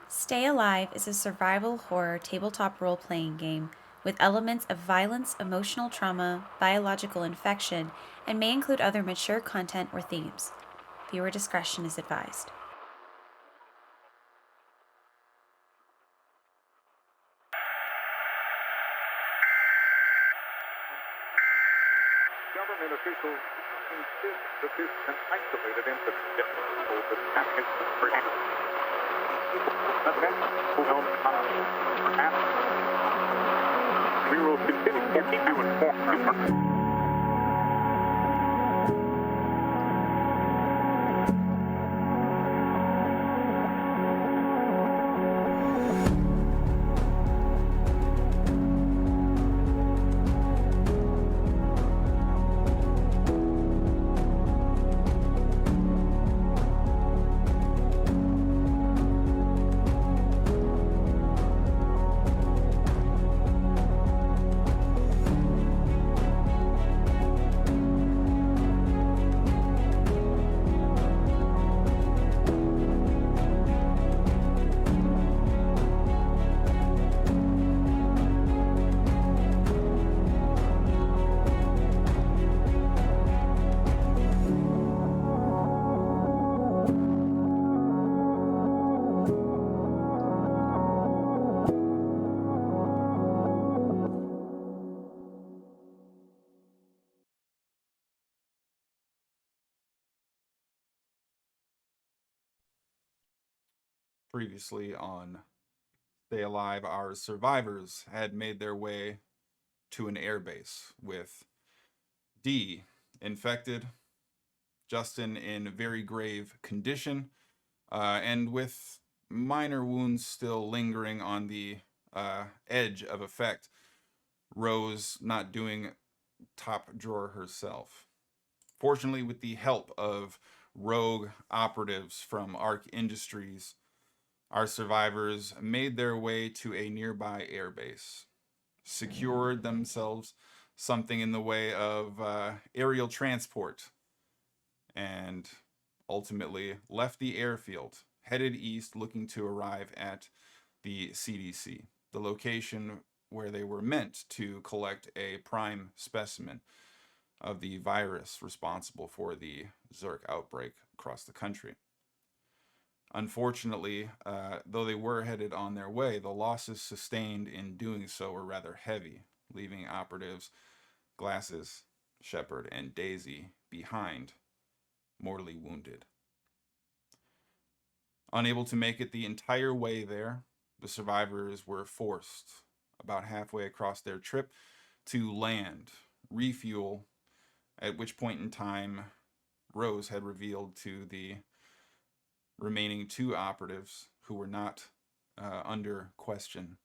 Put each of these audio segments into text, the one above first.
Stay Alive is a survival horror tabletop role playing game with elements of violence, emotional trauma, biological infection, and may include other mature content or themes. Viewer discretion is advised. Government officials insist that this is an isolated incident that people with package for we will continue to keep you informed. Previously on Stay Alive, our survivors had made their way to an airbase with Dee infected, Justin in very grave condition, and with minor wounds still lingering on the edge of effect. Rose not doing top drawer herself. Fortunately, with the help of rogue operatives from Arc Industries, our survivors made their way to a nearby airbase, secured themselves something in the way of aerial transport, and ultimately left the airfield, headed east looking to arrive at the CDC, the location where they were meant to collect a prime specimen of the virus responsible for the Zerk outbreak across the country. Unfortunately, though they were headed on their way, the losses sustained in doing so were rather heavy, leaving operatives Glasses, Shepard, and Daisy behind, mortally wounded. Unable to make it the entire way there, the survivors were forced, about halfway across their trip, to land, refuel, at which point in time Rose had revealed to the remaining two operatives who were not under question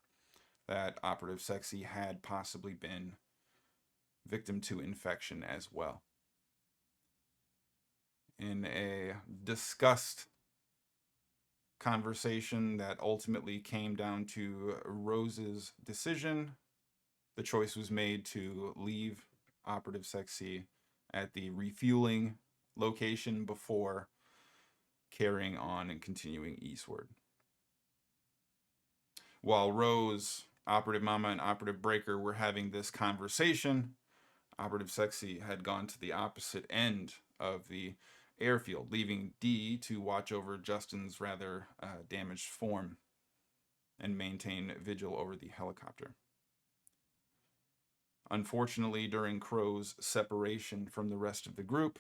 that Operative Sexy had possibly been victim to infection as well. In a discussed conversation that ultimately came down to Rose's decision, the choice was made to leave Operative Sexy at the refueling location before carrying on and continuing eastward. While Rose, Operative Mama, and Operative Breaker were having this conversation, Operative Sexy had gone to the opposite end of the airfield, leaving Dee to watch over Justin's rather damaged form and maintain vigil over the helicopter. Unfortunately, during Crow's separation from the rest of the group,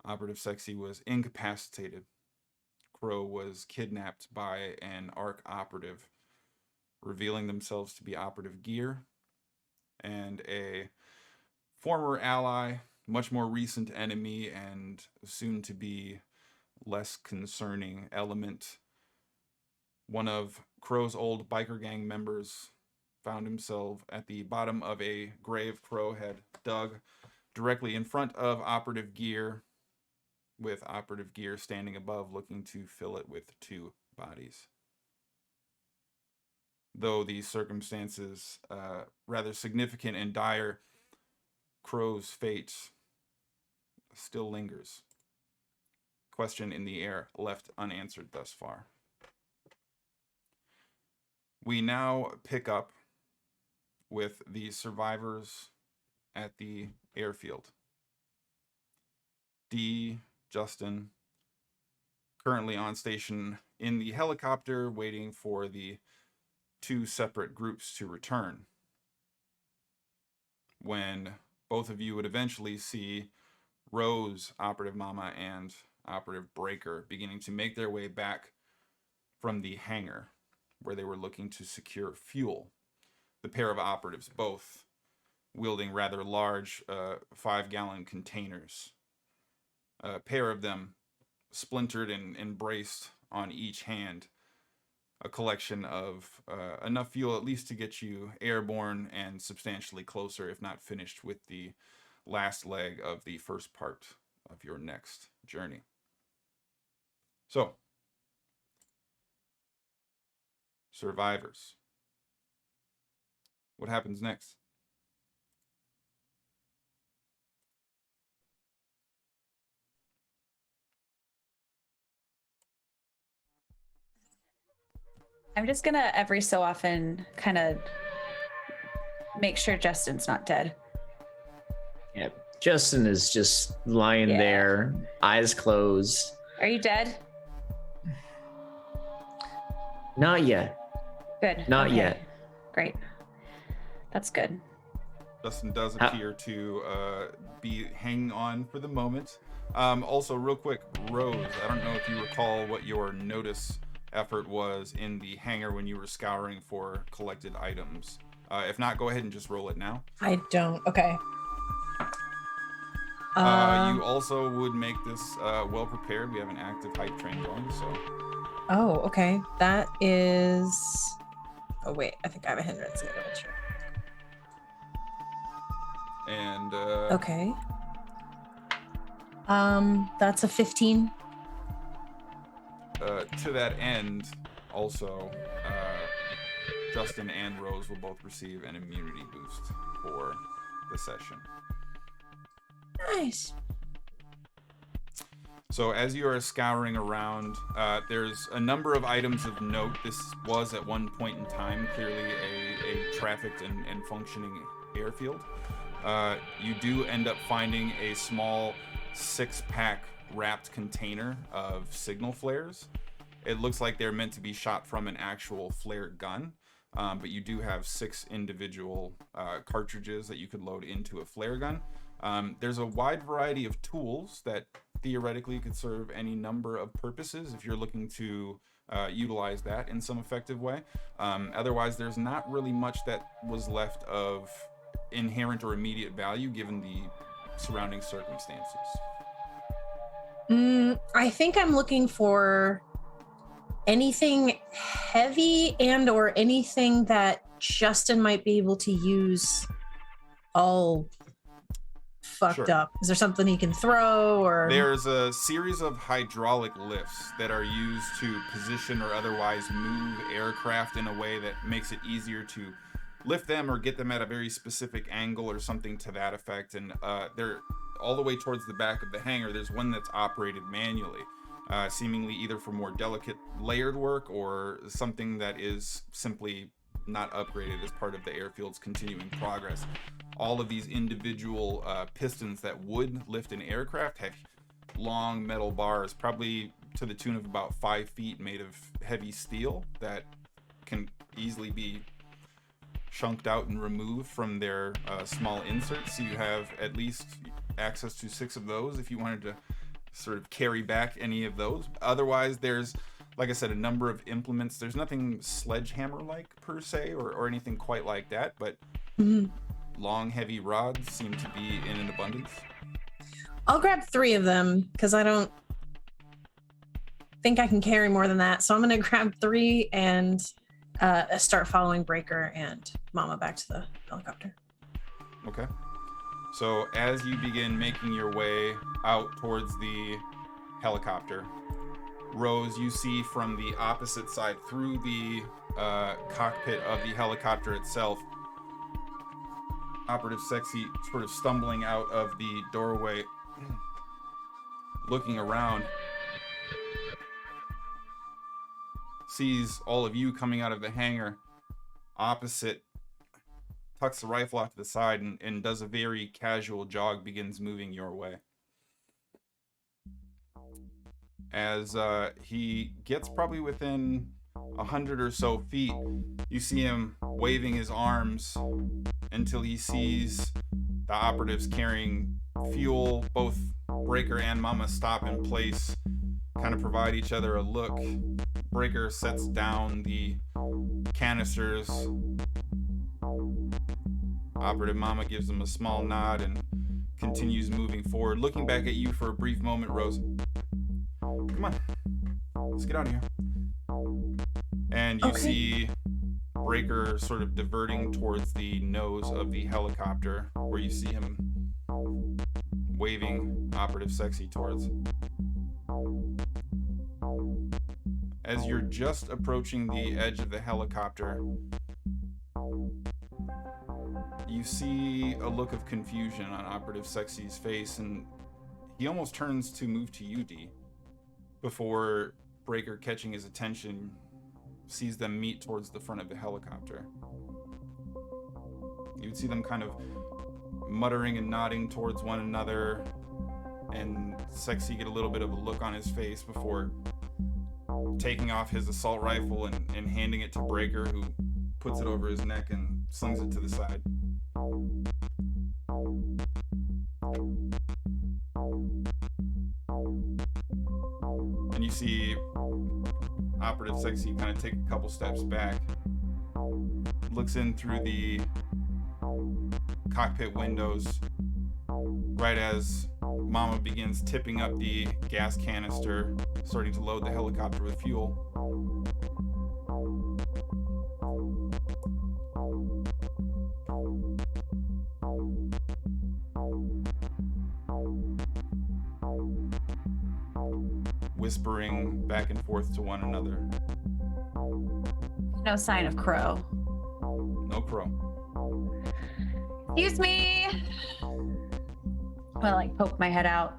Operative Sexy was incapacitated. Crow was kidnapped by an ARC operative, revealing themselves to be Operative Gear and a former ally, much more recent enemy, and soon to be less concerning element. One of Crow's old biker gang members found himself at the bottom of a grave Crow had dug directly in front of Operative Gear, with Operative Gear standing above looking to fill it with two bodies. Though these circumstances rather significant and dire, Crow's fate still lingers. Question in the air left unanswered thus far. We now pick up with the survivors at the airfield. Dee, Justin, currently on station in the helicopter, waiting for the 2 separate groups to return. When both of you would eventually see Rose, Operative Mama, and Operative Breaker beginning to make their way back from the hangar where they were looking to secure fuel. The pair of operatives both wielding rather large 5-gallon containers. A pair of them splintered and braced on each hand. A collection of enough fuel at least to get you airborne and substantially closer, if not finished, with the last leg of the first part of your next journey. So, survivors. What happens next? I'm just gonna every so often kind of make sure Justin's not dead. Yeah, Justin is just lying Yeah. there, eyes closed. Are you dead? Not yet. Good. Not Okay. yet. Great. That's good. Justin does appear to be hanging on for the moment. Also, real quick, Rose, I don't know if you recall what your notice effort was in the hangar when you were scouring for collected items. If not, go ahead and just roll it now. I don't. Okay. You also would make this well prepared. We have an active hype train going, so. Oh, okay. That is. Oh wait, I think I have a hindrance. I gotta check. And Okay. That's a 15. To that end, also, Justin and Rose will both receive an immunity boost for the session. Nice. So as you are scouring around, there's a number of items of note. This was at one point in time clearly a trafficked and functioning airfield. You do end up finding a small 6-pack wrapped container of signal flares. It looks like they're meant to be shot from an actual flare gun, but you do have 6 individual cartridges that you could load into a flare gun. There's a wide variety of tools that theoretically could serve any number of purposes if you're looking to utilize that in some effective way. Otherwise, there's not really much that was left of inherent or immediate value given the surrounding circumstances. I think I'm looking for anything heavy and or anything that Justin might be able to use all fucked Sure. up. Is there something he can throw or? There's a series of hydraulic lifts that are used to position or otherwise move aircraft in a way that makes it easier to lift them or get them at a very specific angle or something to that effect. And they're all the way towards the back of the hangar. There's one that's operated manually, seemingly either for more delicate layered work or something that is simply not upgraded as part of the airfield's continuing progress. All of these individual pistons that would lift an aircraft have long metal bars, probably to the tune of about 5 feet, made of heavy steel that can easily be chunked out and removed from their small inserts. So you have at least access to 6 of those if you wanted to sort of carry back any of those. Otherwise, there's, like I said, a number of implements. There's nothing sledgehammer-like per se or anything quite like that, but long, heavy rods seem to be in an abundance. I'll grab 3 of them because I don't think I can carry more than that. So I'm going to grab 3 and start following Breaker and Mama back to the helicopter. Okay. So as you begin making your way out towards the helicopter, Rose, you see from the opposite side through the cockpit of the helicopter itself, Operative Sexy sort of stumbling out of the doorway, looking around, sees all of you coming out of the hangar, opposite tucks the rifle off to the side and does a very casual jog, begins moving your way. As he gets probably within 100 or so feet, you see him waving his arms until he sees the operatives carrying fuel. Both Breaker and Mama stop in place, kind of provide each other a look. Breaker sets down the canisters. Operative Mama gives them a small nod and continues moving forward, looking back at you for a brief moment. Rose, come on, let's get out of here. And you see Breaker sort of diverting towards the nose of the helicopter, where you see him waving Operative Sexy towards. As you're just approaching the edge of the helicopter, you see a look of confusion on Operative Sexy's face, and he almost turns to move to you, Dee, before Breaker, catching his attention, sees them meet towards the front of the helicopter. You would see them kind of muttering and nodding towards one another, and Sexy get a little bit of a look on his face before taking off his assault rifle and handing it to Breaker, who puts it over his neck and slings it to the side. And you see Operative Sexy kind of take a couple steps back, looks in through the cockpit windows right as Mama begins tipping up the gas canister, starting to load the helicopter with fuel. Whispering back and forth to one another. No sign of Crow. No Crow. Excuse me. I poke my head out.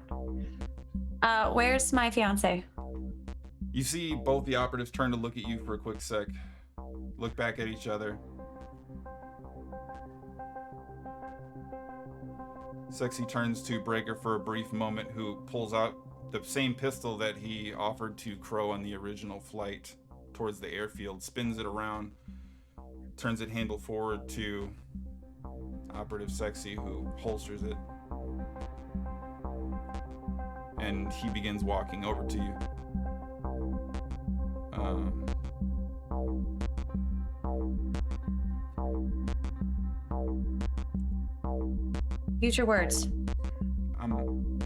Where's my fiance? You see both the operatives turn to look at you for a quick sec, look back at each other. Sexy turns to Breaker for a brief moment, who pulls out the same pistol that he offered to Crow on the original flight towards the airfield, spins it around, turns it handle forward to Operative Sexy, who holsters it. And he begins walking over to you. Use your words. I'm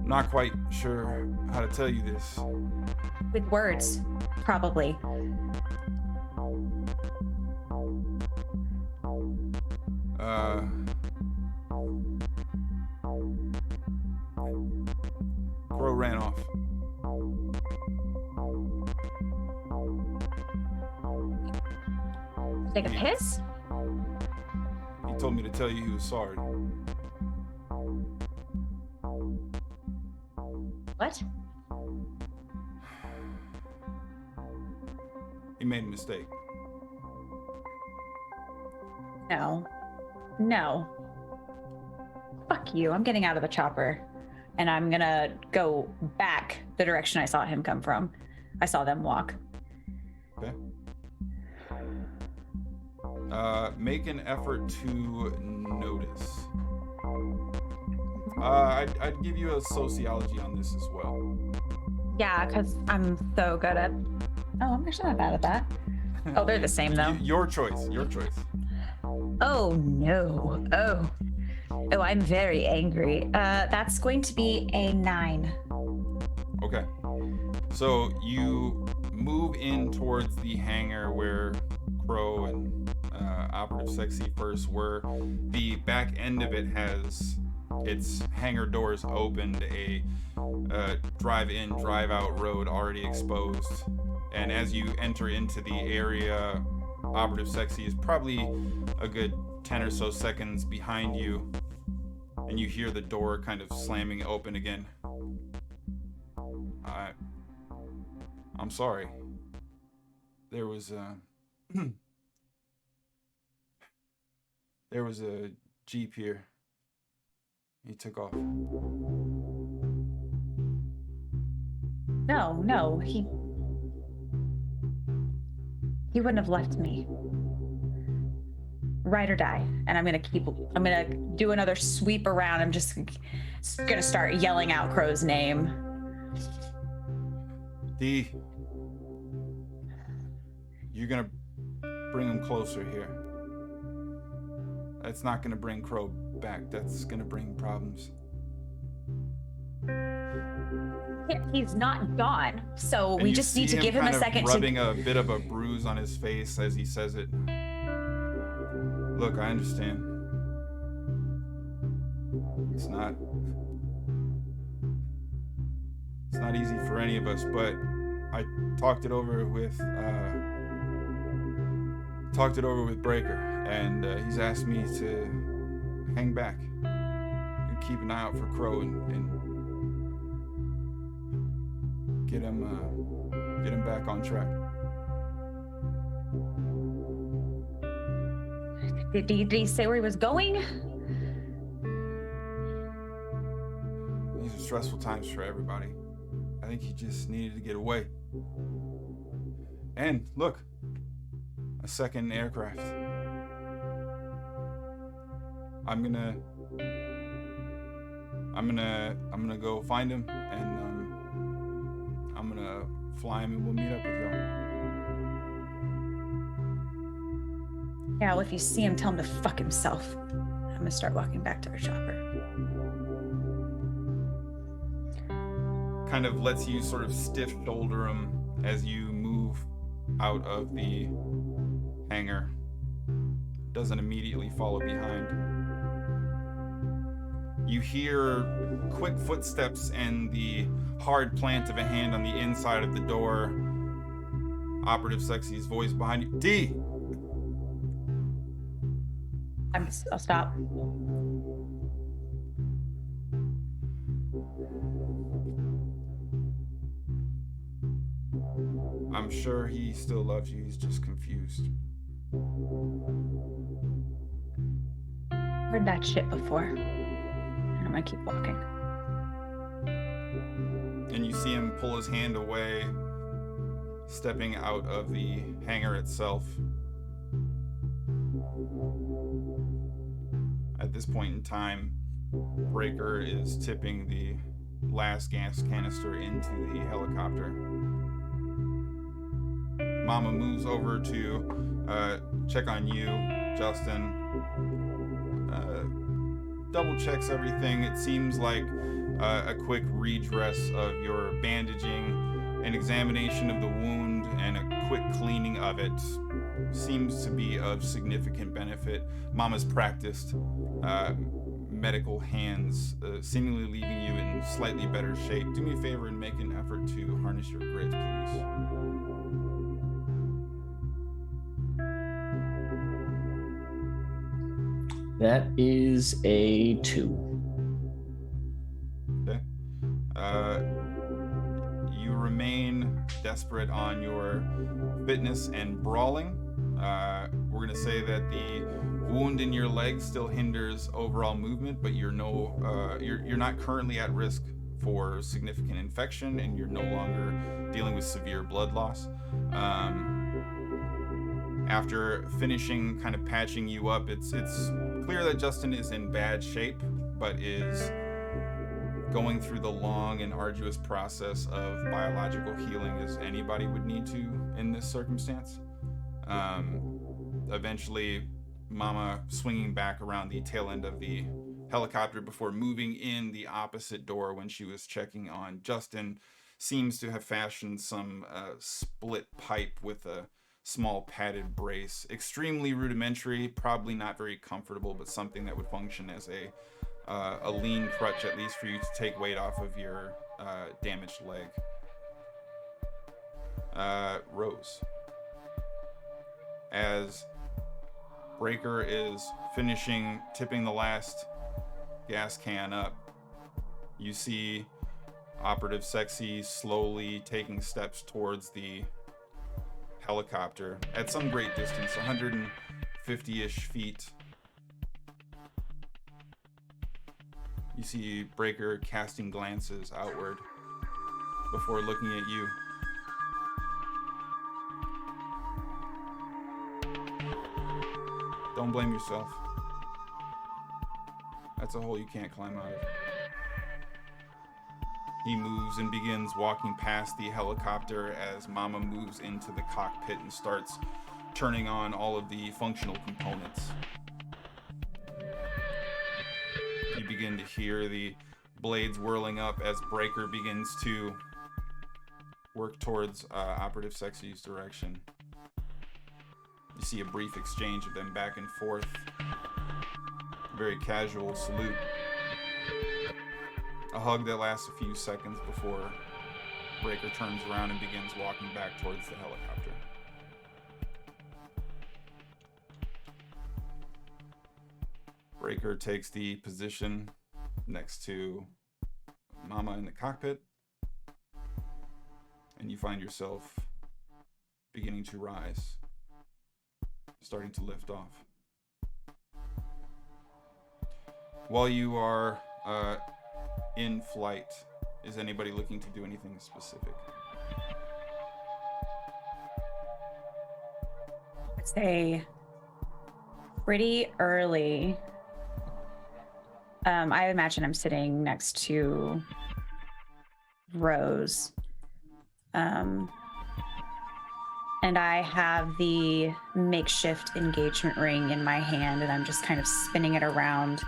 not quite sure how to tell you this. With words, probably. Crow ran off. Take a piss? He told me to tell you he was sorry. What? He made a mistake. No. Fuck you. I'm getting out of the chopper. And I'm gonna go back the direction I saw him come from. I saw them walk. Okay. Make an effort to notice. I'd give you a sociology on this as well. Yeah, because I'm so good at... Oh, I'm actually not bad at that. Oh, they're the same, though. Your choice. Oh, no. Oh, I'm very angry. That's going to be a 9. Okay. So you move in towards the hangar where Crow and Operative Sexy first were. The back end of it has its hangar doors opened, a drive-in, drive-out road already exposed. And as you enter into the area, Operative Sexy is probably a good 10 or so seconds behind you, and you hear the door kind of slamming open again. I'm sorry. there was a there was a Jeep here. He took off. No, he wouldn't have left me. Ride or die. And I'm gonna do another sweep around. I'm just gonna start yelling out Crow's name. Dee, you're gonna bring him closer here. That's not gonna bring Crow back. That's gonna bring problems. He's not gone, so And we you just need see to give him a kind of second rubbing a bit of a bruise on his face as he says it. Look, I understand. It's not easy for any of us, but I talked it over with Breaker, and he's asked me to hang back and keep an eye out for Crow and get him back on track. Did he say where he was going? These are stressful times for everybody. I think he just needed to get away. And look, a second aircraft. I'm gonna go find him, and I'm gonna fly him, and we'll meet up with y'all. Yeah, well, if you see him, tell him to fuck himself. I'm gonna start walking back to our chopper. Kind of lets you sort of stiff shoulder him as you move out of the hangar. Doesn't immediately follow behind. You hear quick footsteps and the hard plant of a hand on the inside of the door. Operative Sexy's voice behind you. Dee! I'll stop. I'm sure he still loves you. He's just confused. Heard that shit before. And I'm gonna keep walking. And you see him pull his hand away, stepping out of the hangar itself. At this point in time, Breaker is tipping the last gas canister into the helicopter. Mama moves over to check on you, Justin. Double checks everything. It seems like a quick redress of your bandaging, an examination of the wound, and a quick cleaning of it seems to be of significant benefit. Mama's practiced medical hands, seemingly leaving you in slightly better shape. Do me a favor and make an effort to harness your grit, please. That is a 2. Okay. You remain desperate on your fitness and brawling. We're gonna say that the wound in your leg still hinders overall movement, but you're not currently at risk for significant infection, and you're no longer dealing with severe blood loss. After finishing kind of patching you up, it's clear that Justin is in bad shape, but is going through the long and arduous process of biological healing as anybody would need to in this circumstance. Eventually, Mama swinging back around the tail end of the helicopter before moving in the opposite door when she was checking on Justin, seems to have fashioned some split pipe with a small padded brace. Extremely rudimentary, probably not very comfortable, but something that would function as a lean crutch, at least for you to take weight off of your damaged leg. Rose. As Breaker is finishing tipping the last gas can up, you see Operative Sexy slowly taking steps towards the helicopter at some great distance, 150-ish feet. You see Breaker casting glances outward before looking at you. Don't blame yourself. That's a hole you can't climb out of. He moves and begins walking past the helicopter as Mama moves into the cockpit and starts turning on all of the functional components. You begin to hear the blades whirling up as Breaker begins to work towards Operative Sexy's direction. You see a brief exchange of them back and forth. Very casual salute. A hug that lasts a few seconds before Breaker turns around and begins walking back towards the helicopter. Breaker takes the position next to Mama in the cockpit, and you find yourself beginning to rise, starting to lift off. While you are in flight, is anybody looking to do anything specific? I'd say pretty early. I imagine I'm sitting next to Rose. And I have the makeshift engagement ring in my hand, and I'm just kind of spinning it around.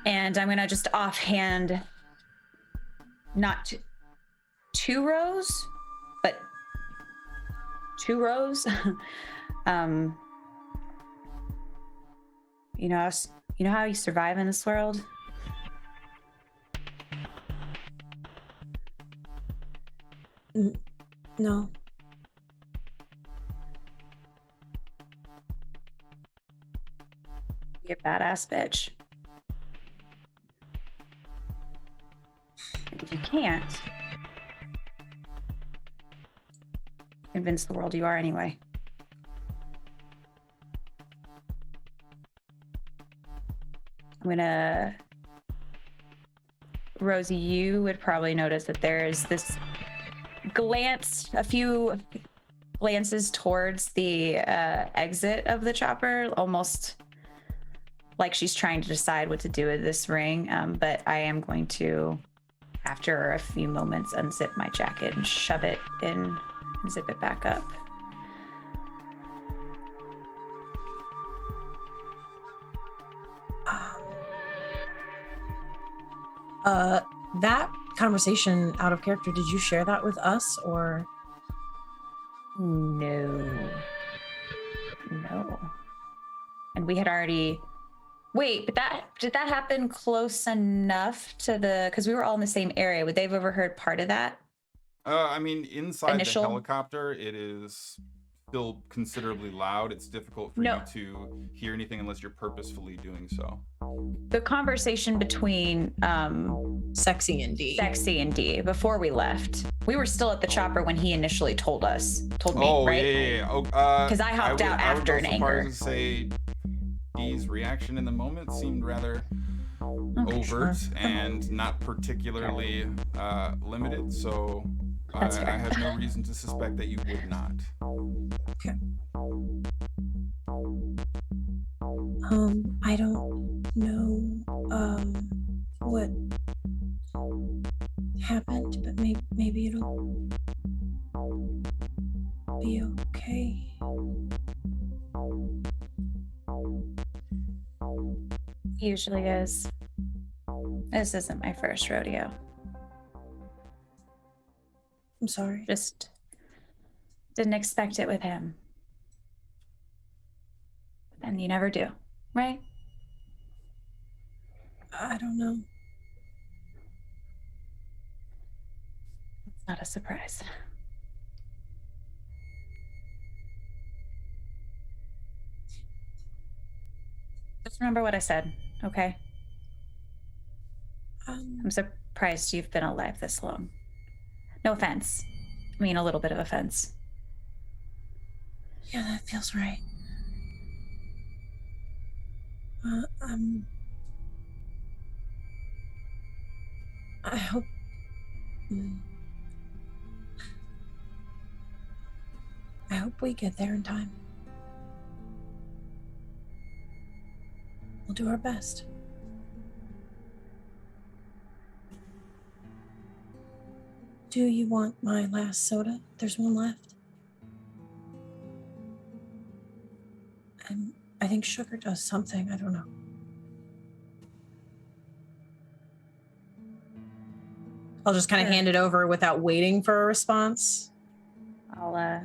And I'm going to just offhand, not to Rose, but to Rose. You know how you survive in this world? No. Be a badass bitch. If you can't, convince the world you are anyway. Rosie, you would probably notice that there's this a few glances towards the exit of the chopper, almost like she's trying to decide what to do with this ring. But I am going to, after a few moments, unzip my jacket and shove it in and zip it back up. That conversation out of character, did you share that with us or? No. And we had already, wait, but did that happen close enough to because we were all in the same area? Would they have overheard part of that? I mean, inside Initial? the helicopter, it is still considerably loud. It's difficult for you to hear anything unless you're purposefully doing so. The conversation between Sexy and Dee before we left. We were still at the chopper when he initially told me, right? Yeah. Because I hopped out after in anger. I would go so far as to say Dee's reaction in the moment seemed rather overt and not particularly limited, so I have no reason to suspect that you would not. Okay. I don't know what happened, but maybe it'll be okay. Usually is. This isn't my first rodeo. I'm sorry. Just didn't expect it with him. And you never do, right? I don't know. It's not a surprise. Just remember what I said, okay? I'm surprised you've been alive this long. No offense. I mean, a little bit of offense. Yeah, that feels right. I hope. I hope we get there in time. We'll do our best. Do you want my last soda? There's one left. And I think sugar does something. I don't know. I'll just kind of Sure. hand it over without waiting for a response. I'll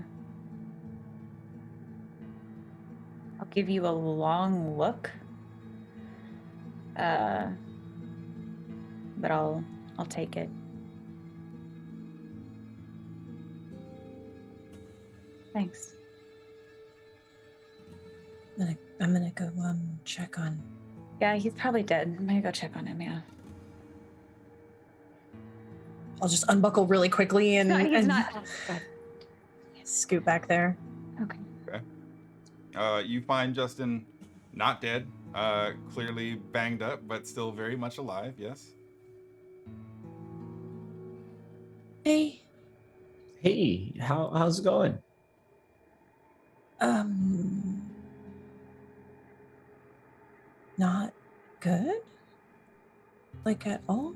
give you a long look. But I'll take it. Thanks. I'm gonna go check on. Yeah, he's probably dead. I'm gonna go check on him, yeah. I'll just unbuckle really quickly and, No, he's and not. Oh, scoot back there. okay. You find Justin not dead, clearly banged up, but still very much alive, yes? Hey. Hey, how's it going? Not good? Like at all?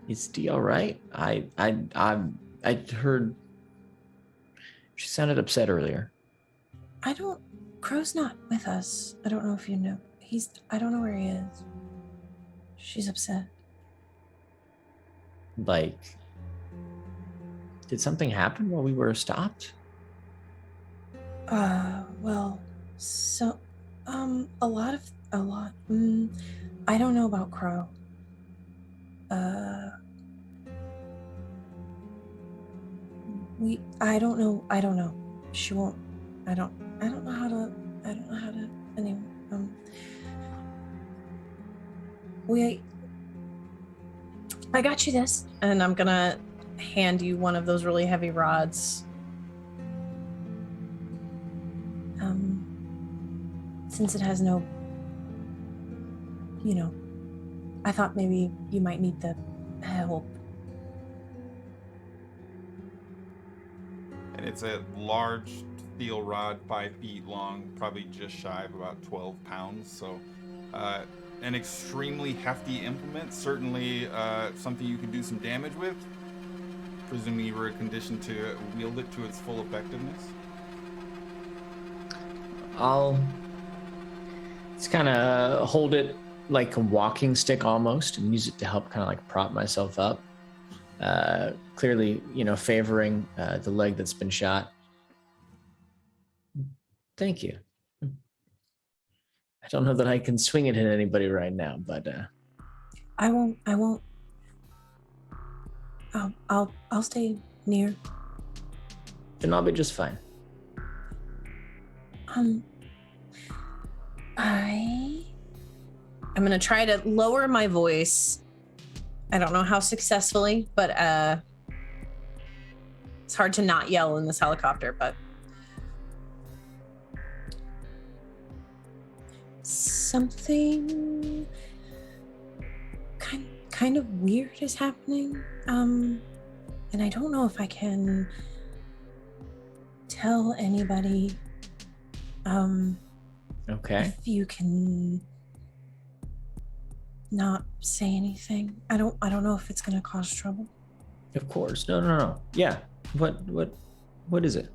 Is Dee all right? I heard she sounded upset earlier. Crow's not with us. I don't know if you know. I don't know where he is. She's upset. Like, did something happen while we were stopped? Well, so, a lot. I don't know about Crow. I don't know. She won't, I don't know how to, anyway, I got you this, and I'm gonna hand you one of those really heavy rods. Since it has no, I thought maybe you might need the help. And it's a large steel rod, 5 feet long, probably just shy of about 12 pounds. So an extremely hefty implement, certainly something you can do some damage with. Presuming you were conditioned to wield it to its full effectiveness. I'll just kind of hold it like a walking stick almost and use it to help kind of like prop myself up. Clearly, favoring the leg that's been shot. Thank you. I don't know that I can swing it at anybody right now, but I won't. I'll stay near. then I'll be just fine. I'm gonna try to lower my voice. I don't know how successfully, but it's hard to not yell in this helicopter, but something kind of weird is happening. And I don't know if I can tell anybody. Okay. If you can not say anything. I don't know if it's gonna cause trouble. Of course. No. Yeah. What is it?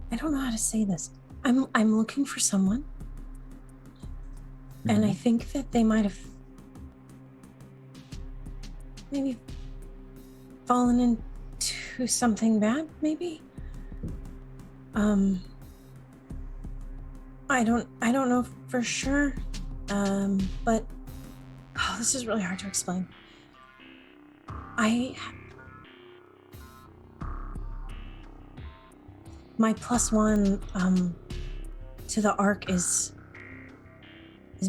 I don't know how to say this. I'm looking for someone. Mm-hmm. And I think that they might have maybe fallen into something bad, maybe. I don't know for sure. But this is really hard to explain. My +1 to the arc is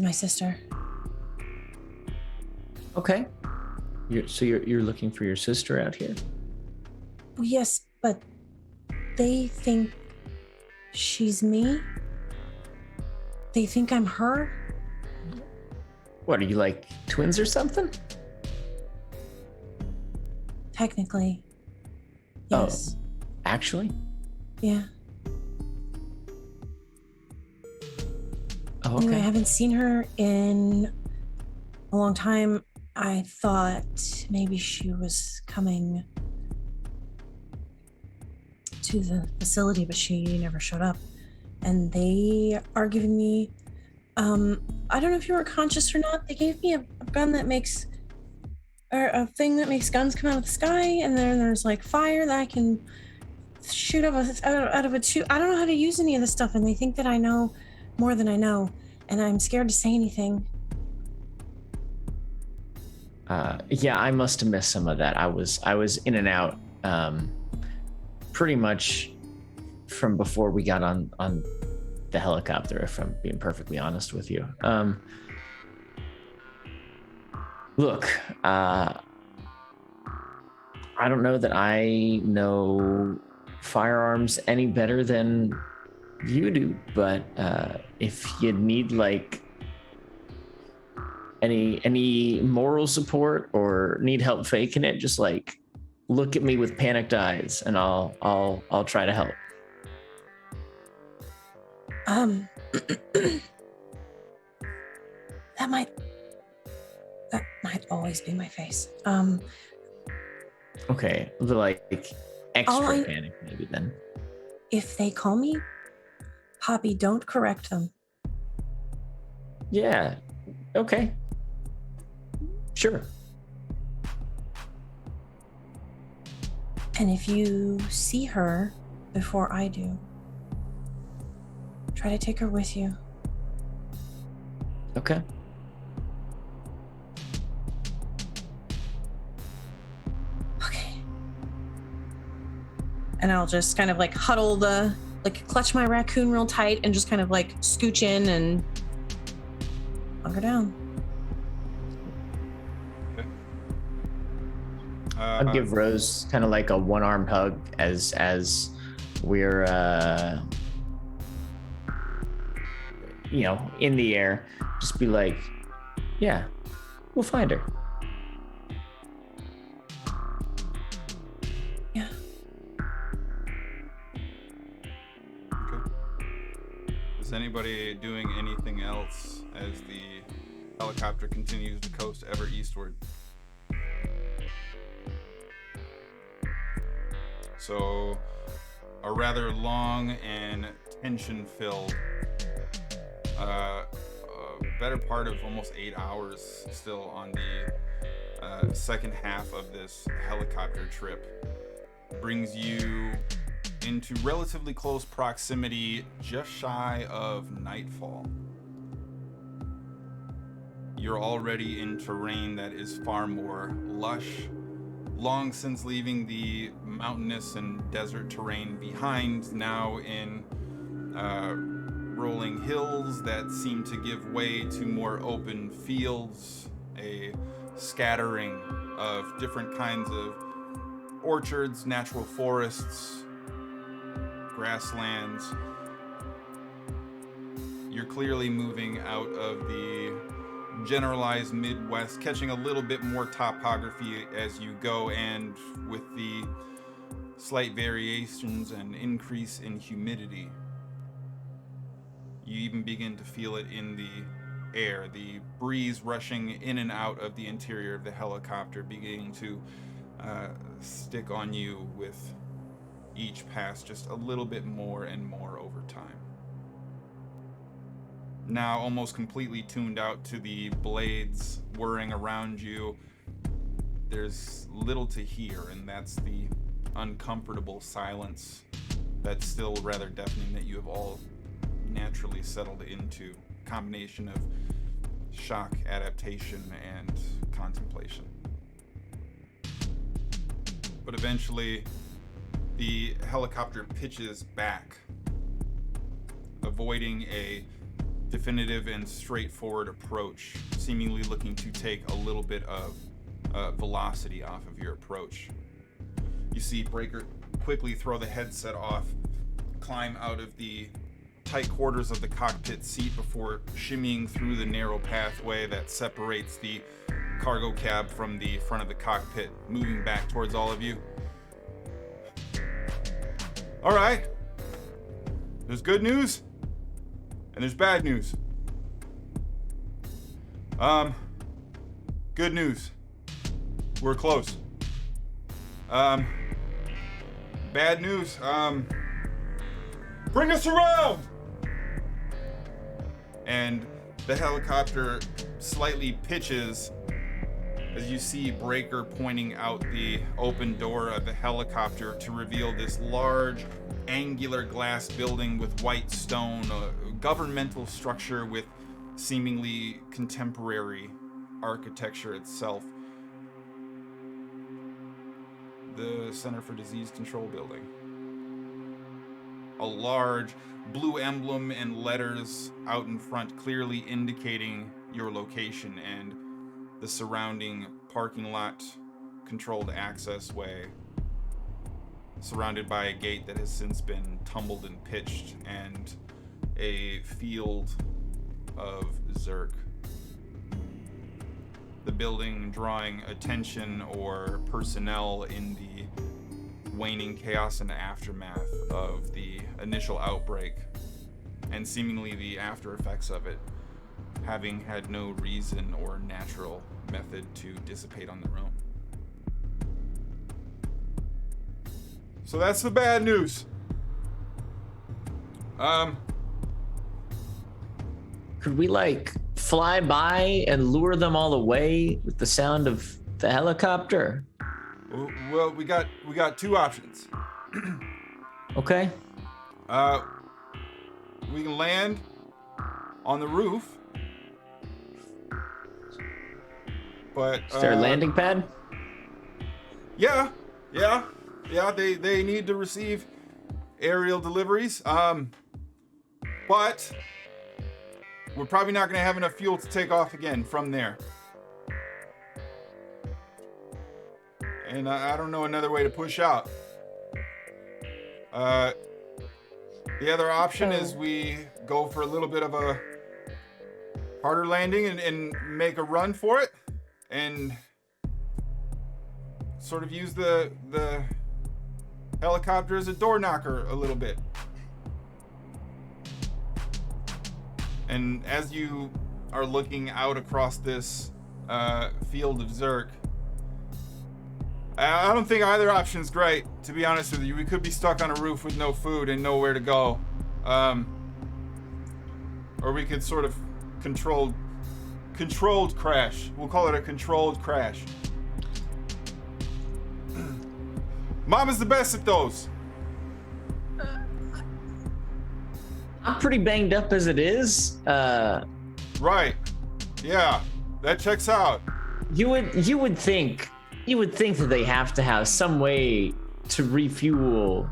my sister. Okay. You're looking for your sister out here? Well, yes, but they think she's me. They think I'm her. What, are you like twins or something? Technically. Yes. Oh, actually? Yeah. Oh, Anyway, I okay. haven't seen her in a long time. I thought maybe she was coming to the facility, but she never showed up. And they are giving me, I don't know if you were conscious or not. They gave me a gun that makes, or a thing that makes guns come out of the sky, and then there's like fire that I can shoot out of a tube. I don't know how to use any of this stuff, and they think that I know more than I know, and I'm scared to say anything. Yeah, I must have missed some of that. I was in and out, pretty much from before we got on the helicopter, if I'm being perfectly honest with you. Look, I don't know that I know firearms any better than you do, but if you need like any moral support or need help faking it, just like look at me with panicked eyes and I'll try to help. That might always be my face. Okay, but like extra panic maybe then. If they call me Poppy, don't correct them. Yeah. Okay. Sure. And if you see her before I do, try to take her with you. Okay. Okay. And I'll just kind of like huddle clutch my raccoon real tight and just kind of like scooch in and hunker down. I'll give Rose kind of like a one-armed hug as we're in the air. Just be like, yeah, we'll find her. Yeah. Okay. Is anybody doing anything else as the helicopter continues to coast ever eastward? So, a rather long and tension-filled, better part of almost 8 hours still on the second half of this helicopter trip brings you into relatively close proximity, just shy of nightfall. You're already in terrain that is far more lush, long since leaving the mountainous and desert terrain behind, now in rolling hills that seem to give way to more open fields, a scattering of different kinds of orchards, natural forests, grasslands. You're clearly moving out of the generalized Midwest, catching a little bit more topography as you go, and with the slight variations and increase in humidity, you even begin to feel it in the air, the breeze rushing in and out of the interior of the helicopter beginning to stick on you with each pass just a little bit more and more over time. Now almost completely tuned out to the blades whirring around you, there's little to hear, and that's the uncomfortable silence that's still rather deafening that you have all naturally settled into. Combination of shock, adaptation, and contemplation. But eventually, the helicopter pitches back, avoiding a definitive and straightforward approach, seemingly looking to take a little bit of velocity off of your approach. You see Breaker quickly throw the headset off, climb out of the tight quarters of the cockpit seat before shimmying through the narrow pathway that separates the cargo cab from the front of the cockpit, moving back towards all of you. All right. There's good news and there's bad news. Good news. We're close. Bad news. Bring us around! And the helicopter slightly pitches as you see Breaker pointing out the open door of the helicopter to reveal this large, angular glass building with white stone, a governmental structure with seemingly contemporary architecture itself. The Center for Disease Control building. A large blue emblem and letters out in front clearly indicating your location and the surrounding parking lot controlled access way, surrounded by a gate that has since been tumbled and pitched, and a field of Zerk. The building drawing attention or personnel in the waning chaos and aftermath of the initial outbreak, and seemingly the after effects of it, having had no reason or natural method to dissipate on their own. So that's the bad news. Could we fly by and lure them all away with the sound of the helicopter? Well, we got two options. Okay. We can land on the roof, but Is there a landing pad? Yeah. They need to receive aerial deliveries. But we're probably not going to have enough fuel to take off again from there. And I don't know another way to push out. The other option is we go for a little bit of a harder landing and make a run for it, and sort of use the helicopter as a door knocker a little bit. And as you are looking out across this field of Zerk, I don't think either option's great, to be honest with you. We could be stuck on a roof with no food and nowhere to go. Or we could sort of controlled crash. We'll call it a controlled crash. Mama's the best at those. I'm pretty banged up as it is. Right. Yeah, that checks out. You would think that they have to have some way to refuel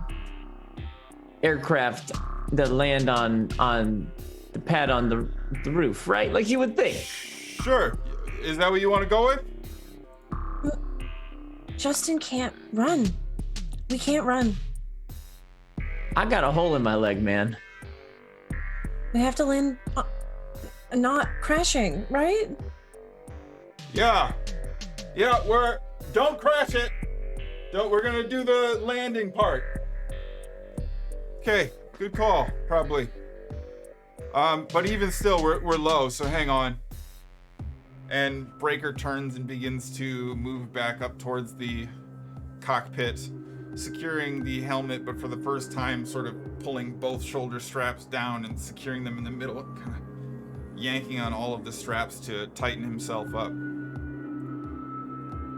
aircraft that land on the pad on the roof, right? Like you would think. Sure. Is that what you want to go with? Justin can't run. We can't run. I got a hole in my leg, man. We have to land not crashing, right? Yeah, don't crash it. We're gonna do the landing part. Okay, good call, probably. But even still, we're low, so hang on. And Breaker turns and begins to move back up towards the cockpit, securing the helmet, but for the first time sort of pulling both shoulder straps down and securing them in the middle, kind of yanking on all of the straps to tighten himself up.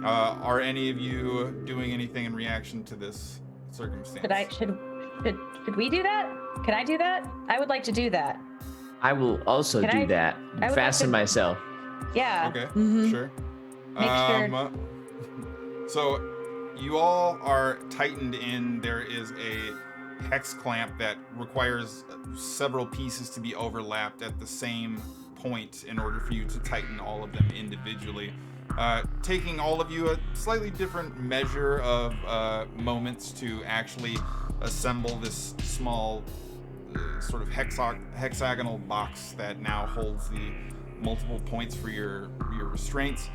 Are any of you doing anything in reaction to this circumstance? Should we do that? Can I do that? I would like to do that. I will also do that. Fasten myself. Yeah. Okay, Mhm. sure. Make sure. So you all are tightened in. There is a hex clamp that requires several pieces to be overlapped at the same point in order for you to tighten all of them individually. Taking all of you a slightly different measure of moments to actually assemble this small sort of hexagonal box that now holds the multiple points for your restraints.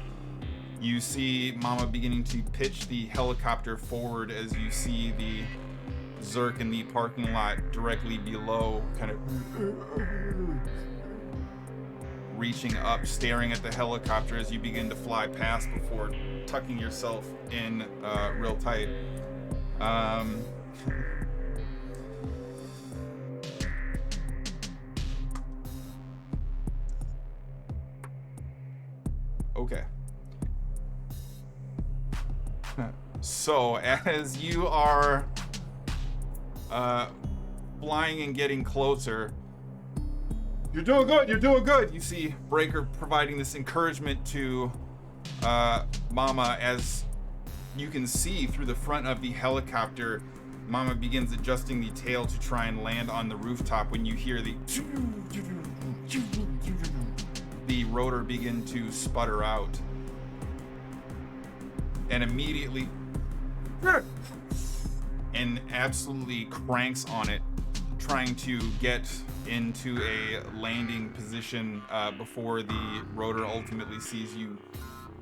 You see Mama beginning to pitch the helicopter forward as you see the Zerk in the parking lot directly below, kind of reaching up, staring at the helicopter as you begin to fly past before tucking yourself in real tight. Okay. So as you are flying and getting closer, you're doing good. You see Breaker providing this encouragement to Mama. As you can see through the front of the helicopter, Mama begins adjusting the tail to try and land on the rooftop when you hear the rotor begin to sputter out. And immediately and absolutely cranks on it, trying to get into a landing position before the rotor ultimately sees you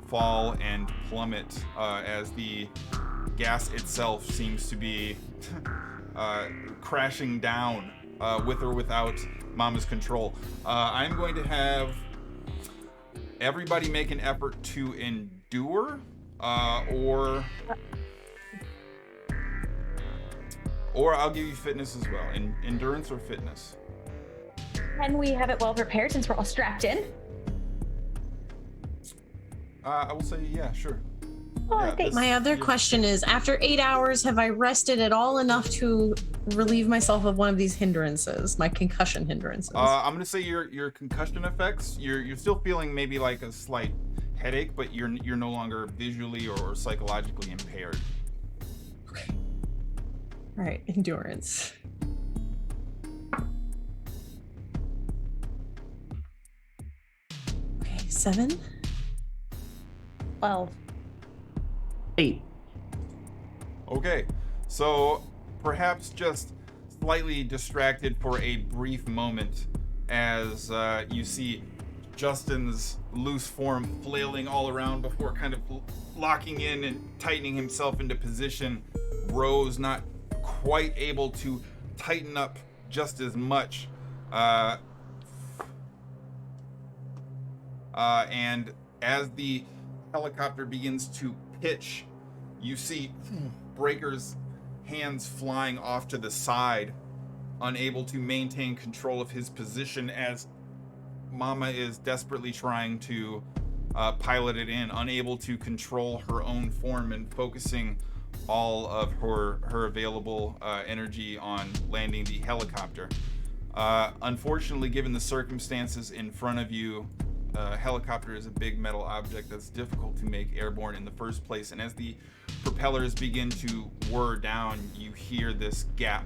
fall and plummet as the gas itself seems to be crashing down with or without Mama's control. I'm going to have everybody make an effort to endure or I'll give you fitness as well. Endurance or fitness? Can we have it well prepared since we're all strapped in? I will say, yeah, sure. Oh, Yeah, thanks. My other question is, after 8 hours, have I rested at all enough to relieve myself of one of these hindrances, my concussion hindrances? I'm gonna say your concussion effects. You're still feeling maybe like a slight headache, but you're no longer visually or psychologically impaired. Okay. All right, endurance. Okay, 7. 12. 8. Okay, so perhaps just slightly distracted for a brief moment as you see Justin's loose form flailing all around before kind of locking in and tightening himself into position. Rose not quite able to tighten up just as much. And as the helicopter begins to pitch, you see Breaker's hands flying off to the side, unable to maintain control of his position as Mama is desperately trying to pilot it in, unable to control her own form and focusing all of her available energy on landing the helicopter. Unfortunately, given the circumstances in front of you, helicopter is a big metal object that's difficult to make airborne in the first place, and as the propellers begin to whir down, you hear this gap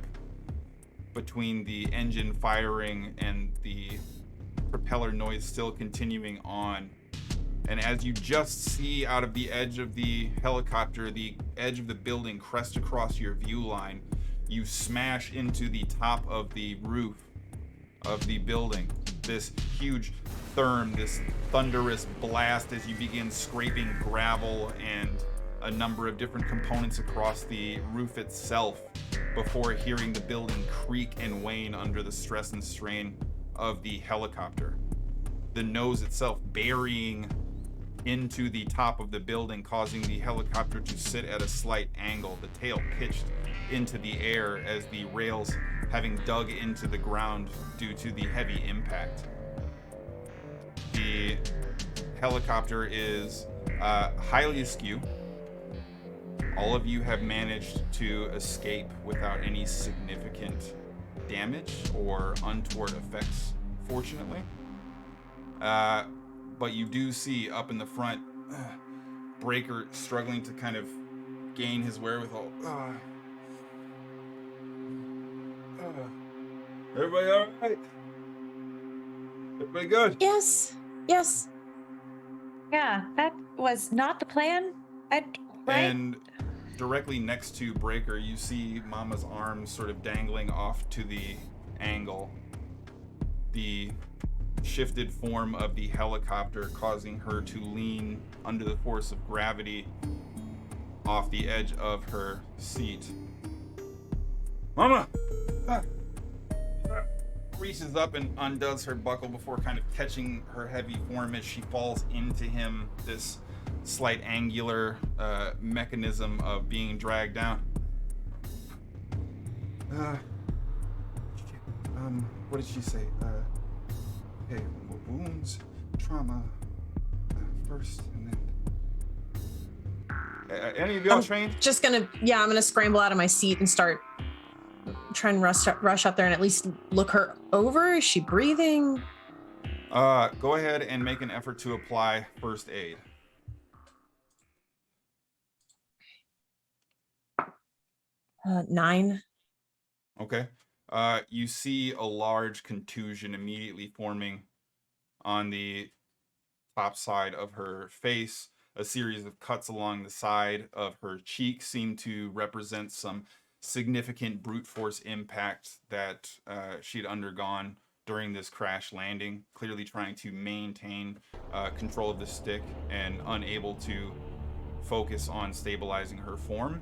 between the engine firing and the propeller noise still continuing on. And as you just see out of the edge of the helicopter, the edge of the building crest across your view line, you smash into the top of the roof of the building. This huge therm, this thunderous blast as you begin scraping gravel and a number of different components across the roof itself before hearing the building creak and wane under the stress and strain of the helicopter. The nose itself burying into the top of the building, causing the helicopter to sit at a slight angle, the tail pitched into the air as the rails having dug into the ground due to the heavy impact. The helicopter is highly askew. All of you have managed to escape without any significant damage or untoward effects, fortunately. But you do see up in the front, Breaker struggling to kind of gain his wherewithal. Everybody all right? Everybody good? Yes. Yes. Yeah, that was not the plan. Right? And directly next to Breaker, you see Mama's arms sort of dangling off to the angle. The shifted form of the helicopter causing her to lean under the force of gravity off the edge of her seat. Mama! Reaches up and undoes her buckle before kind of catching her heavy form as she falls into him, this slight angular mechanism of being dragged down. What did she say? Okay, wounds, trauma first, and then... any of y'all trained? Just gonna, I'm gonna scramble out of my seat and start trying to rush up there and at least look her over. Is she breathing? Go ahead and make an effort to apply first aid. 9. Okay. You see a large contusion immediately forming on the top side of her face. A series of cuts along the side of her cheek seem to represent some significant brute force impact that she'd undergone during this crash landing, clearly trying to maintain control of the stick and unable to focus on stabilizing her form.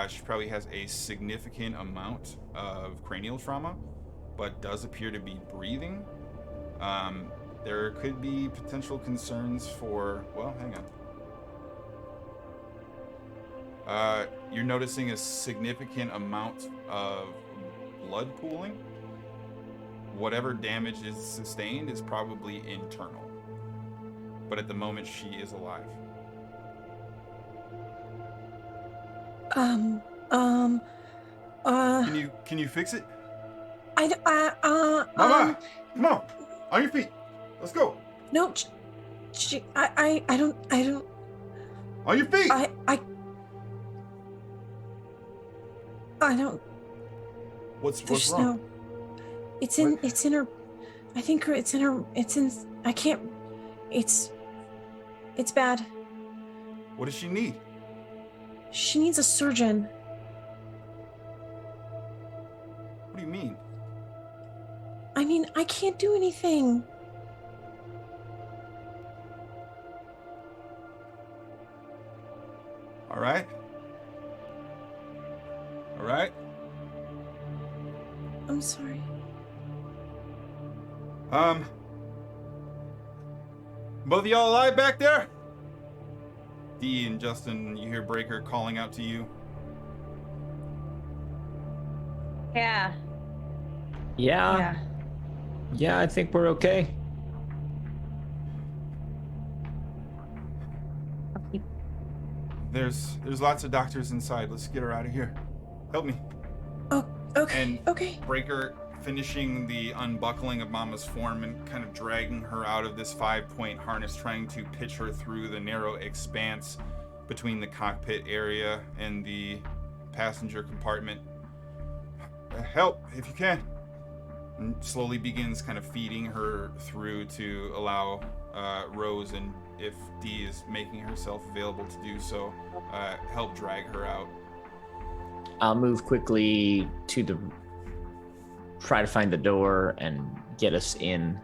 She probably has a significant amount of cranial trauma, but does appear to be breathing. There could be potential concerns for, well, hang on. You're noticing a significant amount of blood pooling. Whatever damage is sustained is probably internal, but at the moment she is alive. Can you fix it? Mama, come on your feet. Let's go. No, I don't. On your feet. I don't. What's wrong? No. It's in her. I think it's in her. I can't. It's bad. What does she need? She needs a surgeon. What do you mean? I mean, I can't do anything. All right. I'm sorry. Both of y'all alive back there? Dee and Justin, you hear Breaker calling out to you. Yeah. Yeah, I think we're okay. There's lots of doctors inside. Let's get her out of here. Help me. Oh, okay. And okay. Breaker finishing the unbuckling of Mama's form and kind of dragging her out of this 5-point harness, trying to pitch her through the narrow expanse between the cockpit area and the passenger compartment. Help, if you can. And slowly begins kind of feeding her through to allow Rose, and if Dee is making herself available to do so, help drag her out. I'll move quickly to try to find the door and get us in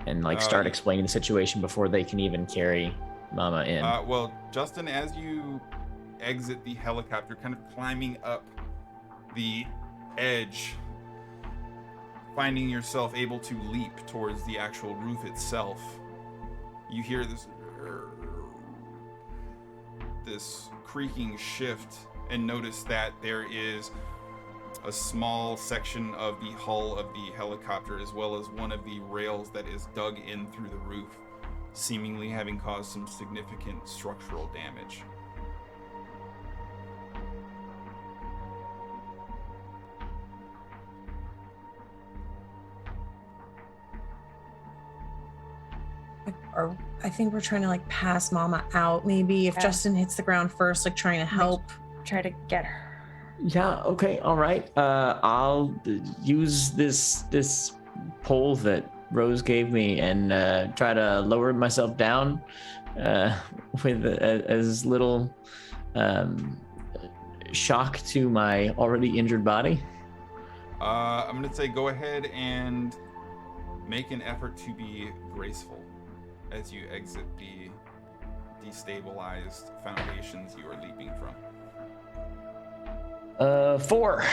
and start explaining the situation before they can even carry Mama in. Well, Justin, as you exit the helicopter, kind of climbing up the edge, finding yourself able to leap towards the actual roof itself, you hear this creaking shift and notice that there is a small section of the hull of the helicopter, as well as one of the rails that is dug in through the roof, seemingly having caused some significant structural damage. I think we're trying to pass Mama out. Maybe if Justin hits the ground first, trying to help. Try to get Yeah. Okay. All right. I'll use this pole that Rose gave me and try to lower myself down with as little um, shock to my already injured body. I'm gonna say go ahead and make an effort to be graceful as you exit the destabilized foundations you are leaping from. 4.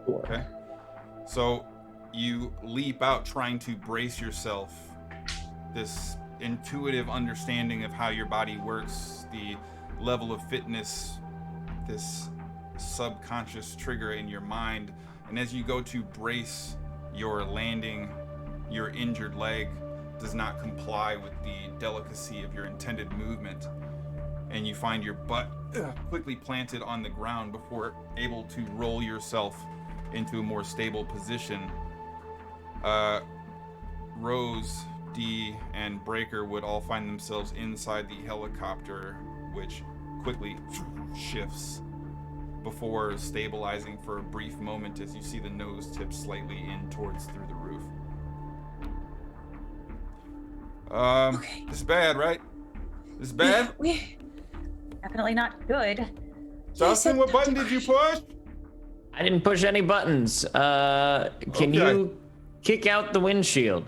Okay. So you leap out trying to brace yourself. This intuitive understanding of how your body works, the level of fitness, this subconscious trigger in your mind. And as you go to brace your landing, your injured leg does not comply with the delicacy of your intended movement. And you find your butt quickly planted on the ground before able to roll yourself into a more stable position. Rose, Dee, and Breaker would all find themselves inside the helicopter, which quickly shifts before stabilizing for a brief moment as you see the nose tip slightly in towards through the roof. Okay. This is bad, right? This is bad? We Definitely not good. Justin, what button did you push? I didn't push any buttons. Can Okay. you kick out the windshield?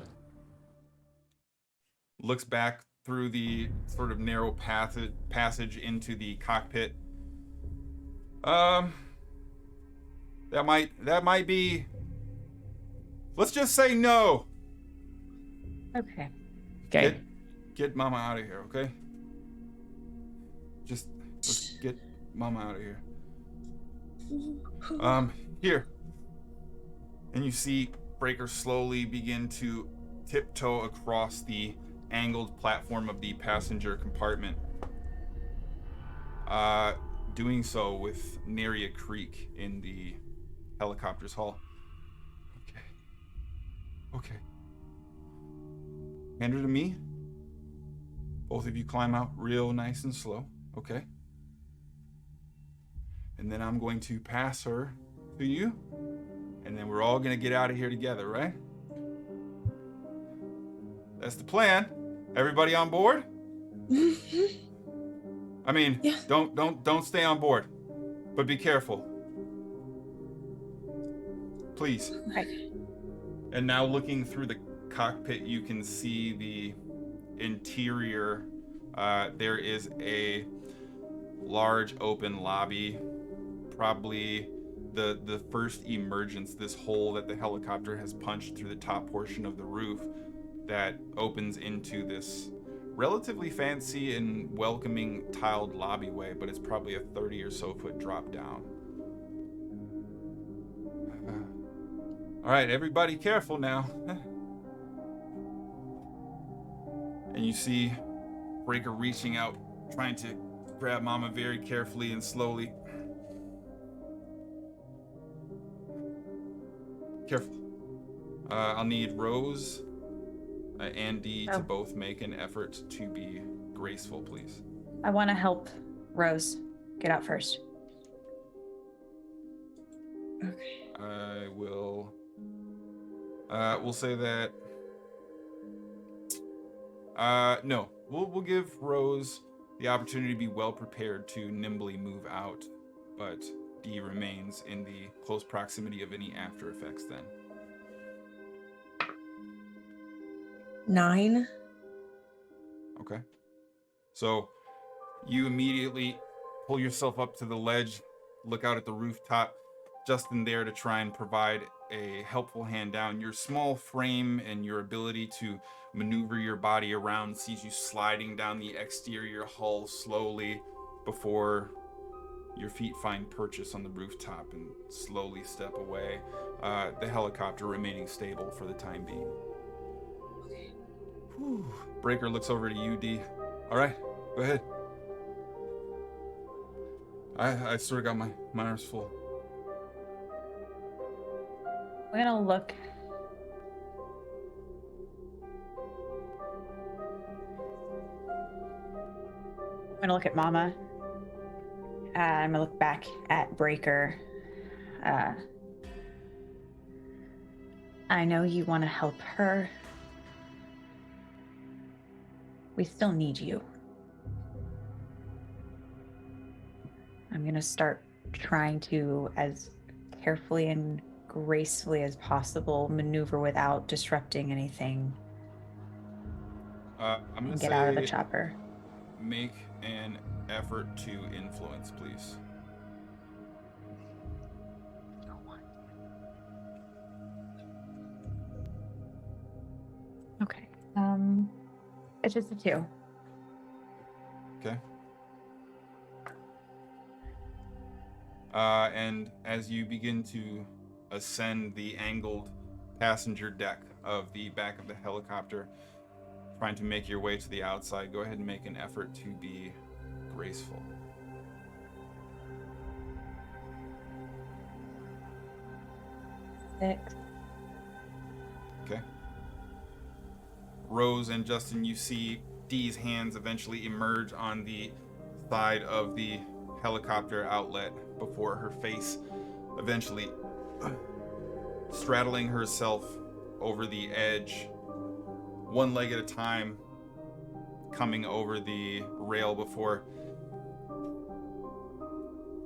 Looks back through the sort of narrow passage into the cockpit. That might be. Let's just say no. Okay. Okay. Get Mama out of here, okay? Just let's get Mama out of here. Here. And you see Breaker slowly begin to tiptoe across the angled platform of the passenger compartment. Doing so with nary a creak in the helicopter's hull. Okay. Hand her to me. Both of you climb out real nice and slow, okay? And then I'm going to pass her to you, and then we're all gonna get out of here together, right? That's the plan. Everybody on board? I mean, Yeah. don't stay on board, but be careful, please. Right. And now looking through the cockpit, you can see the interior. There is a large open lobby, probably the first emergence, this hole that the helicopter has punched through the top portion of the roof that opens into this relatively fancy and welcoming tiled lobby-way, but it's probably a 30 or so foot drop down. All right, everybody careful now. And you see Breaker reaching out, trying to grab Mama very carefully and slowly. Careful. I'll need Rose and Dee to both make an effort to be graceful, please. I want to help Rose get out first. Okay. I will. We'll say that. No. We'll give Rose the opportunity to be well prepared to nimbly move out, but Dee remains in the close proximity of any after effects then. 9. Okay. So you immediately pull yourself up to the ledge, look out at the rooftop, Justin there to try and provide a helpful hand down. Your small frame and your ability to maneuver your body around sees you sliding down the exterior hull slowly before your feet find purchase on the rooftop and slowly step away, the helicopter remaining stable for the time being. Whew. Breaker looks over to you, Dee. All right, go ahead. I sort of got my arms full. We're gonna look. I'm gonna look at Mama. I'm gonna look back at Breaker. I know you want to help her. We still need you. I'm going to start trying to, as carefully and gracefully as possible, maneuver without disrupting anything I'm going and to get out of the say chopper. make an effort to influence, please. Okay. It's just a 2. Okay. And as you begin to ascend the angled passenger deck of the back of the helicopter, trying to make your way to the outside, go ahead and make an effort to be graceful. Six. Okay. Rose and Justin, you see Dee's hands eventually emerge on the side of the helicopter outlet before her face eventually straddling herself over the edge, one leg at a time, coming over the rail before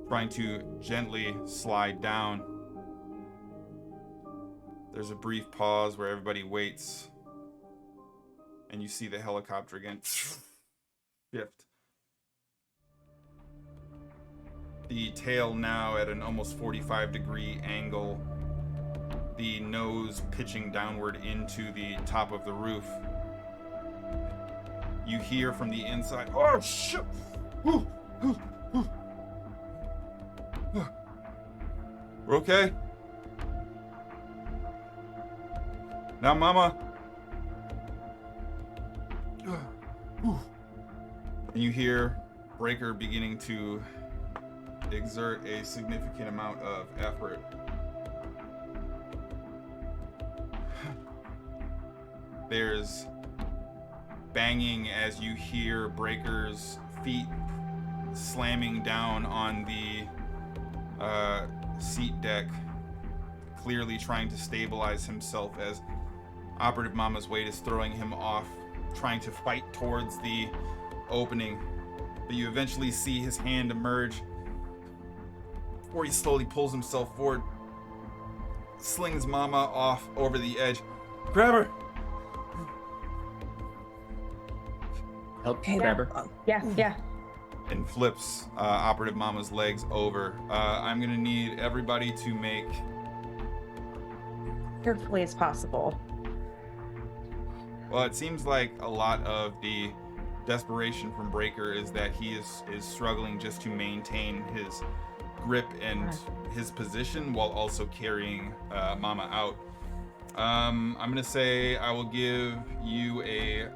trying to gently slide down. There's a brief pause where everybody waits, and you see the helicopter again shift. The tail now at an almost 45-degree angle, the nose pitching downward into the top of the roof. You hear from the inside, oh shit! We're okay? Now, Mama. And you hear Breaker beginning to exert a significant amount of effort. There's banging as you hear Breaker's feet slamming down on the seat deck, clearly trying to stabilize himself as Operative Mama's weight is throwing him off, trying to fight towards the opening. But you eventually see his hand emerge before he slowly pulls himself forward, slings Mama off over the edge. Grab her! Help Okay, grab her. Yeah. And flips Operative Mama's legs over. I'm gonna need everybody to make... Carefully as possible. Well, it seems like a lot of the desperation from Breaker is that he is struggling just to maintain his grip and his position while also carrying Mama out. I'm gonna say I will give you a...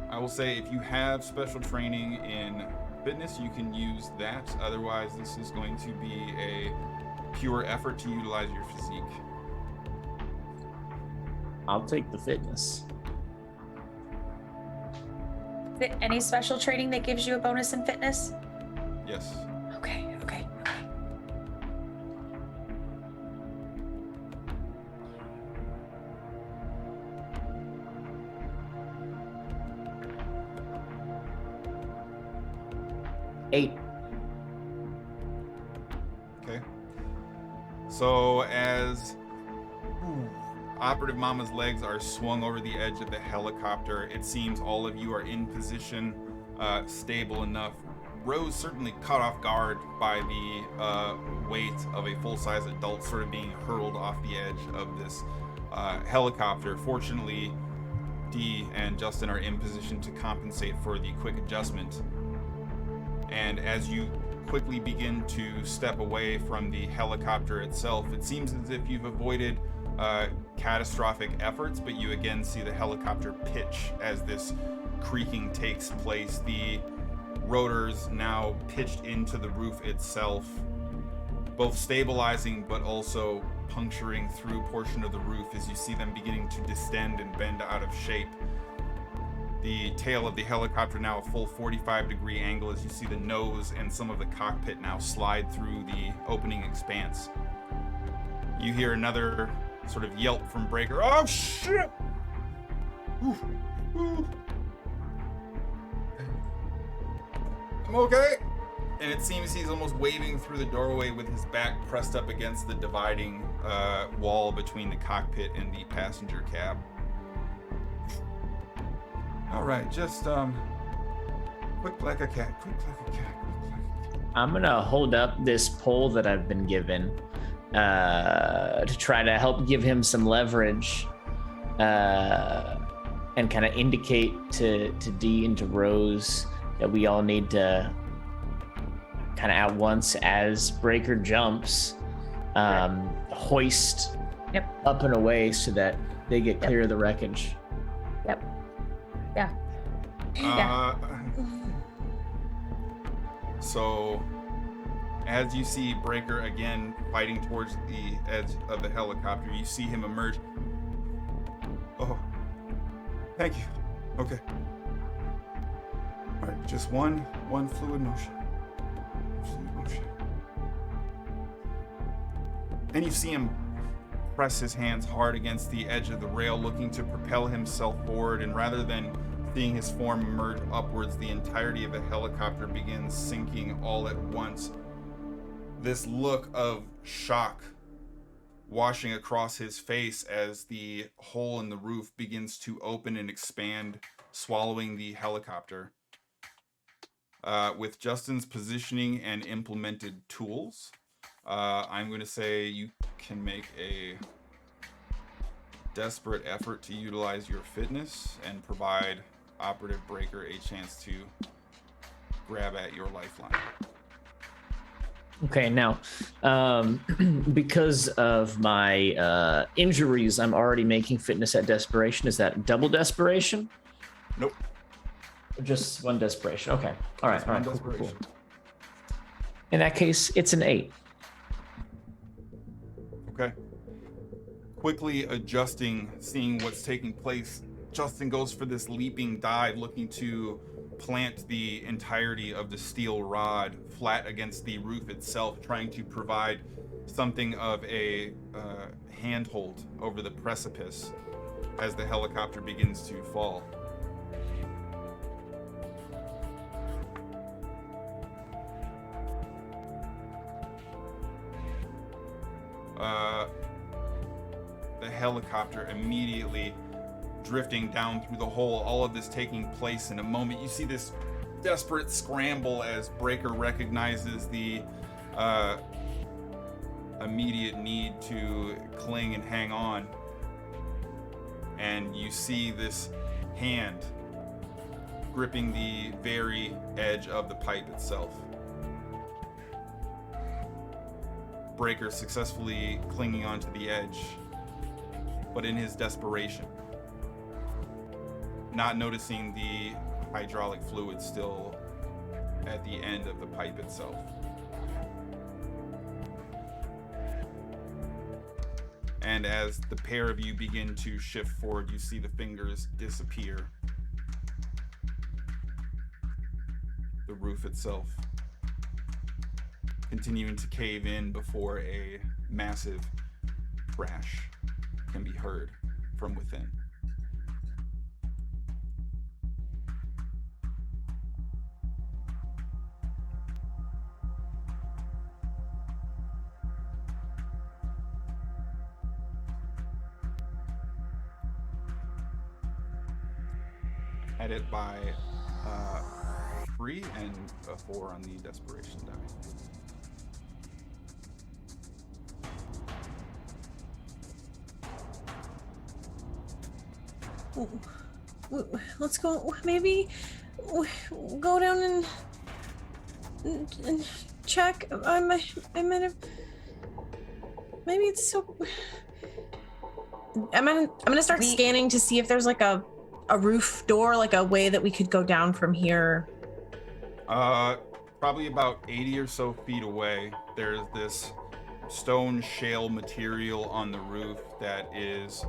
I will say if you have special training in fitness, you can use that. Otherwise, this is going to be a pure effort to utilize your physique. I'll take the fitness. Is it any special training that gives you a bonus in fitness? Yes. Okay. 8. Okay. So as Operative Mama's legs are swung over the edge of the helicopter, it seems all of you are in position, stable enough. Rose certainly caught off guard by the weight of a full-size adult sort of being hurled off the edge of this helicopter. Fortunately, Dee and Justin are in position to compensate for the quick adjustment. And as you quickly begin to step away from the helicopter itself, it seems as if you've avoided catastrophic efforts, but you again see the helicopter pitch as this creaking takes place. The rotors now pitched into the roof itself, both stabilizing but also puncturing through a portion of the roof as you see them beginning to distend and bend out of shape. The tail of the helicopter now a full 45-degree angle as you see the nose and some of the cockpit now slide through the opening expanse. You hear another sort of yelp from Breaker. Oh, shit! Ooh, ooh. I'm okay. And it seems he's almost waving through the doorway with his back pressed up against the dividing wall between the cockpit and the passenger cab. All right, just quick like a cat, quick like a cat, quick like a cat. I'm gonna hold up this pole that I've been given to try to help give him some leverage, and kind of indicate to Dee and to Rose that we all need to kind of at once, as Breaker jumps, hoist up and away so that they get clear of the wreckage. Yep. Yeah. So, as you see Breaker again fighting towards the edge of the helicopter, you see him emerge. Oh, thank you. Okay. All right, just one fluid motion. Fluid motion. And you see him press his hands hard against the edge of the rail, looking to propel himself forward, and rather than seeing his form emerge upwards, the entirety of the helicopter begins sinking all at once. This look of shock washing across his face as the hole in the roof begins to open and expand, swallowing the helicopter. With Justin's positioning and implemented tools, I'm going to say you can make a desperate effort to utilize your fitness and provide Operative Breaker a chance to grab at your lifeline. Okay, now, because of my injuries, I'm already making fitness at desperation. Is that double desperation? Nope. Just one desperation. Okay. All right. All right. Cool. In that case, it's an 8. Okay. Quickly adjusting, seeing what's taking place, Justin goes for this leaping dive, looking to plant the entirety of the steel rod flat against the roof itself, trying to provide something of a handhold over the precipice as the helicopter begins to fall. The helicopter immediately drifting down through the hole, all of this taking place in a moment. You see this desperate scramble as Breaker recognizes the immediate need to cling and hang on. And you see this hand gripping the very edge of the pipe itself. Breaker successfully clinging onto the edge, but in his desperation, not noticing the hydraulic fluid still at the end of the pipe itself. And as the pair of you begin to shift forward, you see the fingers disappear. The roof itself continuing to cave in before a massive crash can be heard from within. Had it by 3 and a 4 on the desperation die. Let's go. Maybe go down and check. I might have. Maybe it's so. I'm gonna start scanning to see if there's like a roof door, like a way that we could go down from here. Probably about 80 or so feet away, there's this stone shale material on the roof that is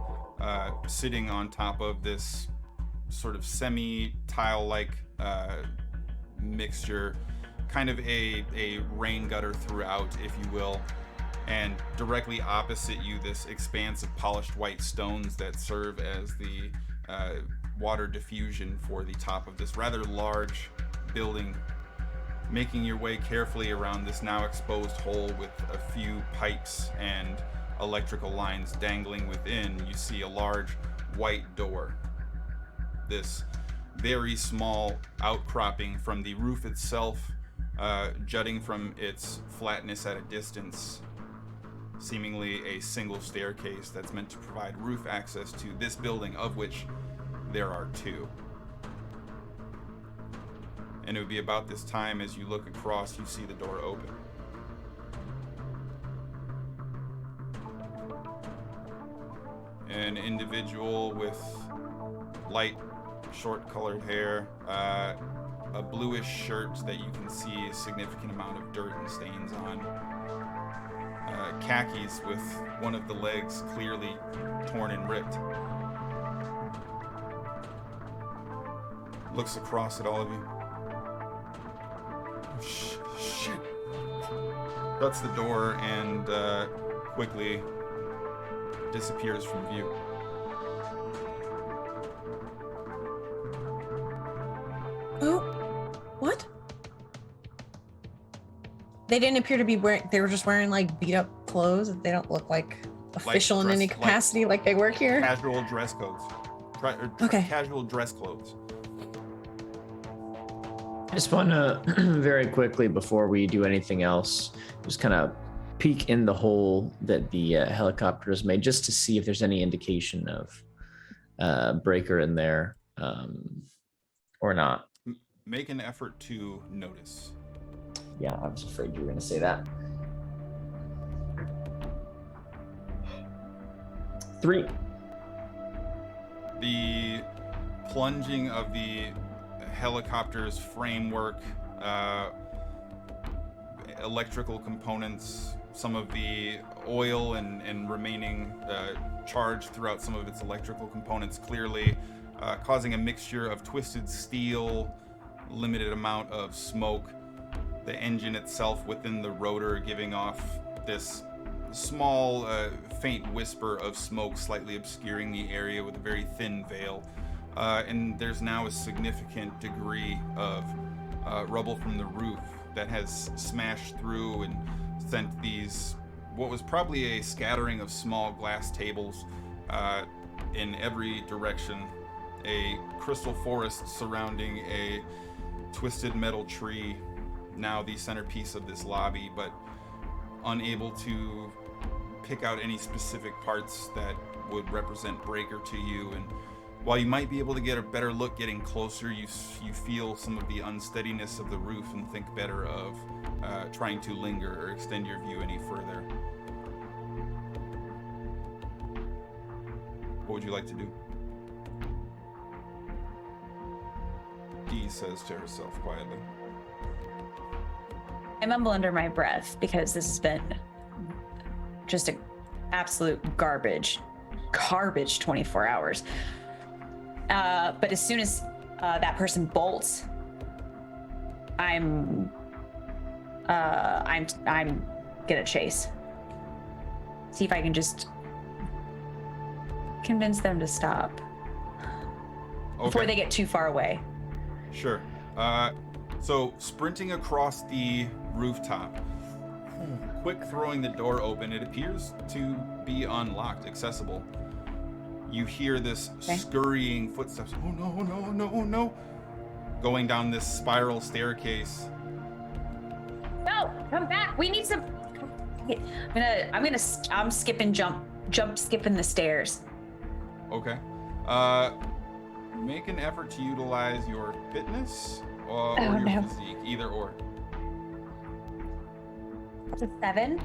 sitting on top of this sort of semi-tile-like mixture, kind of a rain gutter throughout, if you will. And directly opposite you, this expanse of polished white stones that serve as the water diffusion for the top of this rather large building. Making your way carefully around this now exposed hole with a few pipes and electrical lines dangling within, you see a large white door. This very small outcropping from the roof itself, jutting from its flatness at a distance, seemingly a single staircase that's meant to provide roof access to this building, of which there are two. And it would be about this time, as you look across, you see the door open. An individual with light, short-colored hair, a bluish shirt that you can see a significant amount of dirt and stains on, khakis with one of the legs clearly torn and ripped. Looks across at all of you. Shit. Shuts the door and quickly disappears from view. Oh, what? They didn't appear to be wearing, they were just wearing like beat up clothes. They don't look like official in any capacity, like they work here. Casual dress codes. Okay. Casual dress clothes. I just want to very quickly, before we do anything else, just kind of peek in the hole that the helicopter has made, just to see if there's any indication of breaker in there or not. Make an effort to notice. Yeah, I was afraid you were going to say that. 3. The plunging of the helicopter's framework, electrical components, some of the oil and remaining charge throughout some of its electrical components, clearly causing a mixture of twisted steel, limited amount of smoke, the engine itself within the rotor giving off this small faint whisper of smoke slightly obscuring the area with a very thin veil. And there's now a significant degree of rubble from the roof that has smashed through and sent these, what was probably a scattering of small glass tables in every direction, a crystal forest surrounding a twisted metal tree, now the centerpiece of this lobby, but unable to pick out any specific parts that would represent breaker to you. And while you might be able to get a better look getting closer, you feel some of the unsteadiness of the roof and think better of trying to linger or extend your view any further. What would you like to do? Dee says to herself quietly. I mumble under my breath because this has been just an absolute garbage 24 hours. But as soon as that person bolts, I'm gonna chase. See if I can just convince them to stop before they get too far away. Sure. So sprinting across the rooftop, quick throwing the door open, it appears to be unlocked, accessible. You hear this scurrying footsteps. Oh no, no, no, no. Going down this spiral staircase. No, come back. We need some. I'm skipping skipping the stairs. Okay. Make an effort to utilize your fitness or your physique, either or. That's a 7.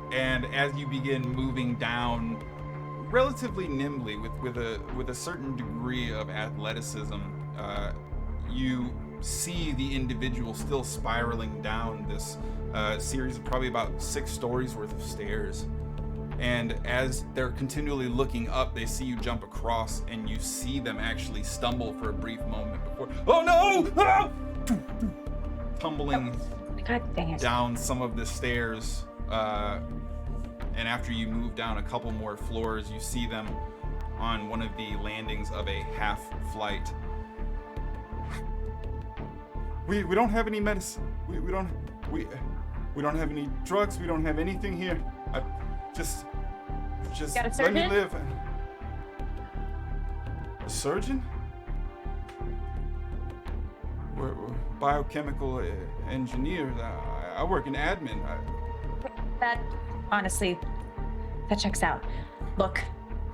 And as you begin moving down relatively nimbly with a certain degree of athleticism, you see the individual still spiraling down this series of probably about 6 stories worth of stairs. And as they're continually looking up, they see you jump across, and you see them actually stumble for a brief moment before, oh no! Ah! Tumbling God dang it. down some of the stairs. And after you move down a couple more floors, you see them on one of the landings of a half flight. We don't have any medicine. We don't have any drugs. We don't have anything here. Just Got a let me surgeon? live. A surgeon? We're biochemical engineers. I work in admin. That, honestly, that checks out. Look,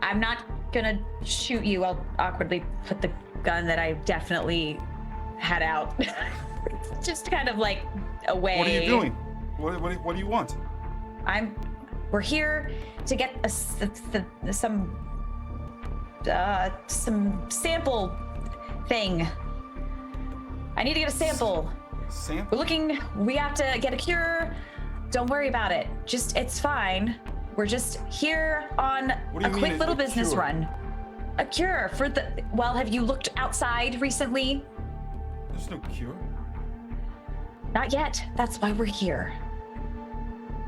I'm not gonna shoot you. I'll awkwardly put the gun that I definitely had out just kind of like away. What are you doing? What do you want? We're here to get some sample thing. I need to get a sample. Sample? We have to get a cure. Don't worry about it. It's fine. We're just here on What do a you mean quick little a business cure? run. A cure for have you looked outside recently? There's no cure. Not yet. That's why we're here.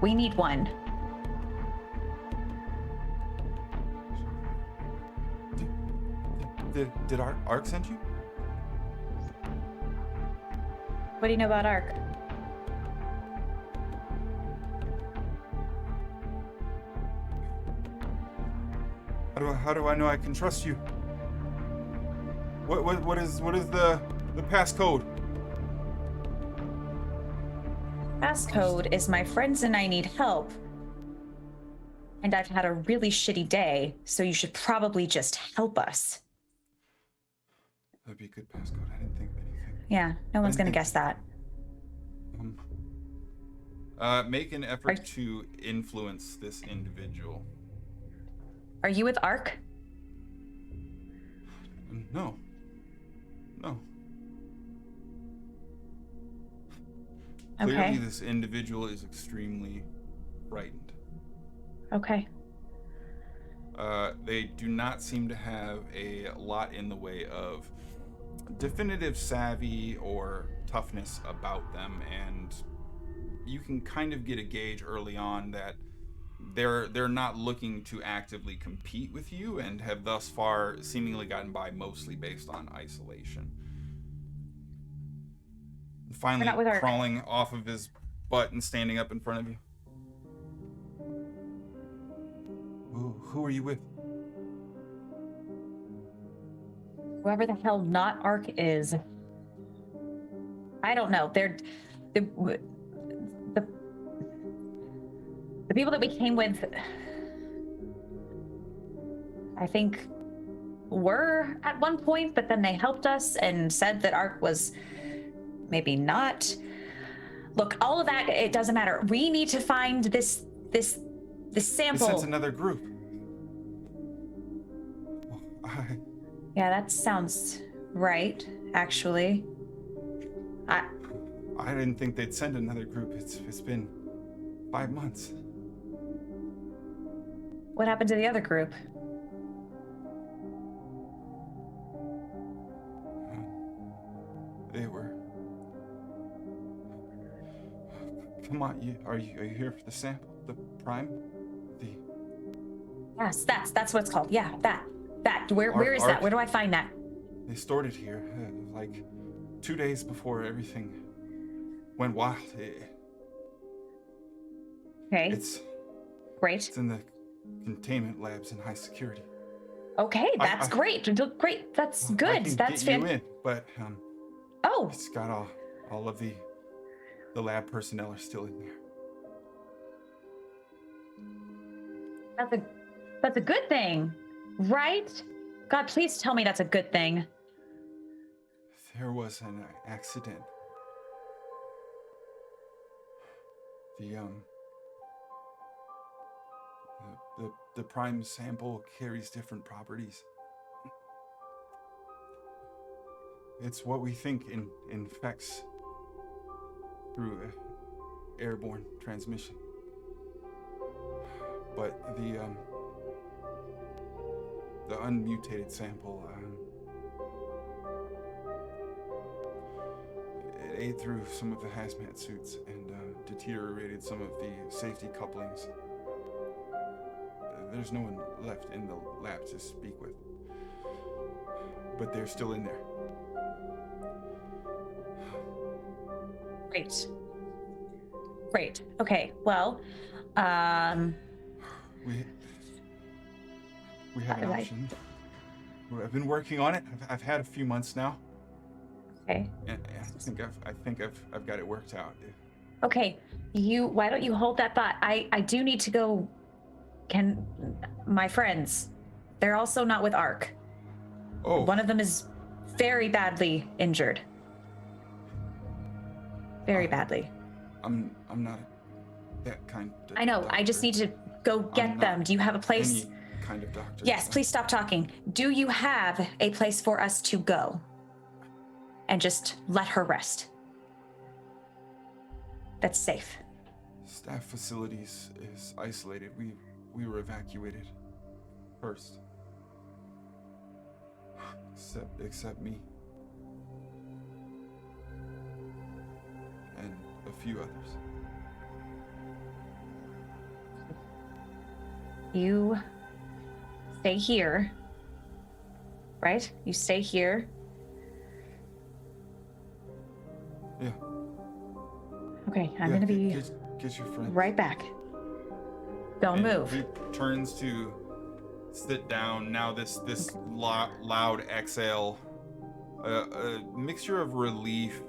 We need one. Did Ark send you? What do you know about Ark? How do I know I can trust you? What is the passcode? Passcode is my friends and I need help. And I've had a really shitty day, so you should probably just help us. That'd be a good passcode. I didn't think of anything. Yeah, no one's gonna think- guess that. Make an effort to influence this individual. Are you with Ark? No. Okay. Clearly, this individual is extremely frightened. Okay. They do not seem to have a lot in the way of definitive savvy or toughness about them, and you can kind of get a gauge early on that they're not looking to actively compete with you, and have thus far seemingly gotten by mostly based on isolation. Finally, not with Ark. crawling off of his butt and standing up in front of you. Who are you with? Whoever the hell not Ark is. I don't know. They're the people that we came with, I think, were at one point, but then they helped us and said that Ark was maybe not. Look, all of that, it doesn't matter. We need to find this They sample. sent another group. Yeah, that sounds right, actually. I didn't think they'd send another group. It's been 5 months. What happened to the other group? They were. Come on, are you here for the sample? The prime? Yes, that's what it's called. Yeah, that. Where is Ark. that? Where do I find that? They stored it here, like 2 days before everything went wild. Okay, It's great. in the containment labs in high security. Okay, that's great. Great, that's good. I can That's get you in, but Oh, it's got all of the lab personnel are still in there. that's a good thing, right? God, please tell me that's a good thing. There was an accident. The prime sample carries different properties. It's what we think infects through airborne transmission. But the unmutated sample, it ate through some of the hazmat suits and deteriorated some of the safety couplings. There's no one left in the lab to speak with, but they're still in there. Great. Okay. Well, We have an option. I've been working on it. I've had a few months now. Okay. And I think I've got it worked out. Okay. Why don't you hold that thought? I do need to go. Can my friends? They're also not with ARC. Oh. One of them is very badly injured. Very badly. I'm not that kind of I know. doctor. I just need to go get them. Do you have a place? Any kind of doctor. Yes, please stop talking. Do you have a place for us to go? And just let her rest. That's safe. Staff facilities is isolated. We were evacuated first. Except me. And a few others. You stay here, right? You stay here. Yeah. Okay, I'm gonna be get your friend. right back. Don't move. He turns to sit down. Now this loud exhale, a mixture of relief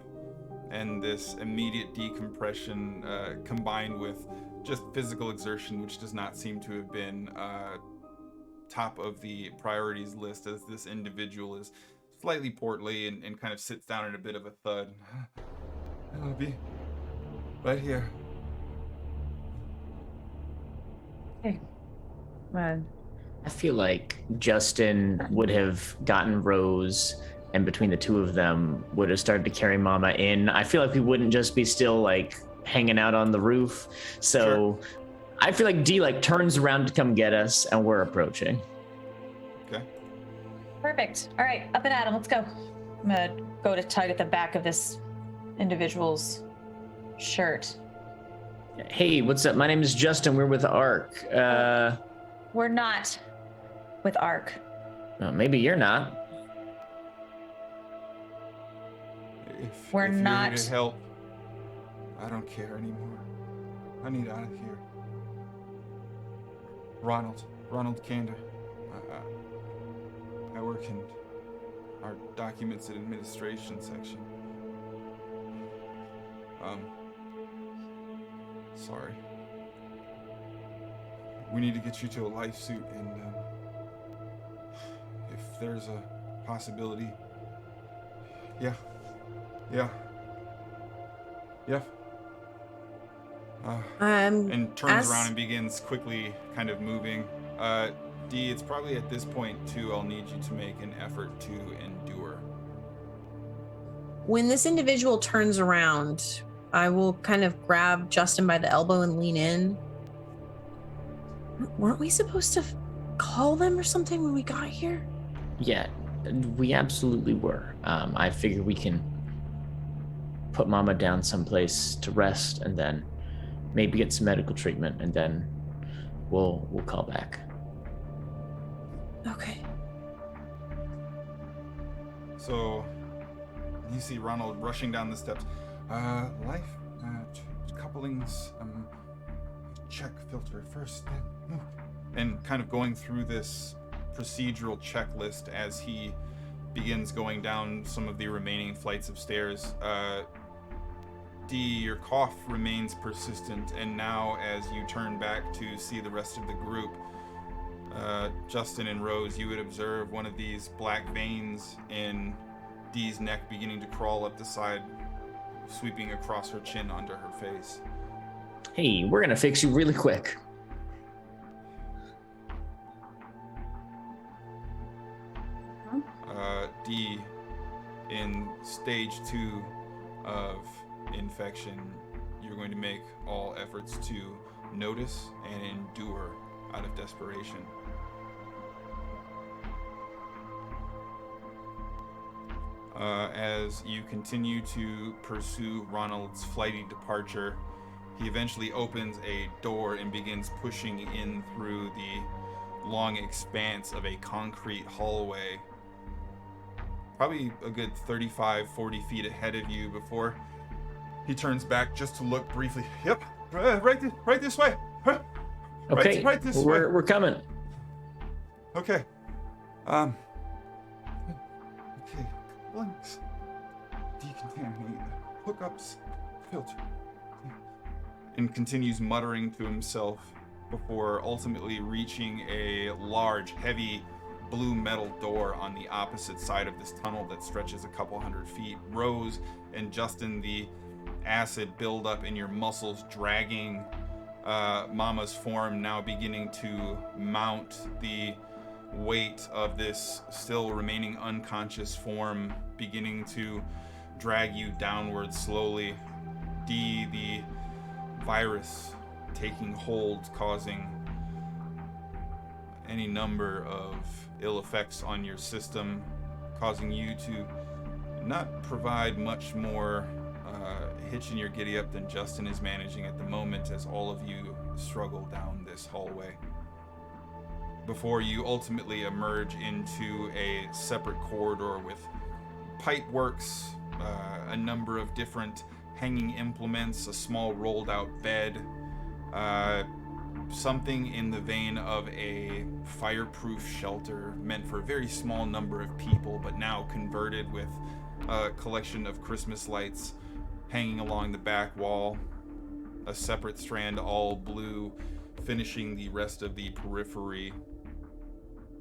and this immediate decompression combined with just physical exertion, which does not seem to have been top of the priorities list, as this individual is slightly portly and kind of sits down in a bit of a thud. I'll be right here. Okay. I feel like Justin would have gotten Rose, and between the two of them would have started to carry Mama in. I feel like we wouldn't just be still like hanging out on the roof. So sure. I feel like Dee like turns around to come get us, and we're approaching. Okay. Perfect. All right, up and at 'em. Let's go. I'm gonna go to tug at the back of this individual's shirt. Hey, what's up? My name is Justin. We're with ARC. We're not with ARC. Well, maybe you're not. If We're you're not. here to help, I don't care anymore. I need out of here. Ronald Kander. I work in our documents and administration section. Sorry. We need to get you to a life suit, and if there's a possibility, yeah. And turns around and begins quickly kind of moving. Dee, it's probably at this point too, I'll need you to make an effort to endure. When this individual turns around, I will kind of grab Justin by the elbow and lean in. Weren't we supposed to call them or something when we got here? Yeah, we absolutely were. I figure we can put Mama down someplace to rest, and then maybe get some medical treatment, and then we'll call back. Okay. So you see Ronald rushing down the steps. Life couplings, check filter first, then move. And kind of going through this procedural checklist as he begins going down some of the remaining flights of stairs. Dee, your cough remains persistent, and now as you turn back to see the rest of the group, Justin and Rose, you would observe one of these black veins in Dee's neck beginning to crawl up the side, sweeping across her chin onto her face. Hey, we're gonna fix you really quick. Dee, in stage 2 of infection, you're going to make all efforts to notice and endure out of desperation. As you continue to pursue Ronald's flighty departure, he eventually opens a door and begins pushing in through the long expanse of a concrete hallway, probably a good 35, 40 feet ahead of you before he turns back just to look briefly. Yep, right this way. Okay, right this way. We're coming. Okay. Okay. Blinks. Decontaminate. Hookups. Filter. And continues muttering to himself before ultimately reaching a large, heavy blue metal door on the opposite side of this tunnel that stretches a couple hundred feet. Rose and Justin, the acid buildup in your muscles dragging Mama's form, now beginning to mount the weight of this still remaining unconscious form, beginning to drag you downward slowly. Dee, the virus taking hold, causing any number of ill effects on your system, causing you to not provide much more hitch in your giddy up than Justin is managing at the moment, as all of you struggle down this hallway, before you ultimately emerge into a separate corridor with pipe works, a number of different hanging implements, a small rolled out bed, something in the vein of a fireproof shelter meant for a very small number of people, but now converted with a collection of Christmas lights hanging along the back wall, a separate strand all blue finishing the rest of the periphery,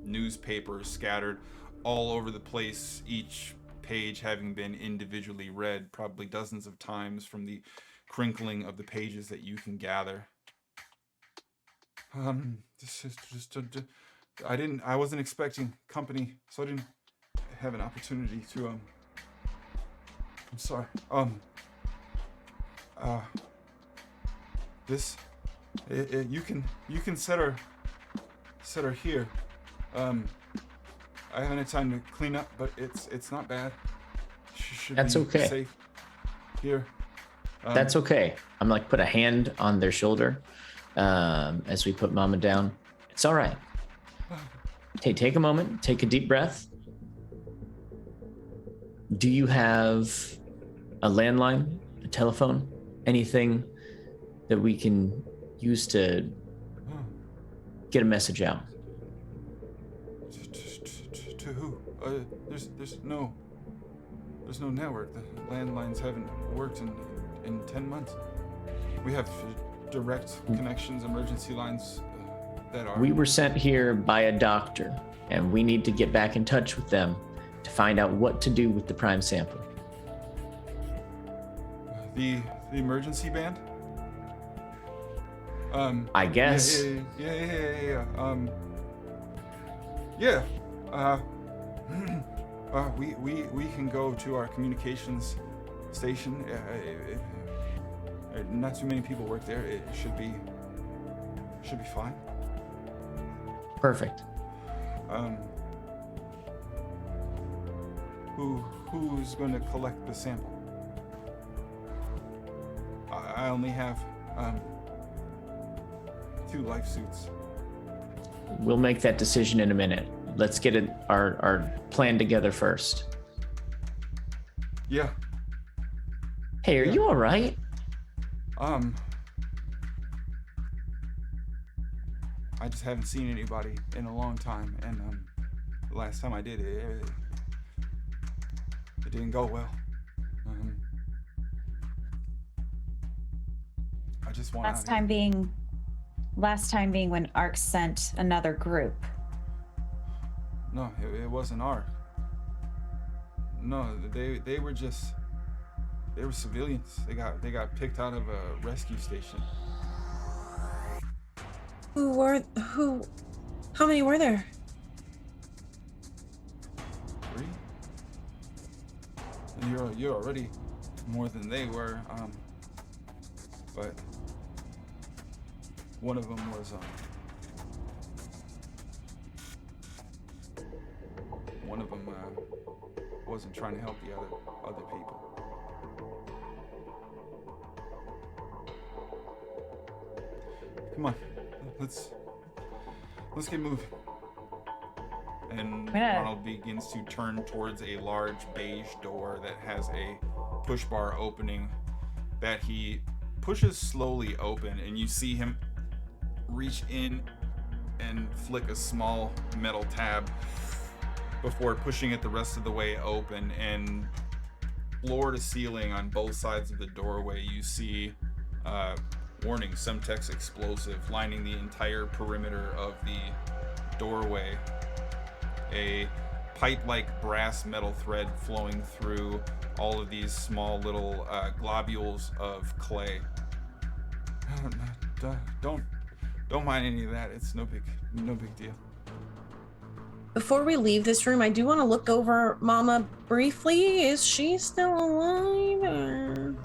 newspapers scattered all over the place, each page having been individually read probably dozens of times from the crinkling of the pages that you can gather. This is just I wasn't expecting company, so I didn't have an opportunity to I'm sorry. This you can set her here. I haven't had time to clean up, but it's not bad. She should That's be okay. safe here. That's okay. I'm like put a hand on their shoulder as we put Mama down. It's all right. Take a moment. Take a deep breath. Do you have a landline, a telephone, anything that we can use to get a message out? To who? There's no network. The landlines haven't worked in 10 months. We have direct connections, emergency lines that are... We were sent here by a doctor, and we need to get back in touch with them to find out what to do with the prime sample. The emergency band? I guess. Yeah. We can go to our communications station. Not too many people work there. It should be fine. Perfect. Who's going to collect the sample? I only have 2 life suits. We'll make that decision in a minute. Let's get our plan together first. Yeah. Hey, are you all right? I just haven't seen anybody in a long time, and the last time I did it didn't go well. I just want Last time being when Ark sent another group. No, it wasn't Ark. No, they were civilians. They got picked out of a rescue station. How many were there? 3? And you're already more than they were. But one of them was of them wasn't trying to help the other people. Come on, let's get moving. And Ronald begins to turn towards a large beige door that has a push bar opening that he pushes slowly open, and you see him reach in and flick a small metal tab before pushing it the rest of the way open, and floor to ceiling on both sides of the doorway you see warning Semtex explosive lining the entire perimeter of the doorway. A pipe-like brass metal thread flowing through all of these small little globules of clay. Don't mind any of that. It's no big deal. Before we leave this room, I do want to look over Mama briefly. Is she still alive?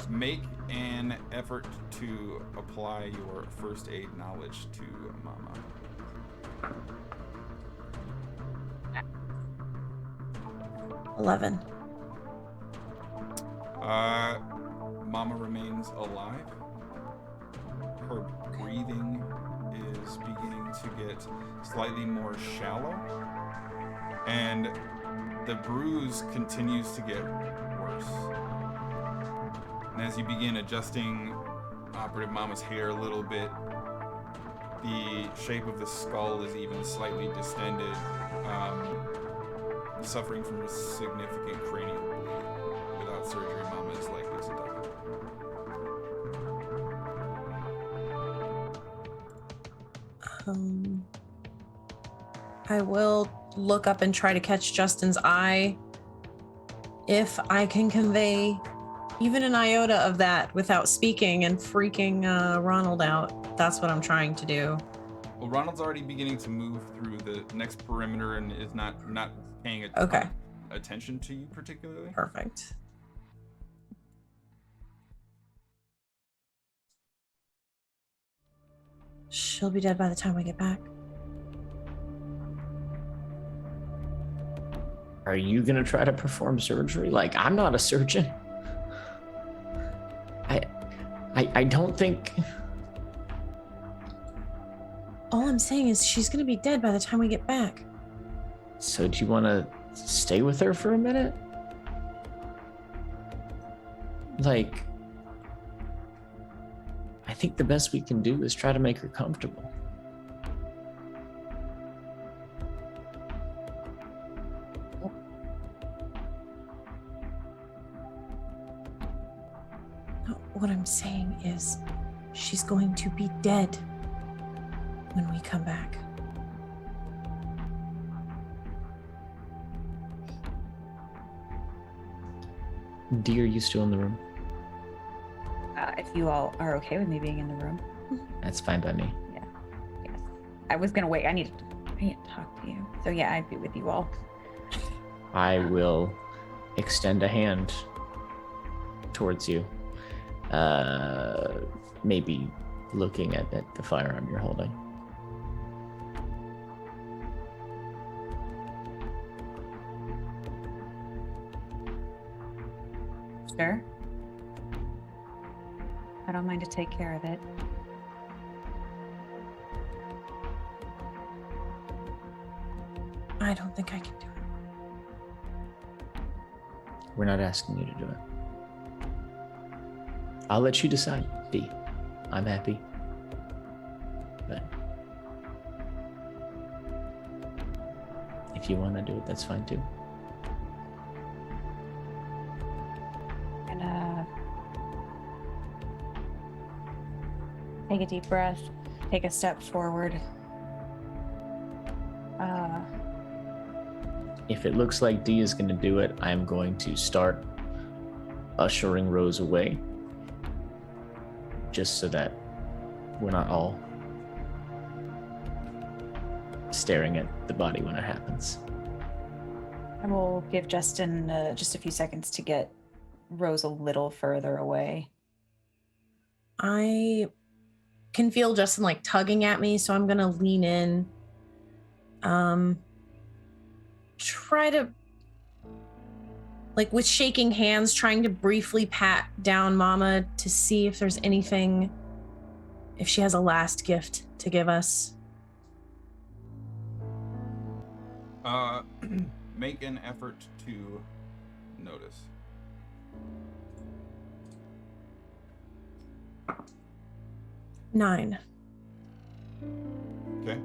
Make an effort to apply your first aid knowledge to Mama. $11. Mama remains alive. Her breathing is beginning to get slightly more shallow, and the bruise continues to get worse. And as you begin adjusting Operative Mama's hair a little bit, the shape of the skull is even slightly distended, suffering from a significant cranial bleed. Without surgery, Mama is likely to die. I will look up and try to catch Justin's eye. If I can convey even an iota of that without speaking and freaking Ronald out, that's what I'm trying to do. Well, Ronald's already beginning to move through the next perimeter and is not paying attention to you particularly. Perfect. She'll be dead by the time we get back. Are you gonna try to perform surgery? Like, I'm not a surgeon. I don't think. All I'm saying is she's gonna be dead by the time we get back. So do you want to stay with her for a minute? Like, I think the best we can do is try to make her comfortable. No, what I'm saying is she's going to be dead when we come back. Dee, are you still in the room? If you all are okay with me being in the room. That's fine by me. Yeah. Yes. I was gonna wait. I need to talk to you. So yeah, I'd be with you all. I will extend a hand towards you. Maybe looking at the firearm you're holding. Sure. I don't mind to take care of it. I don't think I can do it. We're not asking you to do it. I'll let you decide, Dee. I'm happy. But if you want to do it, that's fine too. And take a deep breath, take a step forward. If it looks like Dee is going to do it, I'm going to start ushering Rose away. Just so that we're not all staring at the body when it happens. I will give Justin just a few seconds to get Rose a little further away. I can feel Justin like tugging at me, so I'm gonna lean in. try to, like with shaking hands, trying to briefly pat down Mama to see if there's anything, if she has a last gift to give us. Make an effort to notice. Nine. Okay.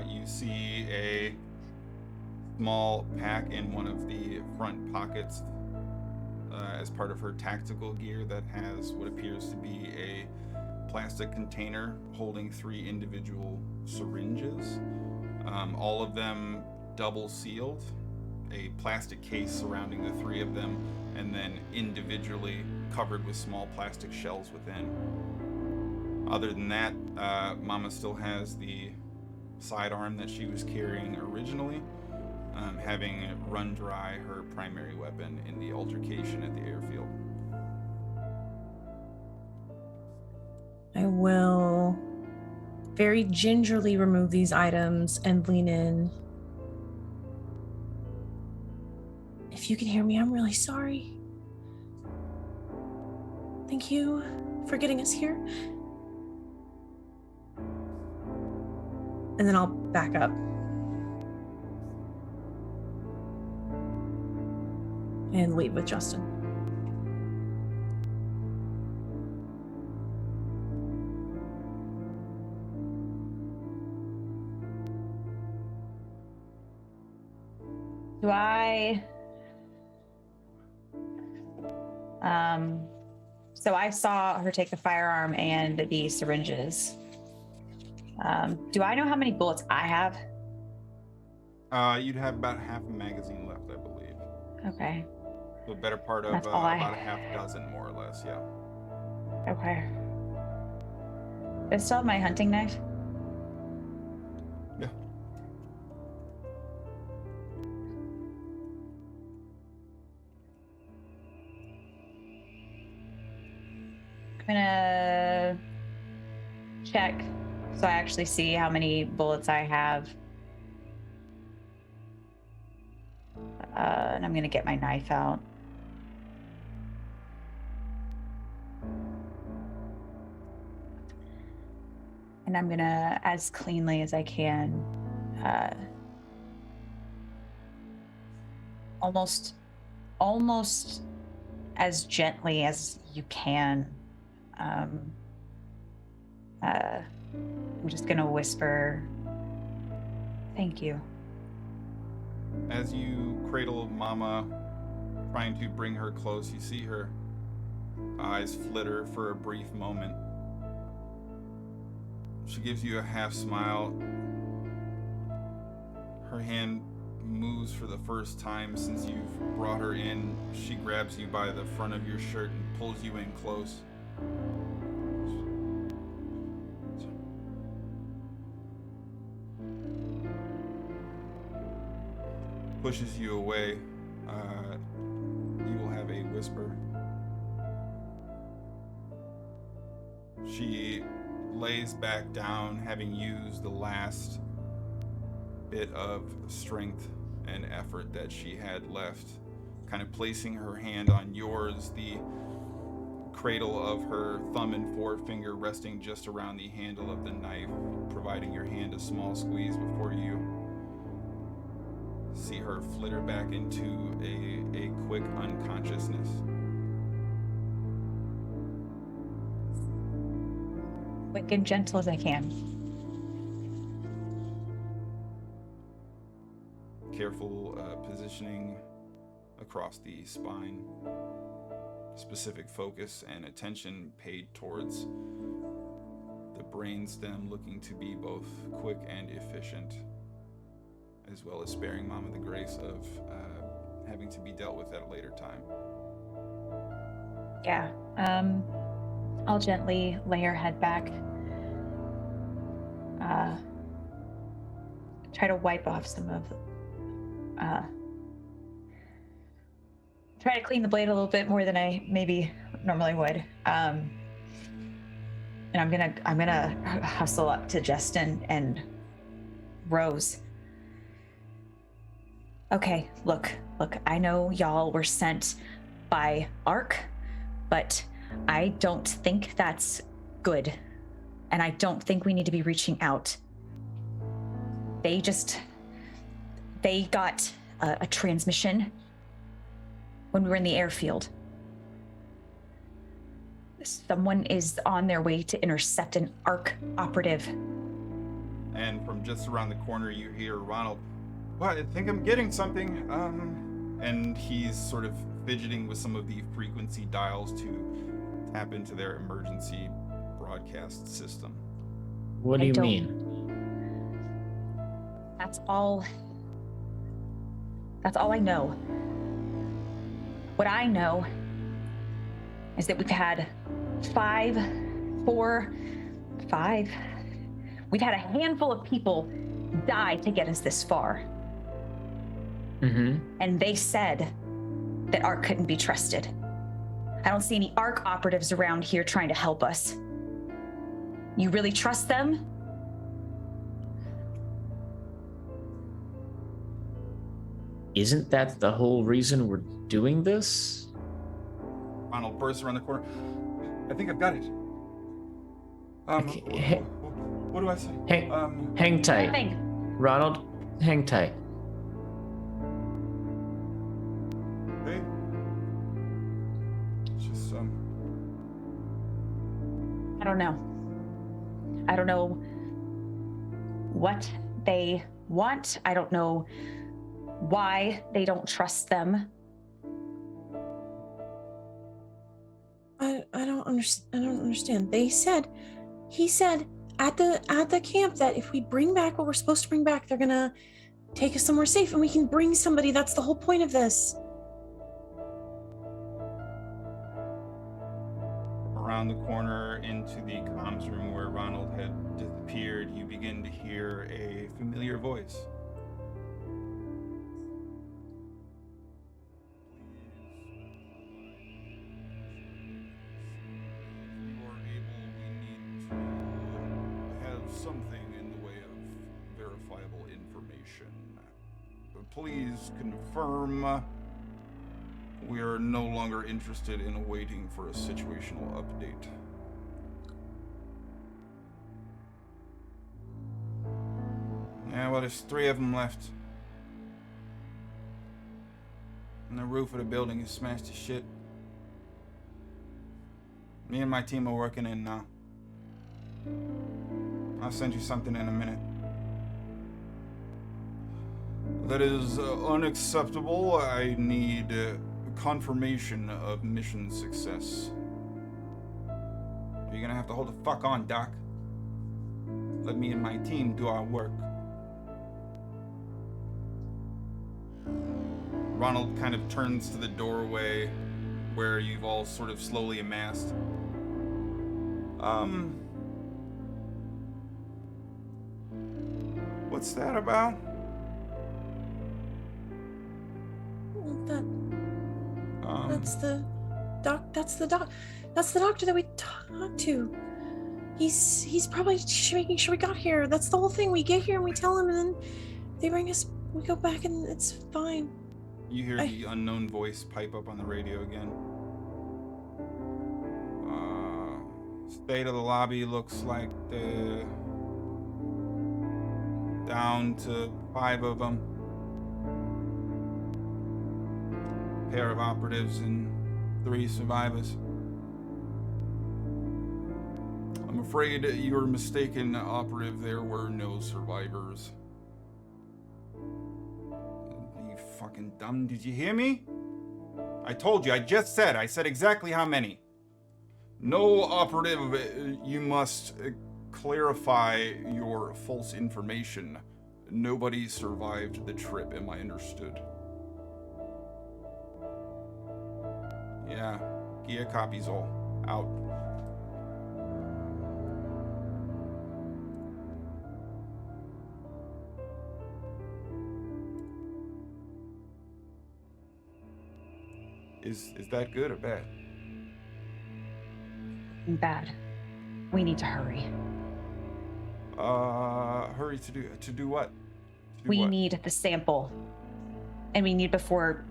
You see a small pack in one of the front pockets as part of her tactical gear that has what appears to be a plastic container holding 3 individual syringes. All of them double sealed, a plastic case surrounding the 3 of them, and then individually covered with small plastic shells within. Other than that, Mama still has the sidearm that she was carrying originally, having run dry her primary weapon in the altercation at the airfield. I will very gingerly remove these items and lean in. If you can hear me, I'm really sorry. Thank you for getting us here. And then I'll back up. And leave with Justin. Do I... So I saw her take the firearm and the syringes. Do I know how many bullets I have? You'd have about half a magazine left, I believe. Okay. The better part of That's all I- about a half dozen, more or less, yeah. Okay. I still have my hunting knife. Yeah. I'm gonna check so I actually see how many bullets I have. And I'm gonna get my knife out. And I'm gonna, as cleanly as I can, almost as gently as you can. I'm just gonna whisper, "Thank you." As you cradle Mama, trying to bring her close, you see her eyes flitter for a brief moment. She gives you a half smile. Her hand moves for the first time since you've brought her in. She grabs you by the front of your shirt and pulls you in close. Pushes you away. You will have a whisper. She lays back down, having used the last bit of strength and effort that she had left, kind of placing her hand on yours, the cradle of her thumb and forefinger resting just around the handle of the knife, providing your hand a small squeeze before you see her flitter back into a quick unconsciousness. Quick and gentle as I can. Careful positioning across the spine. Specific focus and attention paid towards the brainstem, looking to be both quick and efficient, as well as sparing Mama the grace of having to be dealt with at a later time. Yeah. I'll gently lay her head back. Try to wipe off some of try to clean the blade a little bit more than I maybe normally would. And I'm gonna hustle up to Justin and Rose. Okay, look, I know y'all were sent by ARC, but I don't think that's good. And I don't think we need to be reaching out. They got a transmission when we were in the airfield. Someone is on their way to intercept an ARC operative. And from just around the corner, you hear Ronald, "Well, I think I'm getting something." And he's sort of fidgeting with some of the frequency dials to tap into their emergency broadcast system. What do you mean? That's all I know. What I know is that we've had we've had a handful of people die to get us this far. Mm-hmm. And they said that ARC couldn't be trusted. I don't see any ARC operatives around here trying to help us. You really trust them? Isn't that the whole reason we're doing this? Ronald bursts around the corner. "I think I've got it." Okay, What do I say? Hang tight. Nothing. Ronald, hang tight. Hey. It's just, I don't know. I don't know what they want. I don't know why they don't trust them. I don't understand. He said at the camp that if we bring back what we're supposed to bring back, they're gonna take us somewhere safe and we can bring somebody. That's the whole point of this. around the corner into the comms room where Ronald had disappeared, you begin to hear a familiar voice. Something in the way of verifiable information. Please confirm. We are no longer interested in waiting for a situational update. Yeah, well, there's 3 of them left. And the roof of the building is smashed to shit. Me and my team are working in now. I'll send you something in a minute. That is unacceptable. I need confirmation of mission success. You're gonna have to hold the fuck on, Doc. Let me and my team do our work. Ronald kind of turns to the doorway where you've all sort of slowly amassed. What's that about? That's the doctor that we talked to. He's probably making sure we got here. That's the whole thing. We get here and we tell him, and then they bring us. We go back and it's fine. You hear the unknown voice pipe up on the radio again. State of the lobby looks like the down to 5 of them. Pair of operatives and 3 survivors. I'm afraid you're mistaken, operative. There were no survivors. You fucking dumb. Did you hear me? I told you. I said exactly how many. No operative. You must clarify your false information. Nobody survived the trip. Am I understood? Yeah, gear copies all out. Is that good or bad? Bad. We need to hurry. Hurry to do what? We need the sample. And we need before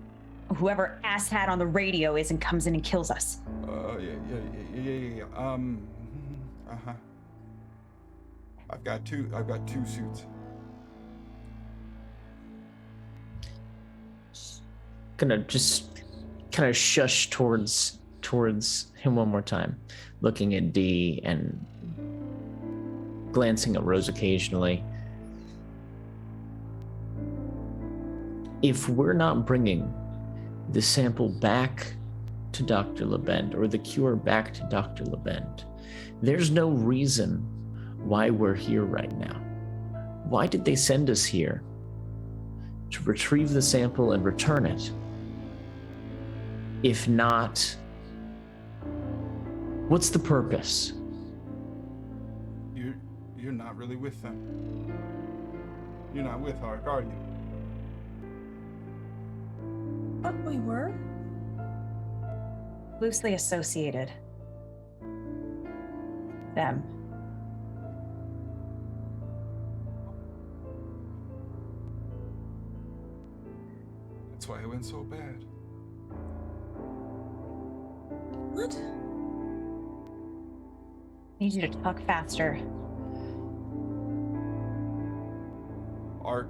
whoever asshat on the radio is and comes in and kills us. Yeah. Uh-huh. I've got two suits. Gonna just kind of shush towards him one more time, looking at Dee and glancing at Rose occasionally. If we're not bringing the sample back to Dr. LeBend or the cure back to Dr. LeBend, there's no reason why we're here right now. Why did they send us here? To retrieve the sample and return it? If not, what's the purpose? You're not really with them. You're not with Hark, are you? But we were. Loosely associated. Them. That's why it went so bad. What? Need you to talk faster. Ark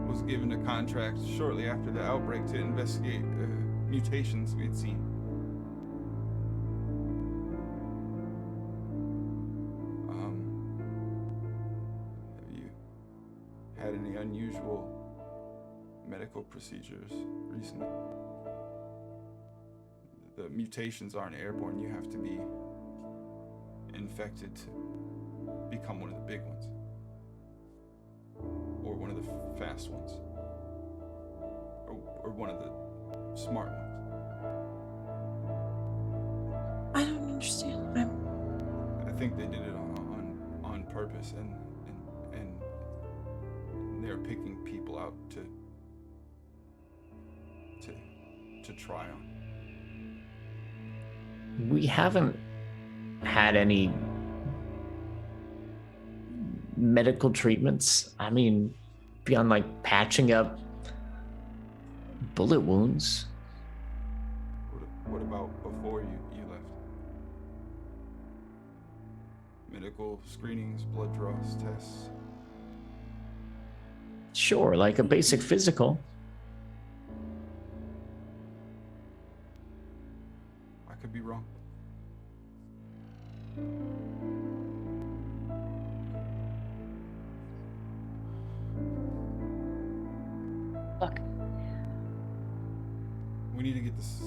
was given a contract shortly after the outbreak to investigate mutations we'd seen. Have you had any unusual medical procedures recently? The mutations aren't airborne. You have to be infected to become one of the big ones. Or one of the fast ones. Or one of the smart ones. I don't understand. I think they did it on purpose, and they're picking people out to try on. We haven't had any medical treatments. I mean, beyond like patching up bullet wounds. What about before you left? Medical screenings, blood draws, tests? Sure, like a basic physical. I could be wrong. Look, We need to get this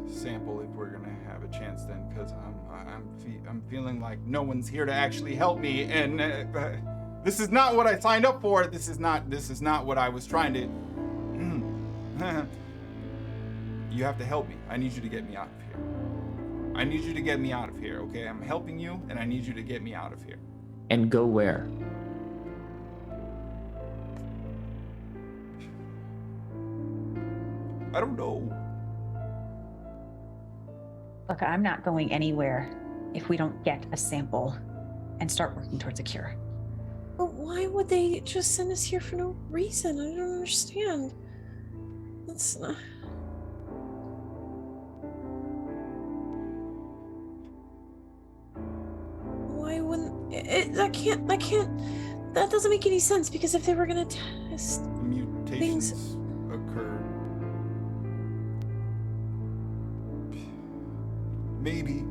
sample if we're gonna have a chance then, because I'm feeling like no one's here to actually help me, and this is not what I signed up for. This is not what I was trying to. You have to help me. I need you to get me out of here. I need you to get me out of here, okay? I'm helping you, and I need you to get me out of here. And go where? I don't know. look, I'm not going anywhere if we don't get a sample and start working towards a cure. But why would they just send us here for no reason? I don't understand. That's not... Why wouldn't it? That doesn't make any sense, because if they were gonna test Mutations things, occur. Maybe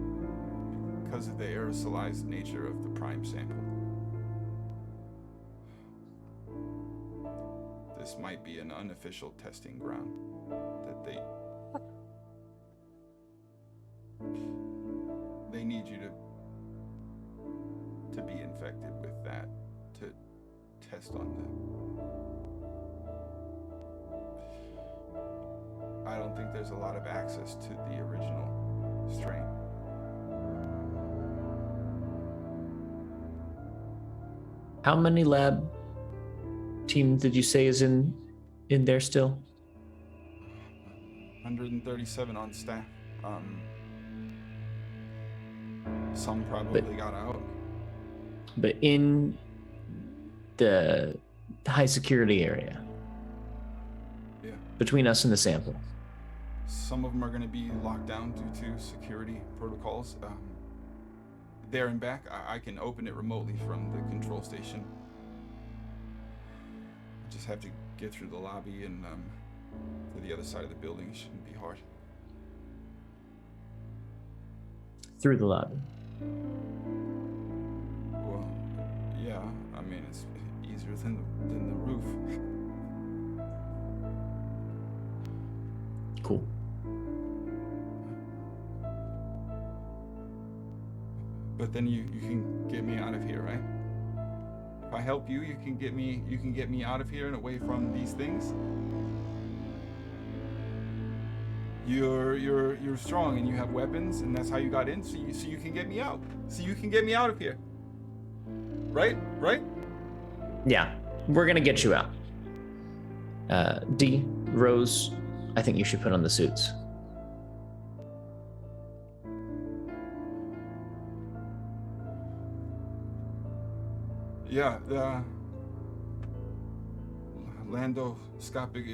because of the aerosolized nature of the prime sample. This might be an unofficial testing ground that they need you to be infected with that to test on them. I don't think there's a lot of access to the original strain. How many lab team did you say is in there still? 137 on staff. Some probably got out. But in the high security area. between us and the sample. Some of them are going to be locked down due to security protocols. There and back, I can open it remotely from the control station. I just have to get through the lobby and to the other side of the building. It shouldn't be hard. Through the lobby. Well, yeah. I mean, it's easier than the roof. Cool. But then you can get me out of here, right? If I help you, you can get me out of here and away from these things. You're strong and you have weapons, and that's how you got in. So you can get me out. So you can get me out of here. Right? Yeah, we're gonna get you out. Dee, Rose, I think you should put on the suits. Yeah, the landoscopic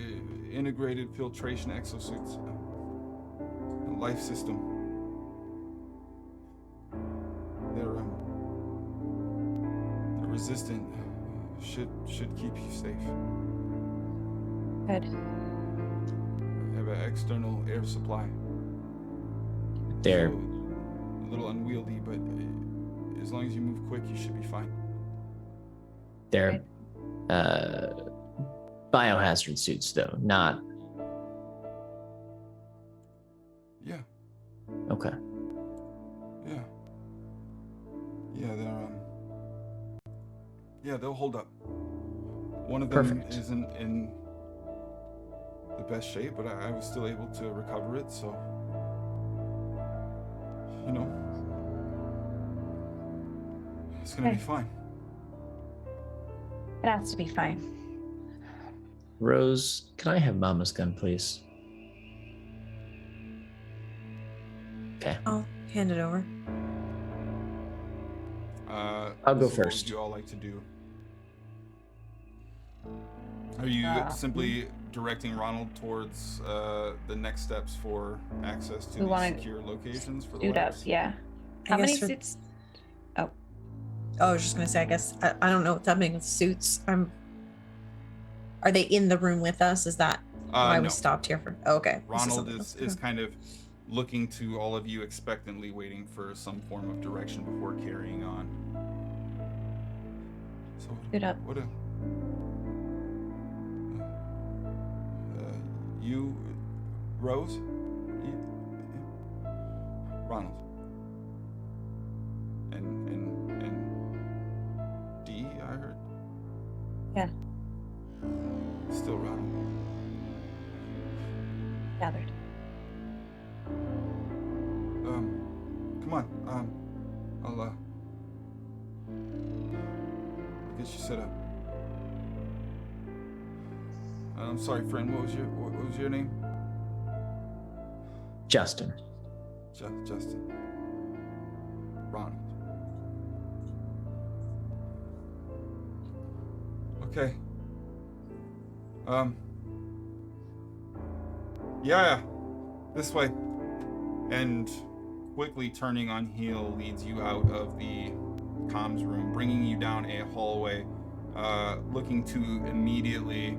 integrated filtration exosuits. Life system. They're resistant. Should keep you safe. Good. Have an external air supply. They're So, a little unwieldy, but as long as you move quick, you should be fine. they're biohazard suits, though, not. Yeah, Okay. yeah, they'll hold up. One of them Perfect. isn't in the best shape, but I was still able to recover it, so it's gonna be Okay. fine. It has to be fine. Rose, can I have Mama's gun, please? Okay. I'll hand it over. I'll go so what first. would you all like to do? Are you simply directing Ronald towards the next steps for access to We the wanna secure locations for the Suit up, labs? yeah. I How many guess for- suits? Oh, I was just gonna say, I guess I don't know what's happening with suits. Are they in the room with us? Is that why No. we stopped here for? Oh, okay. This Ronald something else. is kind of looking to all of you expectantly, waiting for some form of direction before carrying on. So Suit up. what you, Rose, Ronald, and Dee, I heard. Yeah. Still Ronald. Gathered. Come on. I'll get you set up. I'm sorry, friend. What was your name? Justin. Justin. Ronald. Okay. Yeah. This way. And quickly turning on heel leads you out of the comms room, bringing you down a hallway, looking to immediately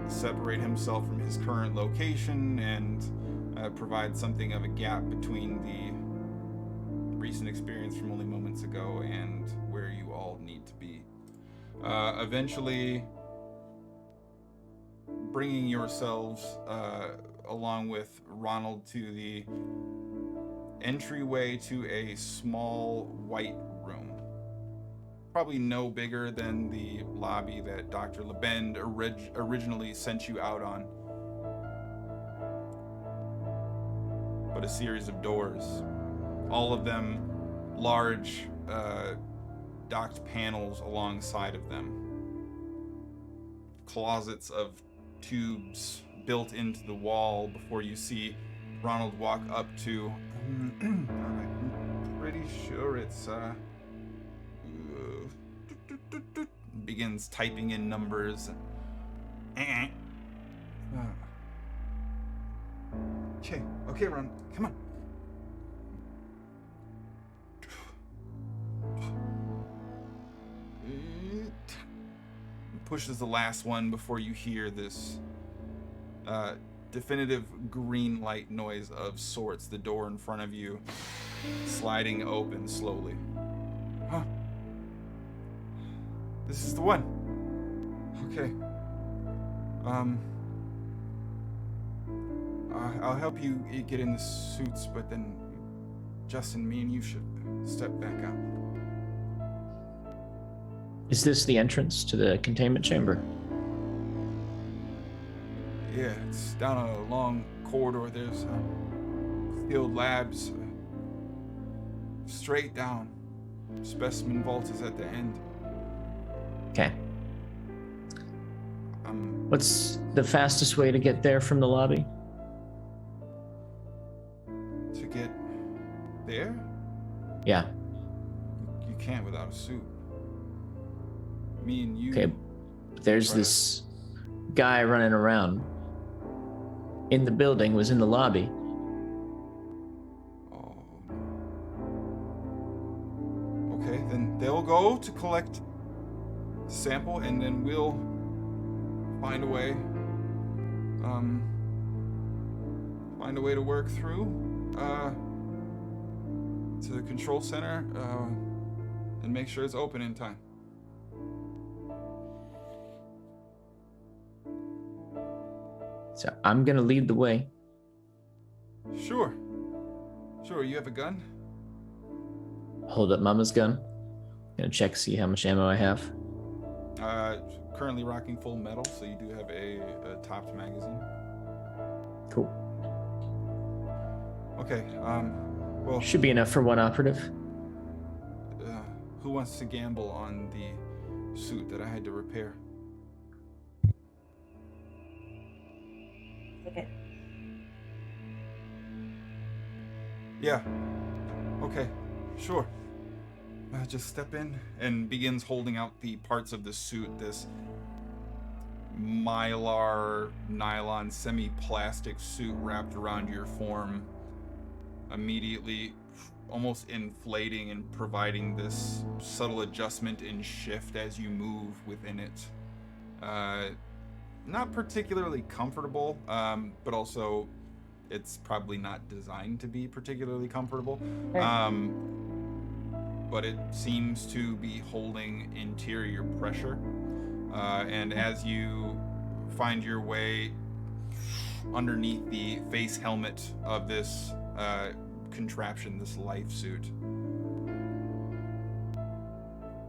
separate himself from his current location and provide something of a gap between the recent experience from only moments ago and where you all need to be. Eventually bringing yourselves along with Ronald to the entryway to a small white room. Probably no bigger than the lobby that Dr. LeBend originally sent you out on. But a series of doors, all of them large docked panels alongside of them. Closets of tubes built into the wall before you see Ronald walk up to, I'm pretty sure it's, begins typing in numbers. Okay, run. Come on. Pushes the last one before you hear this definitive green light noise of sorts. The door in front of you sliding open slowly. Huh. This is the one. Okay. I'll help you get in the suits, but then Justin, me and you should step back out. Is this the entrance to the containment chamber? Yeah, it's down a long corridor. There's field labs straight down. Specimen vault is at the end. Okay. What's the fastest way to get there from the lobby? To get there? Yeah. You can't without a suit. Me and you. Okay. There's this guy running around in the building, was in the lobby. Oh. Okay, then they'll go to collect the sample, and then we'll find a way. Find a way to work through to the control center and make sure it's open in time. So I'm gonna lead the way. Sure. You have a gun? Hold up Mama's gun. Gonna check, see how much ammo I have. Currently rocking full metal, so you do have a topped magazine. Cool. Okay. Well, Should be enough for one operative. who wants to gamble on the suit that I had to repair? Okay. Yeah. Okay. Sure. Just step in and begins holding out the parts of the suit. This mylar nylon semi-plastic suit wrapped around your form, immediately almost inflating and providing this subtle adjustment and shift as you move within it. Not particularly comfortable, but also it's probably not designed to be particularly comfortable. But it seems to be holding interior pressure. And as you find your way underneath the face helmet of this contraption, this life suit,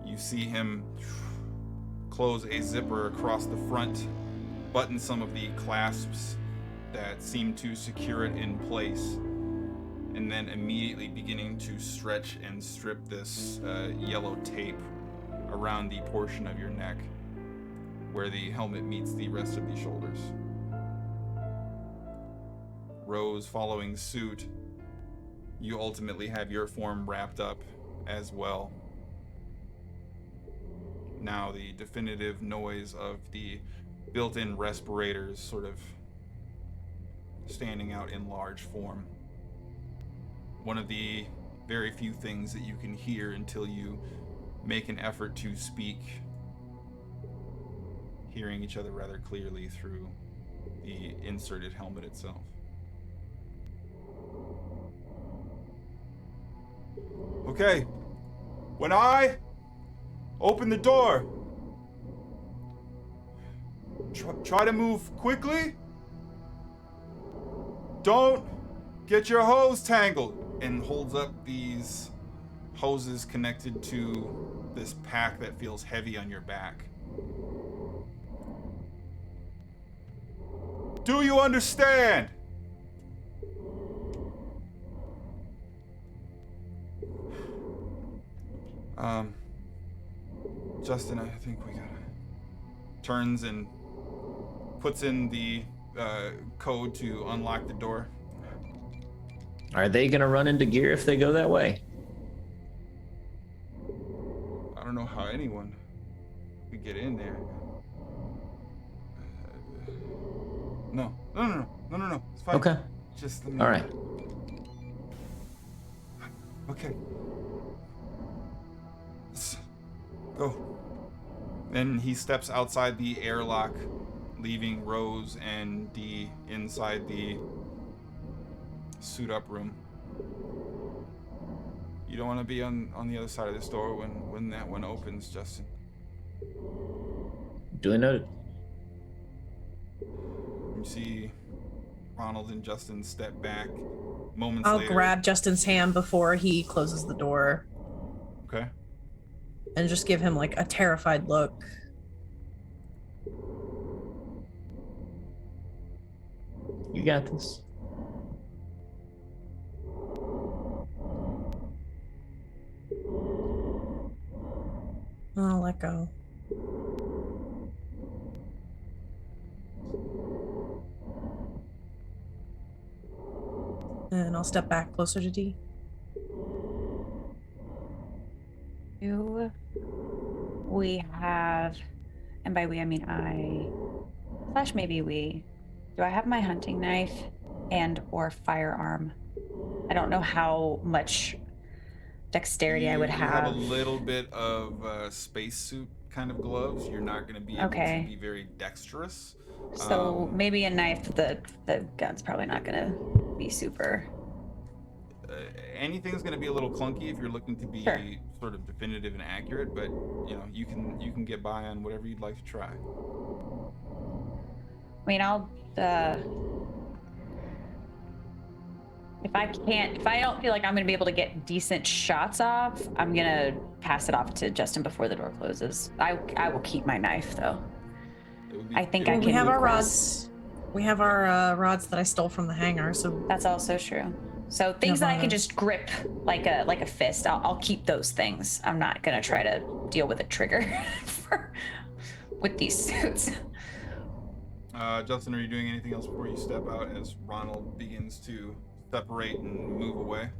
you see him close a zipper across the front, button some of the clasps that seem to secure it in place, and then immediately beginning to stretch and strip this yellow tape around the portion of your neck where the helmet meets the rest of the shoulders. Rose following suit, you ultimately have your form wrapped up as well. Now the definitive noise of the built-in respirators sort of standing out in large form. One of the very few things that you can hear until you make an effort to speak, hearing each other rather clearly through the inserted helmet itself. Okay, when I open the door, try to move quickly. Don't get your hose tangled. And holds up these hoses connected to this pack that feels heavy on your back. Do you understand? Justin, I think we gotta... Turns and puts in the code to unlock the door. Are they gonna run into gear if they go that way? I don't know how anyone could get in there. No. It's fine. Okay. Just let me... All right. Okay. Let's go. Then he steps outside the airlock, leaving Rose and Dee inside the suit-up room. You don't want to be on the other side of this door when that one opens, Justin. Duly noted. You see Ronald and Justin step back. Moments I'll later... grab Justin's hand before he closes the door Okay. and just give him like a terrified look. You got this. I'll let go. And I'll step back closer to Dee. We have, and by we I mean I, / maybe we, do I have my hunting knife and or firearm? I don't know how much dexterity I would You have. have a little bit of spacesuit kind of gloves. You're not going to be able Okay. to be very dexterous. So maybe a knife. The gun's probably not gonna be super. Anything's going to be a little clunky if you're looking to be Sure. sort of definitive and accurate, but you can get by on whatever you'd like to try. I mean, I'll. If I don't feel like I'm gonna be able to get decent shots off, I'm gonna pass it off to Justin before the door closes. I will keep my knife though. It would be, I think it I would We can have be our move rods. We have our rods that I stole from the hangar, so That's also true. So things that I can just grip like a fist, I'll keep those things. I'm not gonna try to deal with a trigger with these suits. Justin, are you doing anything else before you step out as Ronald begins to separate and move away?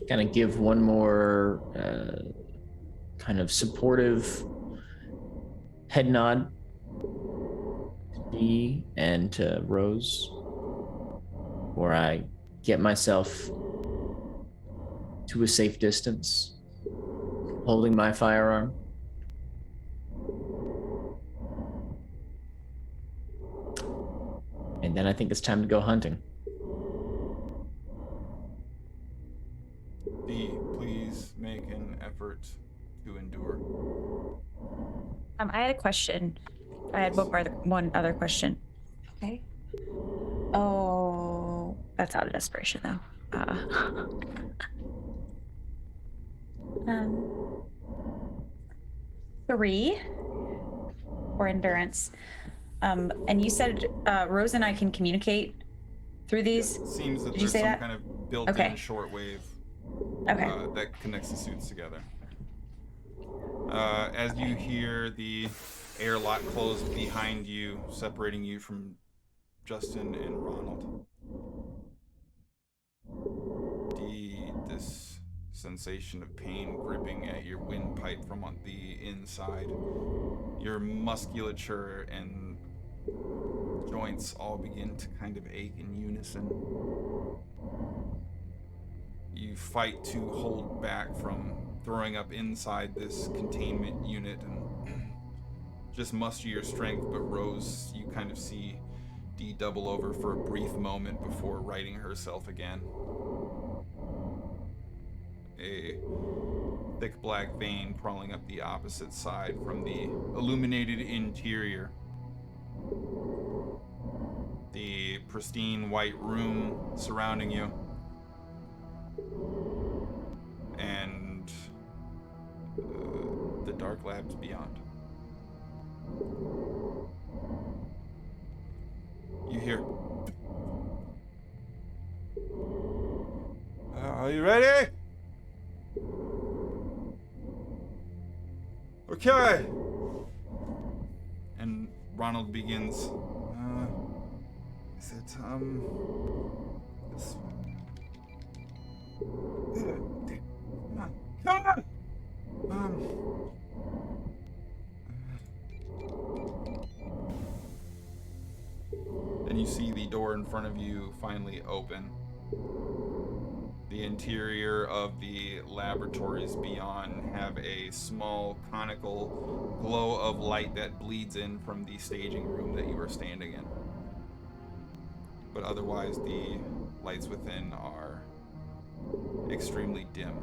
Kind of give one more kind of supportive head nod to Dee and to Rose, where I get myself to a safe distance, holding my firearm. And then I think it's time to go hunting. Dee, please make an effort to endure. I had a question. I had one other question. Okay. Oh, that's out of desperation though. 3 for endurance. And you said Rose and I can communicate through these. It seems that Did you there's say some that? kind of built-in Okay. shortwave Okay. that connects the suits together. As you hear the airlock close behind you, separating you from Justin and Ronald. This sensation of pain gripping at your windpipe from on the inside. Your musculature and joints all begin to kind of ache in unison. You fight to hold back from throwing up inside this containment unit and just muster your strength, but Rose, you kind of see Dee double over for a brief moment before righting herself again. A thick black vein crawling up the opposite side from the illuminated interior. The pristine white room surrounding you. And the dark labs beyond. You hear. Are you ready? Okay. And Ronald begins. Is it this one? Come on! in front of you finally open. The interior of the laboratories beyond have a small conical glow of light that bleeds in from the staging room that you are standing in. But otherwise, the lights within are extremely dim.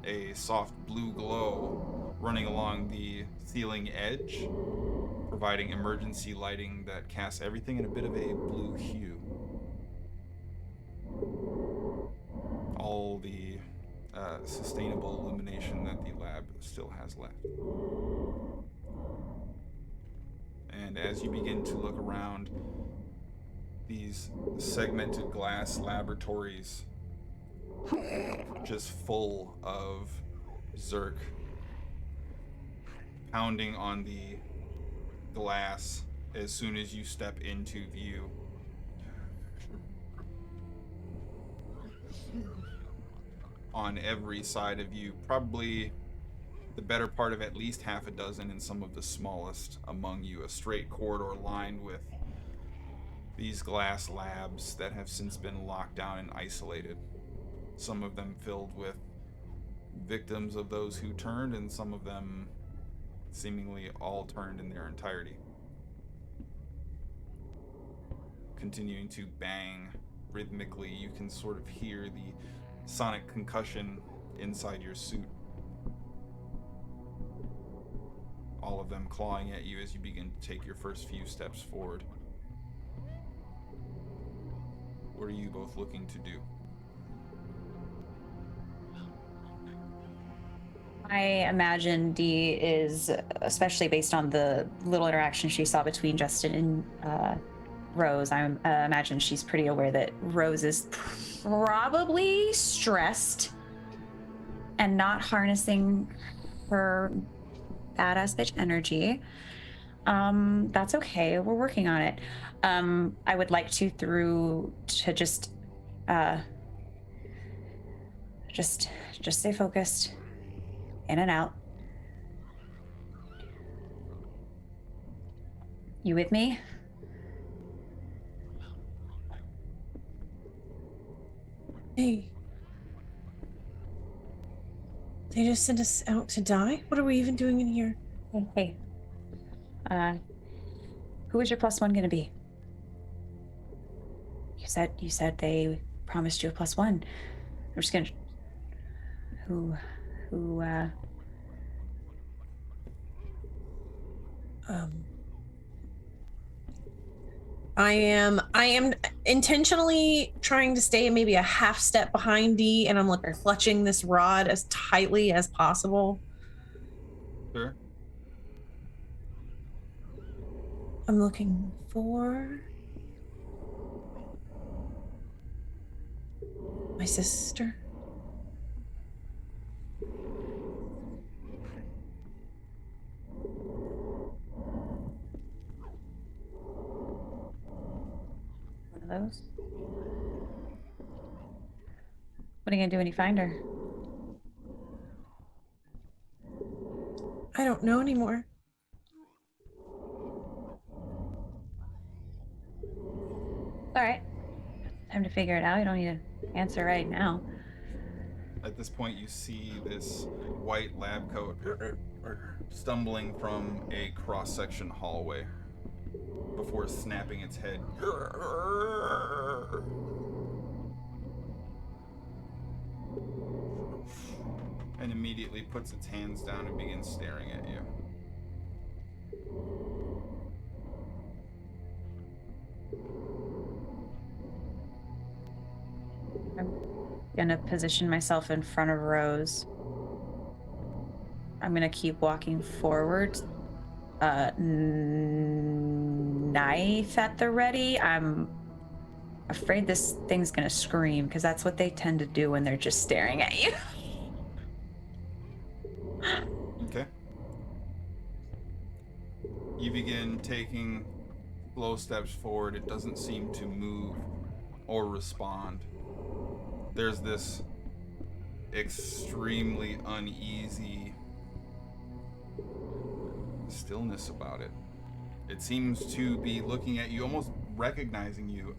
A soft blue glow running along the ceiling edge, providing emergency lighting that casts everything in a bit of a blue hue. All the sustainable illumination that the lab still has left. And as you begin to look around, these segmented glass laboratories just full of Zerk pounding on the glass as soon as you step into view. On every side of you, probably the better part of at least half a dozen, and some of the smallest among you, a straight corridor lined with these glass labs that have since been locked down and isolated. Some of them filled with victims of those who turned, and some of them seemingly all turned in their entirety. Continuing to bang rhythmically, you can sort of hear the sonic concussion inside your suit. All of them clawing at you as you begin to take your first few steps forward. What are you both looking to do? I imagine Dee is, especially based on the little interaction she saw between Justin and Rose, I imagine she's pretty aware that Rose is probably stressed and not harnessing her badass bitch energy. That's okay. We're working on it. I would like to just stay focused. In and out. You with me? Hey. They just sent us out to die? What are we even doing in here? Hey. Who is your +1 gonna be? You said they promised you a +1. I'm just gonna... I am intentionally trying to stay maybe a half step behind Dee, and I'm like clutching this rod as tightly as possible. Sure. I'm looking for my sister. Those? What are you gonna do when you find her? I don't know anymore. All right. Time to figure it out. You don't need to answer right now. At this point, you see this white lab coat stumbling from a cross-section hallway before snapping its head and immediately puts its hands down and begins staring at you. I'm gonna position myself in front of Rose. I'm gonna keep walking forward. Knife at the ready. I'm afraid this thing's gonna scream, because that's what they tend to do when they're just staring at you. Okay. You begin taking slow steps forward. It doesn't seem to move or respond. There's this extremely uneasy stillness about it. It seems to be looking at you almost recognizing you.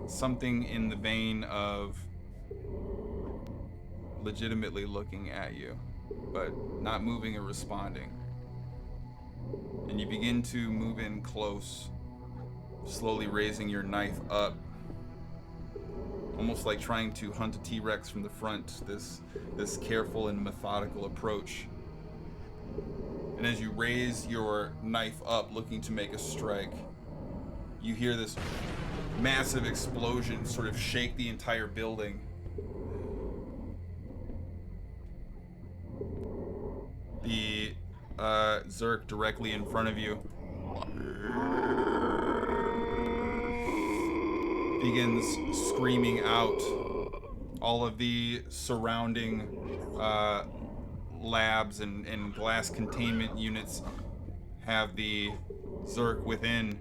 Something in the vein of legitimately looking at you, but not moving or responding. And you begin to move in close, slowly raising your knife up, almost like trying to hunt a T-Rex from the front, this careful and methodical approach. And as you raise your knife up, looking to make a strike, you hear this massive explosion sort of shake the entire building. The Zerk directly in front of you begins screaming out. All of the surrounding labs and glass containment units have the Zerk within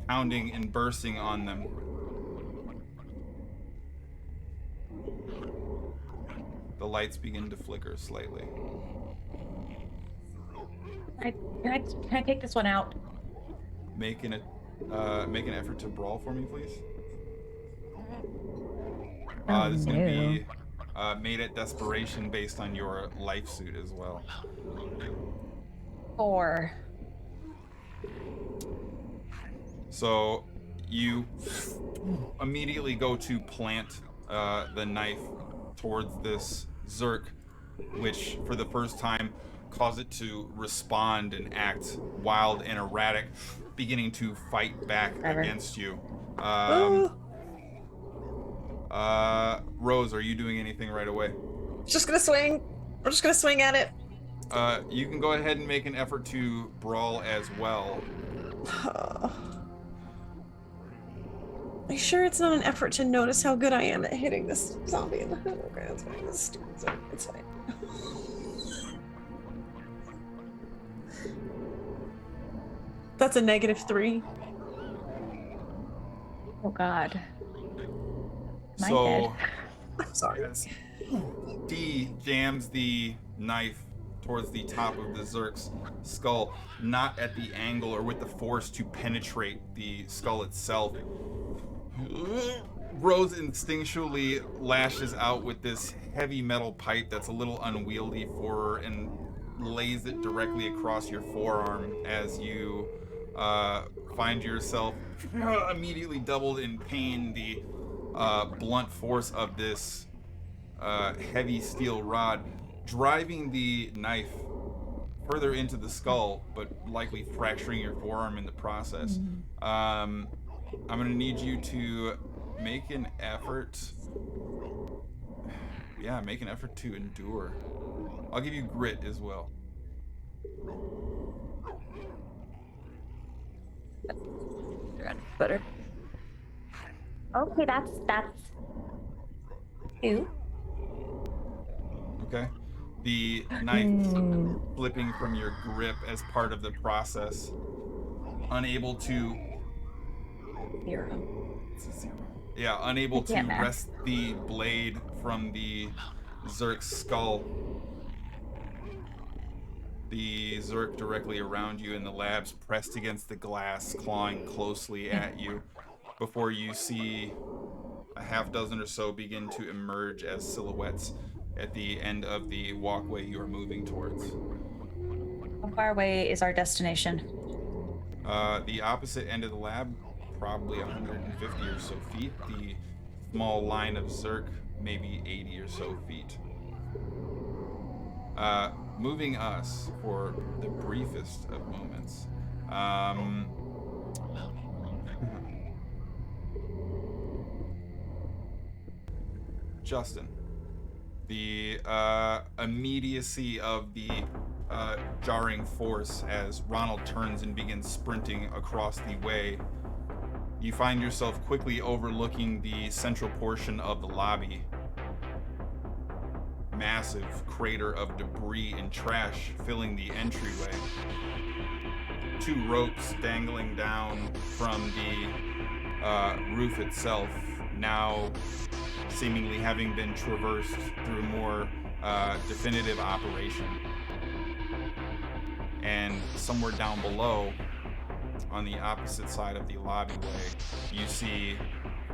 pounding and bursting on them. The lights begin to flicker slightly. Can I take this one out? Make an effort to brawl for me, please. This is going to be made at desperation based on your life suit as well. 4. So you immediately go to plant the knife towards this Zerk, which for the first time cause it to respond and act wild and erratic, beginning to fight back against you. Rose, are you doing anything right away? Just gonna swing. We're just gonna swing at it. You can go ahead and make an effort to brawl as well. Are you sure it's not an effort to notice how good I am at hitting this zombie in the head? Okay, that's fine. This stupid zombie. It's fine. That's a -3. Oh God. My So, head. I'm sorry. as Dee jams the knife towards the top of the Zerk's skull, not at the angle or with the force to penetrate the skull itself, Rose instinctually lashes out with this heavy metal pipe that's a little unwieldy for her and lays it directly across your forearm as you find yourself immediately doubled in pain. The blunt force of this heavy steel rod driving the knife further into the skull, but likely fracturing your forearm in the process. I'm going to need you to make an effort. Yeah, make an effort to endure. I'll give you grit as well. Butter. Okay, that's 2. Okay. The knife slipping from your grip as part of the process. Unable to. 0. It's a 0. Yeah, unable to can't math. wrest the blade from the Zerk's skull. The Zerk directly around you in the labs, pressed against the glass, clawing closely at you, before you see a half dozen or so begin to emerge as silhouettes at the end of the walkway you are moving towards. How far away is our destination? The opposite end of the lab, probably 150 or so feet. The small line of Zerk, maybe 80 or so feet. Moving us for the briefest of moments. Justin, the immediacy of the jarring force as Ronald turns and begins sprinting across the way. You find yourself quickly overlooking the central portion of the lobby. Massive crater of debris and trash filling the entryway. 2 ropes dangling down from the roof itself, now seemingly having been traversed through a more definitive operation. And somewhere down below, on the opposite side of the lobbyway, you see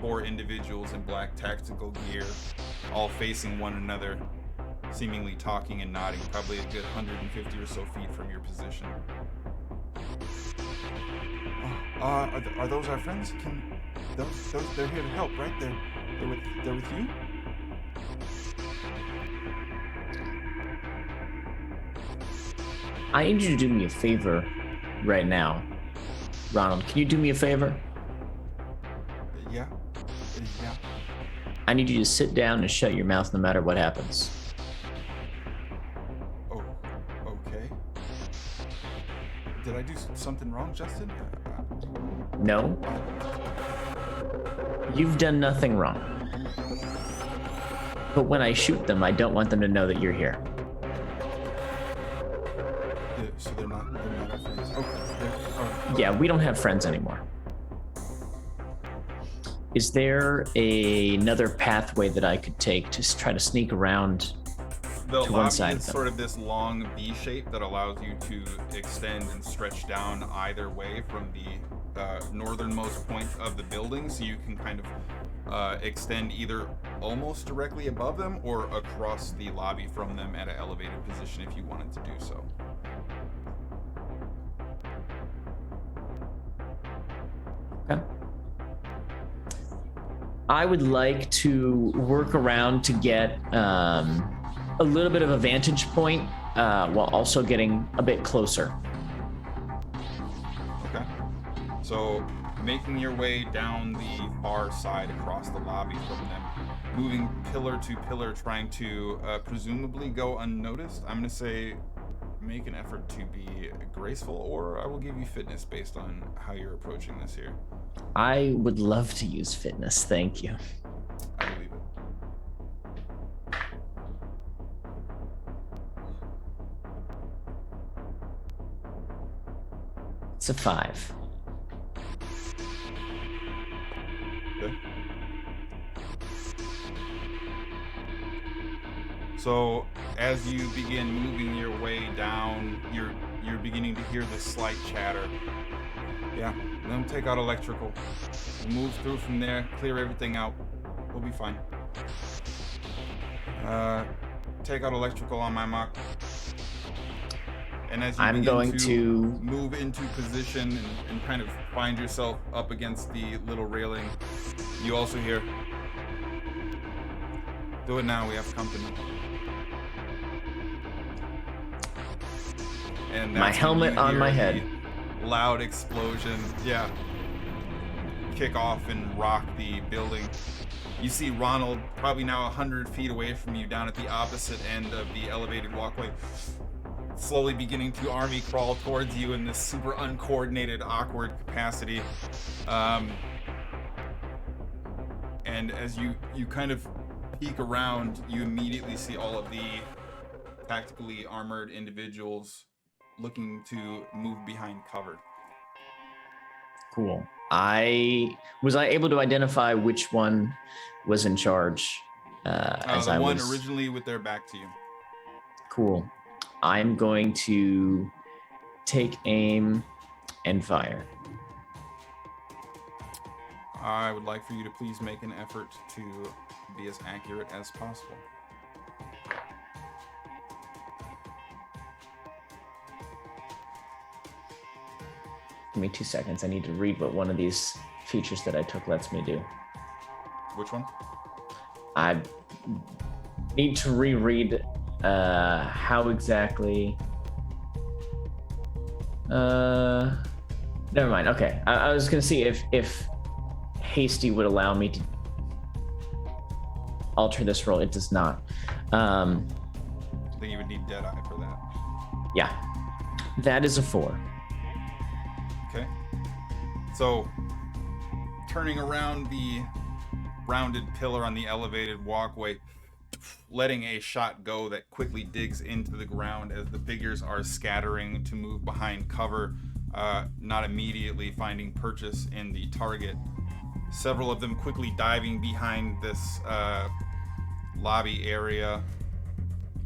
4 individuals in black tactical gear, all facing one another, seemingly talking and nodding, probably a good 150 or so feet from your position. Are those our friends? Those they're here to help, right? They're with you? I need you to do me a favor right now. Ronald, can you do me a favor? Yeah. Yeah. I need you to sit down and shut your mouth no matter what happens. Oh, okay. Did I do something wrong, Justin? No. You've done nothing wrong. But when I shoot them, I don't want them to know that you're here. So they're not our friends. Okay. Yeah, we don't have friends anymore. Is there another pathway that I could take to try to sneak around The to one lobby side is of them? sort of this long V shape that allows you to extend and stretch down either way from the northernmost point of the building, so you can kind of extend either almost directly above them or across the lobby from them at an elevated position if you wanted to do so. Okay. I would like to work around to get a little bit of a vantage point while also getting a bit closer. Okay. So, making your way down the far side across the lobby from them, moving pillar to pillar, trying to presumably go unnoticed. I'm going to say make an effort to be graceful, or I will give you fitness based on how you're approaching this here. I would love to use fitness, thank you. I believe it. It's a 5. Okay. So as you begin moving your way down, you're beginning to hear this slight chatter. Yeah, let them take out electrical. We'll move through from there, clear everything out. We'll be fine. Take out electrical on my mark. And as you I'm begin going to move into position and kind of find yourself up against the little railing, you also hear, do it now, we have company. And my that's when helmet you on hear my the head. Loud explosion, yeah. Kick off and rock the building. You see Ronald, probably now 100 feet away from you, down at the opposite end of the elevated walkway, slowly beginning to army crawl towards you in this super uncoordinated, awkward capacity. And as you kind of peek around, you immediately see all of the tactically armored individuals looking to move behind cover. Cool. Was I able to identify which one was in charge? The one originally with their back to you. Cool. I'm going to take aim and fire. I would like for you to please make an effort to be as accurate as possible. Give me 2 seconds. I need to read what one of these features that I took lets me do. Which one? I need to reread how exactly. Never mind. Okay, I was gonna see if hasty would allow me to alter this roll. It does not. I think you would need Deadeye for that. Yeah, that is a 4. Okay. So, turning around the rounded pillar on the elevated walkway, letting a shot go that quickly digs into the ground as the figures are scattering to move behind cover, not immediately finding purchase in the target. Several of them quickly diving behind this lobby area.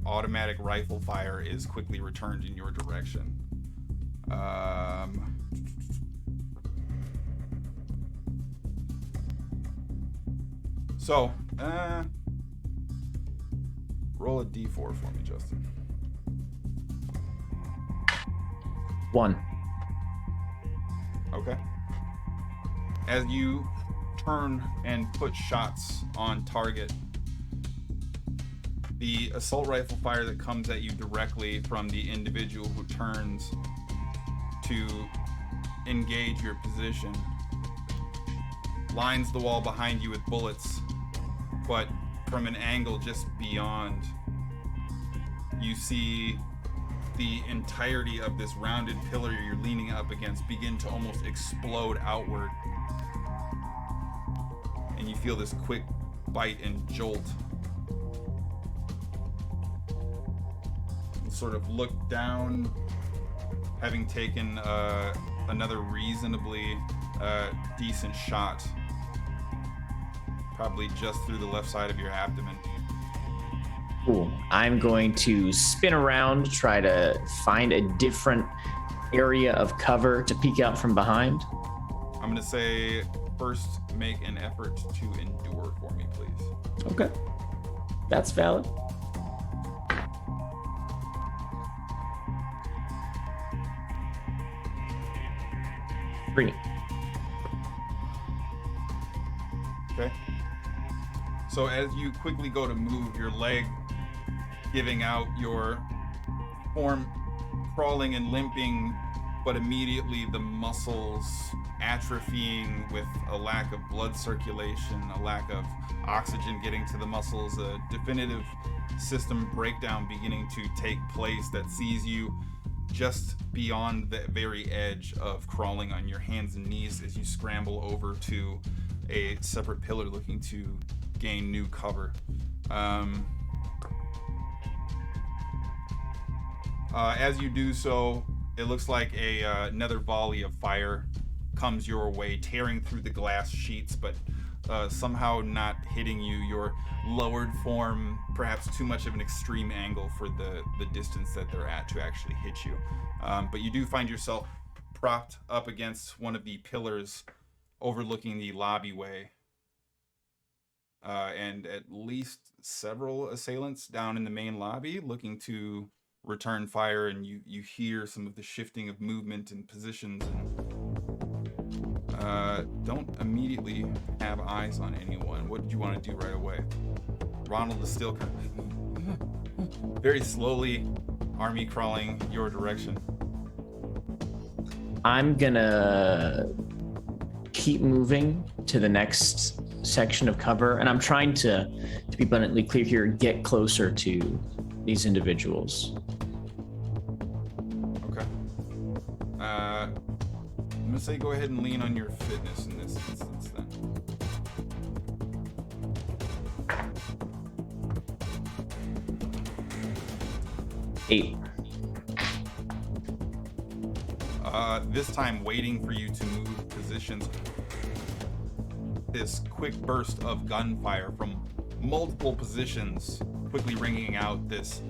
Automatic rifle fire is quickly returned in your direction. So, roll a d4 for me, Justin. 1. Okay. As you turn and put shots on target, the assault rifle fire that comes at you directly from the individual who turns to engage your position lines the wall behind you with bullets, but from an angle just beyond, you see the entirety of this rounded pillar you're leaning up against begin to almost explode outward. And you feel this quick bite and jolt. You sort of look down, having taken another reasonably decent shot, probably just through the left side of your abdomen. Cool. I'm going to spin around, try to find a different area of cover to peek out from behind. I'm going to say first make an effort to endure for me, please. Okay. That's valid. Three. Okay. So as you quickly go to move your leg, giving out your form crawling and limping, but immediately the muscles atrophying with a lack of blood circulation, a lack of oxygen getting to the muscles, a definitive system breakdown beginning to take place that sees you just beyond the very edge of crawling on your hands and knees as you scramble over to a separate pillar looking to gain new cover. As you do so, it looks like another volley of fire comes your way, tearing through the glass sheets, but somehow not hitting you. Your lowered form, perhaps too much of an extreme angle for the distance that they're at to actually hit you. But you do find yourself propped up against one of the pillars overlooking the lobbyway. And at least several assailants down in the main lobby looking to return fire, and you hear some of the shifting of movement and positions, and don't immediately have eyes on anyone. What did you want to do right away? Ronald is still kind of very slowly army crawling your direction. I'm gonna keep moving to the next section of cover, and I'm trying to be abundantly clear here, get closer to these individuals. Okay. I'm gonna say go ahead and lean on your fitness in this instance then. Eight. This time waiting for you to move positions. This quick burst of gunfire from multiple positions, quickly ringing out this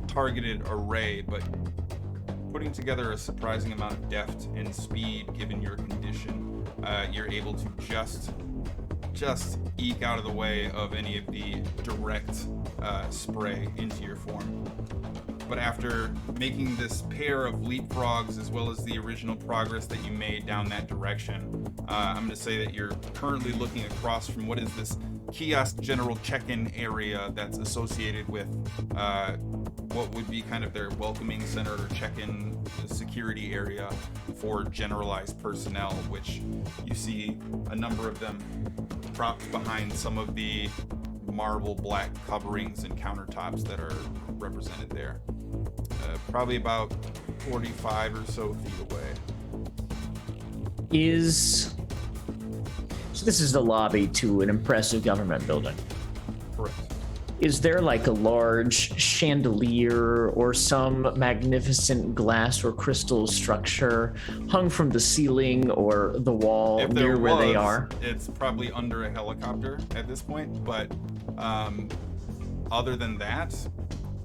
targeted array, but putting together a surprising amount of deft and speed given your condition. You're able to just eke out of the way of any of the direct spray into your form. But after making this pair of leapfrogs, as well as the original progress that you made down that direction, I'm going to say that you're currently looking across from what is this kiosk general check-in area that's associated with what would be kind of their welcoming center or check-in security area for generalized personnel, which you see a number of them propped behind some of the marble black coverings and countertops that are represented there. Probably about 45 or so feet away. So this is the lobby to an impressive government building. Correct. Is there like a large chandelier or some magnificent glass or crystal structure hung from the ceiling or the wall If there near where they was, are? It's probably under a helicopter at this point, but other than that,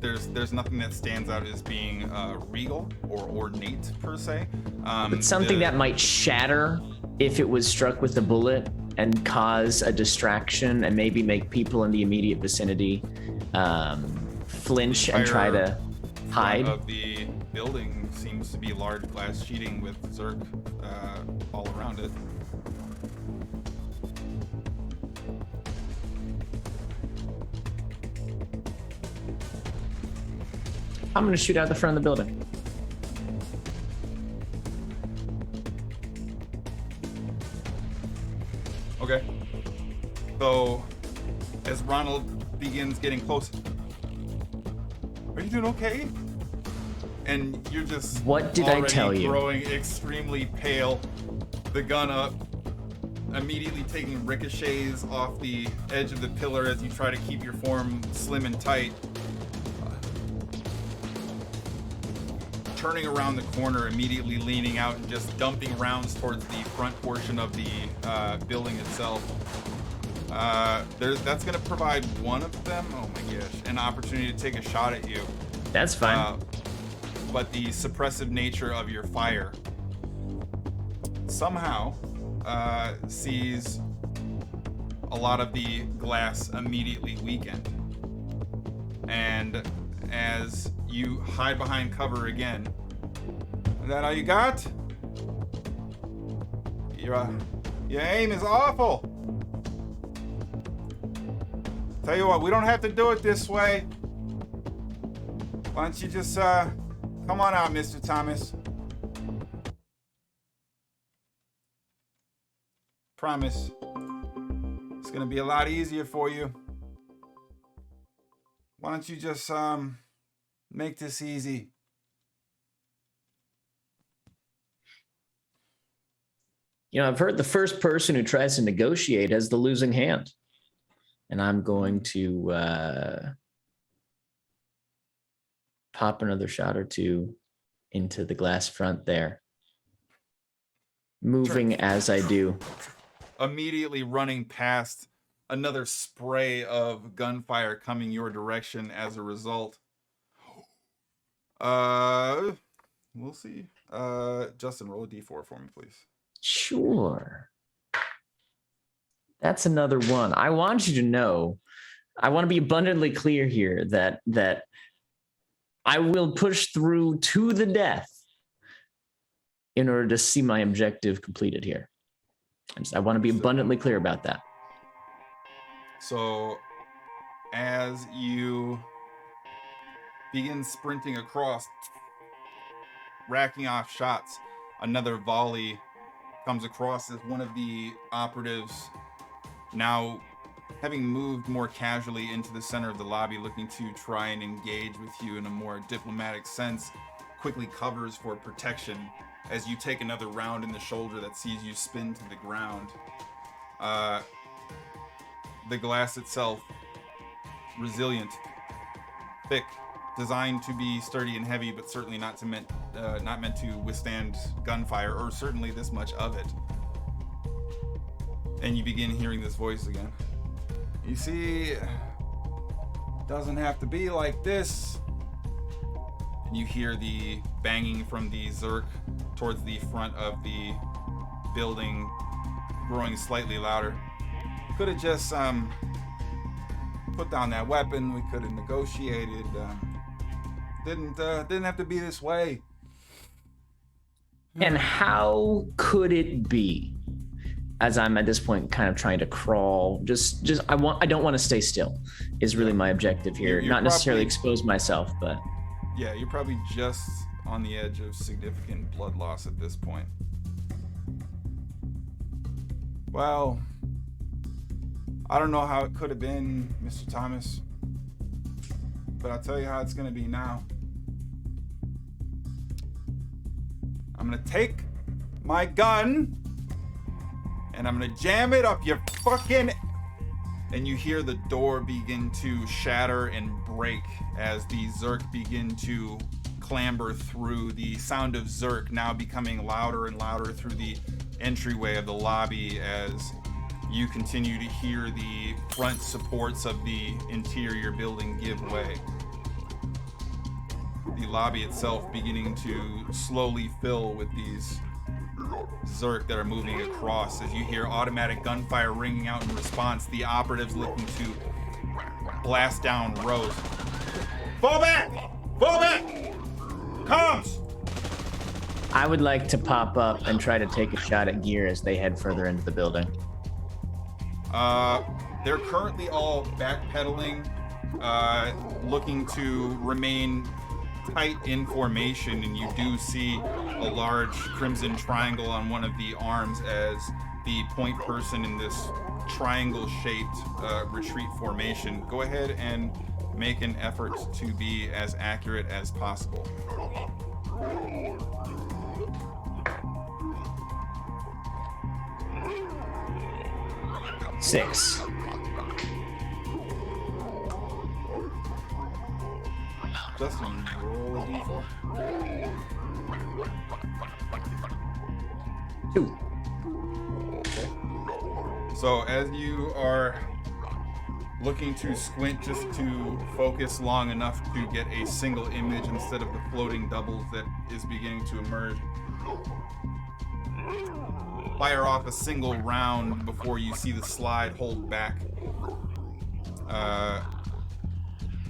there's nothing that stands out as being regal or ornate per se. But something that might shatter if it was struck with a bullet and cause a distraction and maybe make people in the immediate vicinity flinch and try to hide. Front of the building seems to be large glass sheeting with Zerk all around it. I'm gonna shoot out the front of the building. Okay. So, as Ronald begins getting close, are you doing okay? And you're just What did I already tell you? growing extremely pale. The gun up, immediately taking ricochets off the edge of the pillar as you try to keep your form slim and tight. Turning around the corner, immediately leaning out and just dumping rounds towards the front portion of the building itself. That's going to provide one of them, oh my gosh, an opportunity to take a shot at you. That's fine. But the suppressive nature of your fire somehow sees a lot of the glass immediately weaken. And as you hide behind cover again, is that all you got? Your aim is awful. Tell you what, we don't have to do it this way. Why don't you just come on out, Mr. Thomas? Promise, it's gonna be a lot easier for you. Why don't you just make this easy? You know, I've heard the first person who tries to negotiate has the losing hand. And I'm going to pop another shot or two into the glass front there. Moving as I do. Immediately running past, another spray of gunfire coming your direction as a result. We'll see. Justin, roll a d4 for me, please. Sure. That's another one. I want you to know, I want to be abundantly clear here that I will push through to the death in order to see my objective completed here. I want to be abundantly clear about that. So, as you begin sprinting across, racking off shots, another volley comes across as one of the operatives, now having moved more casually into the center of the lobby, looking to try and engage with you in a more diplomatic sense, quickly covers for protection as you take another round in the shoulder that sees you spin to the ground. The glass itself, resilient, thick, designed to be sturdy and heavy, but certainly not meant to withstand gunfire, or certainly this much of it. And you begin hearing this voice again. You see, it doesn't have to be like this. And you hear the banging from the Zerk towards the front of the building, growing slightly louder. Could have just put down that weapon. We could have negotiated. Didn't have to be this way. And how could it be? As I'm at this point kind of trying to crawl, I don't want to stay still is really my objective here. You're not necessarily probably, expose myself, but yeah, you're probably just on the edge of significant blood loss at this point. Well, I don't know how it could have been, Mr. Thomas, but I'll tell you how it's gonna be now. I'm gonna take my gun and I'm gonna jam it up your fucking... And you hear the door begin to shatter and break as the Zerk begin to clamber through. The sound of Zerk now becoming louder and louder through the entryway of the lobby as you continue to hear the front supports of the interior building give way. The lobby itself beginning to slowly fill with these Zerk that are moving across. As you hear automatic gunfire ringing out in response, the operatives looking to blast down Rose. Fall back! Fall back! Comms! I would like to pop up and try to take a shot at Gear as they head further into the building. They're currently all backpedaling, looking to remain tight in formation, and you do see a large crimson triangle on one of the arms as the point person in this triangle-shaped retreat formation. Go ahead and make an effort to be as accurate as possible. Six. Justin, roll a d4. 2. So as you are looking to squint just to focus long enough to get a single image instead of the floating doubles that is beginning to emerge, fire off a single round before you see the slide hold back.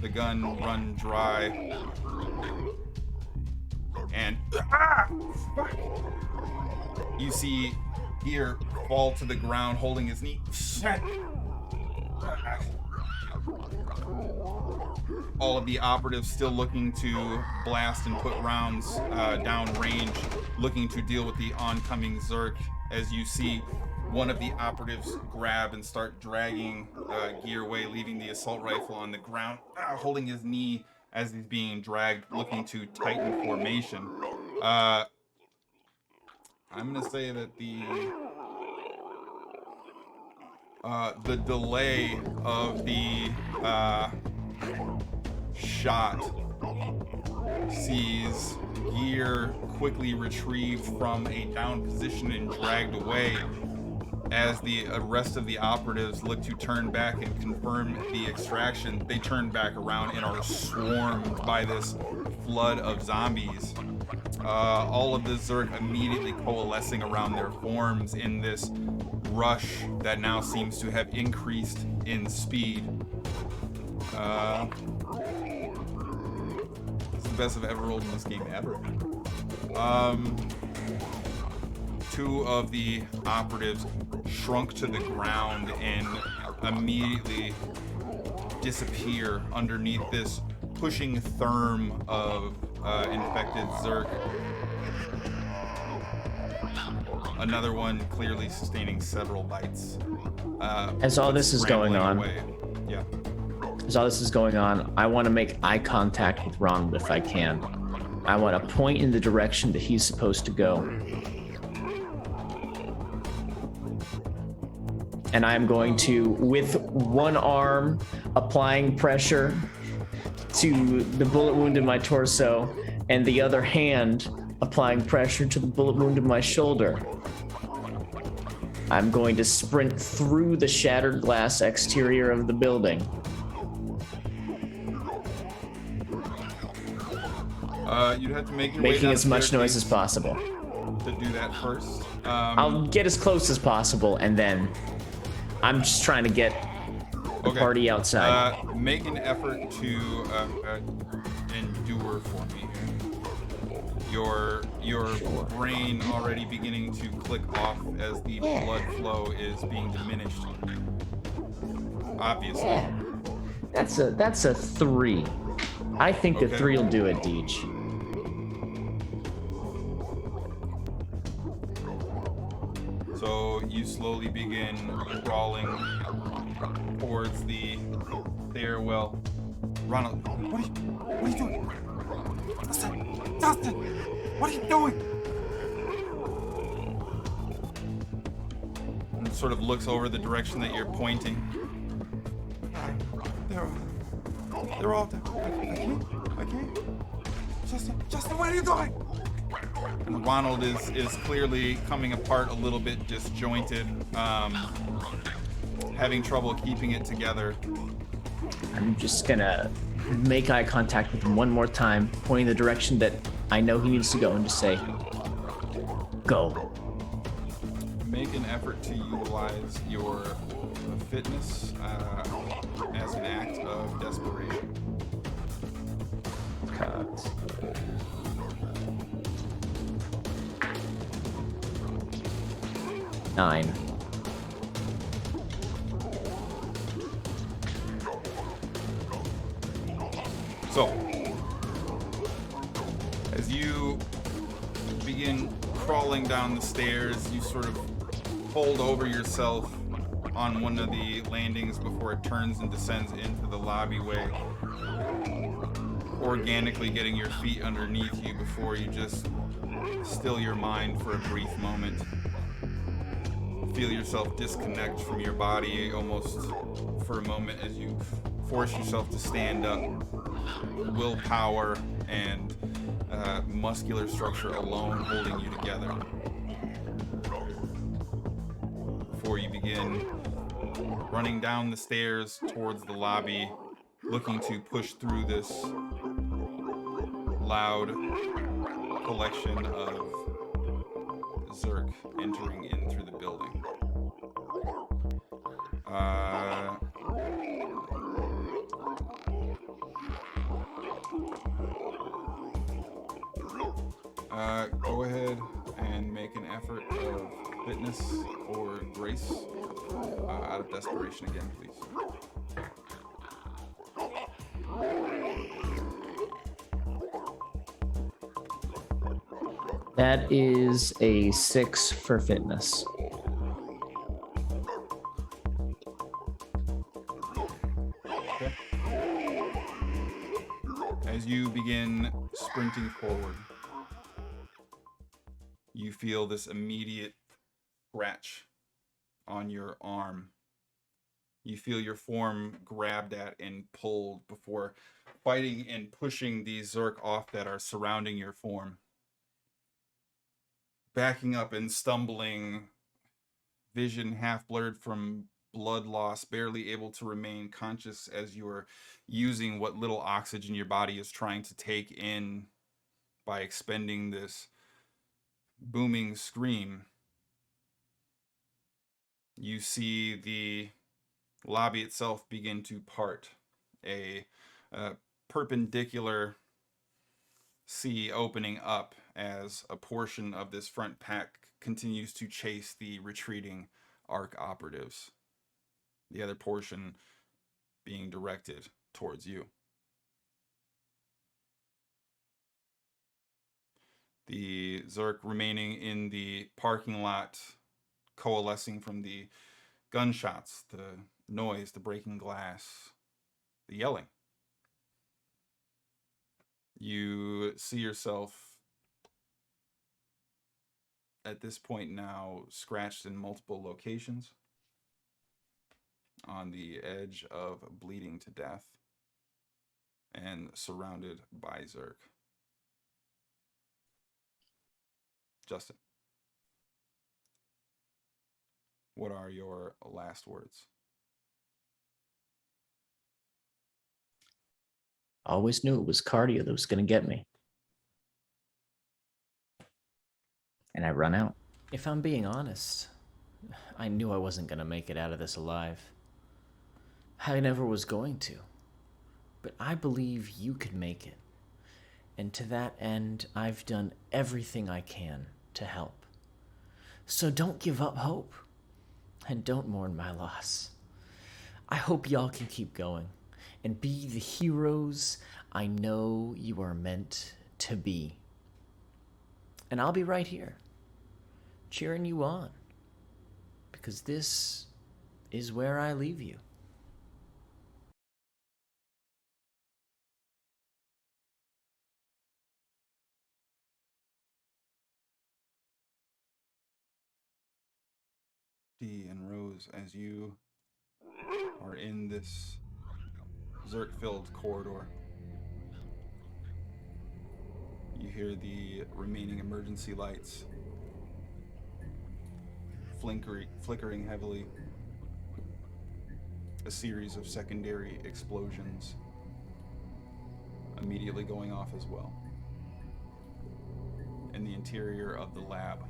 The gun run dry, and you see Gear fall to the ground holding his knee. All of the operatives still looking to blast and put rounds down range, looking to deal with the oncoming Zerk. As you see one of the operatives grab and start dragging Gear away, leaving the assault rifle on the ground, holding his knee as he's being dragged, looking to tighten formation. I'm gonna say that the delay of the shot sees Gear quickly retrieved from a down position and dragged away. As the rest of the operatives look to turn back and confirm the extraction, they turn back around and are swarmed by this flood of zombies. All of the Zerk immediately coalescing around their forms in this rush that now seems to have increased in speed. It's the best I've ever rolled in this game ever. Two of the operatives shrunk to the ground and immediately disappear underneath this pushing therm of infected Zerk. Another one clearly sustaining several bites. As all this is going on, away. Yeah. As all this is going on, I want to make eye contact with Ronald if I can. I want to point in the direction that he's supposed to go. And I'm going to, with one arm applying pressure to the bullet wound in my torso, and the other hand applying pressure to the bullet wound in my shoulder, I'm going to sprint through the shattered glass exterior of the building. You'd have to make your way Making down as the much noise as staircase possible. to do that first. I'll get as close as possible, and then I'm just trying to get the party outside. Make an effort to endure for me. Your brain already beginning to click off as the blood flow is being diminished. Obviously. Yeah. That's a 3. I think the 3 will do it, Deej. So you slowly begin crawling towards the stairwell. Ronald, what are you doing? Dustin, what are you doing? And sort of looks over the direction that you're pointing. They're all down. I can't. Justin, where are you going? And Ronald is clearly coming apart a little bit disjointed, having trouble keeping it together. I'm just gonna make eye contact with him one more time, pointing the direction that I know he needs to go, and just say, go. make an effort to utilize your fitness as an act of desperation. Cut. Nine. So, as you begin crawling down the stairs, you sort of fold over yourself on one of the landings before it turns and descends into the lobbyway, organically getting your feet underneath you before you just still your mind for a brief moment. Feel yourself disconnect from your body almost for a moment as you force yourself to stand up. Willpower and muscular structure alone holding you together. Before you begin running down the stairs towards the lobby, looking to push through this loud collection of Zerk entering in through the building. Go ahead and make an effort of fitness or grace out of desperation again, please. That is a 6 for fitness. Okay. As you begin sprinting forward, you feel this immediate scratch on your arm. You feel your form grabbed at and pulled before fighting and pushing these Zerk off that are surrounding your form. Backing up and stumbling, vision half blurred from blood loss, barely able to remain conscious as you're using what little oxygen your body is trying to take in by expending this booming scream. You see the lobby itself begin to part. A perpendicular sea opening up as a portion of this front pack continues to chase the retreating ARC operatives. The other portion being directed towards you. The Zerk remaining in the parking lot, coalescing from the gunshots, the noise, the breaking glass, the yelling. You see yourself at this point now scratched in multiple locations, on the edge of bleeding to death, and surrounded by Zerk. Justin, what are your last words? Always knew it was cardio that was going to get me. And I run out. If I'm being honest, I knew I wasn't going to make it out of this alive. I never was going to. But I believe you could make it. And to that end, I've done everything I can to help. So don't give up hope. And don't mourn my loss. I hope y'all can keep going and be the heroes I know you are meant to be. And I'll be right here, cheering you on, because this is where I leave you. Dee and Rose, as you are in this Zerk-filled corridor, you hear the remaining emergency lights flickering heavily, a series of secondary explosions immediately going off as well. In the interior of the lab,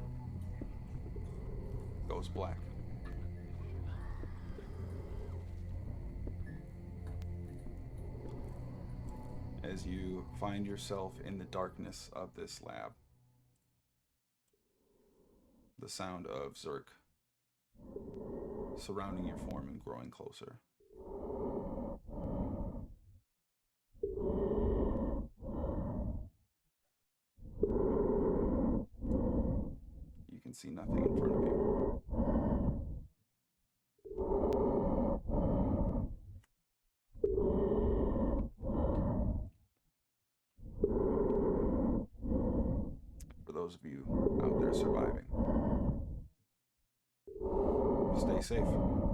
goes black. As you find yourself in the darkness of this lab, the sound of Zerk surrounding your form and growing closer. You can see nothing in front of you. For those of you out there surviving, stay safe.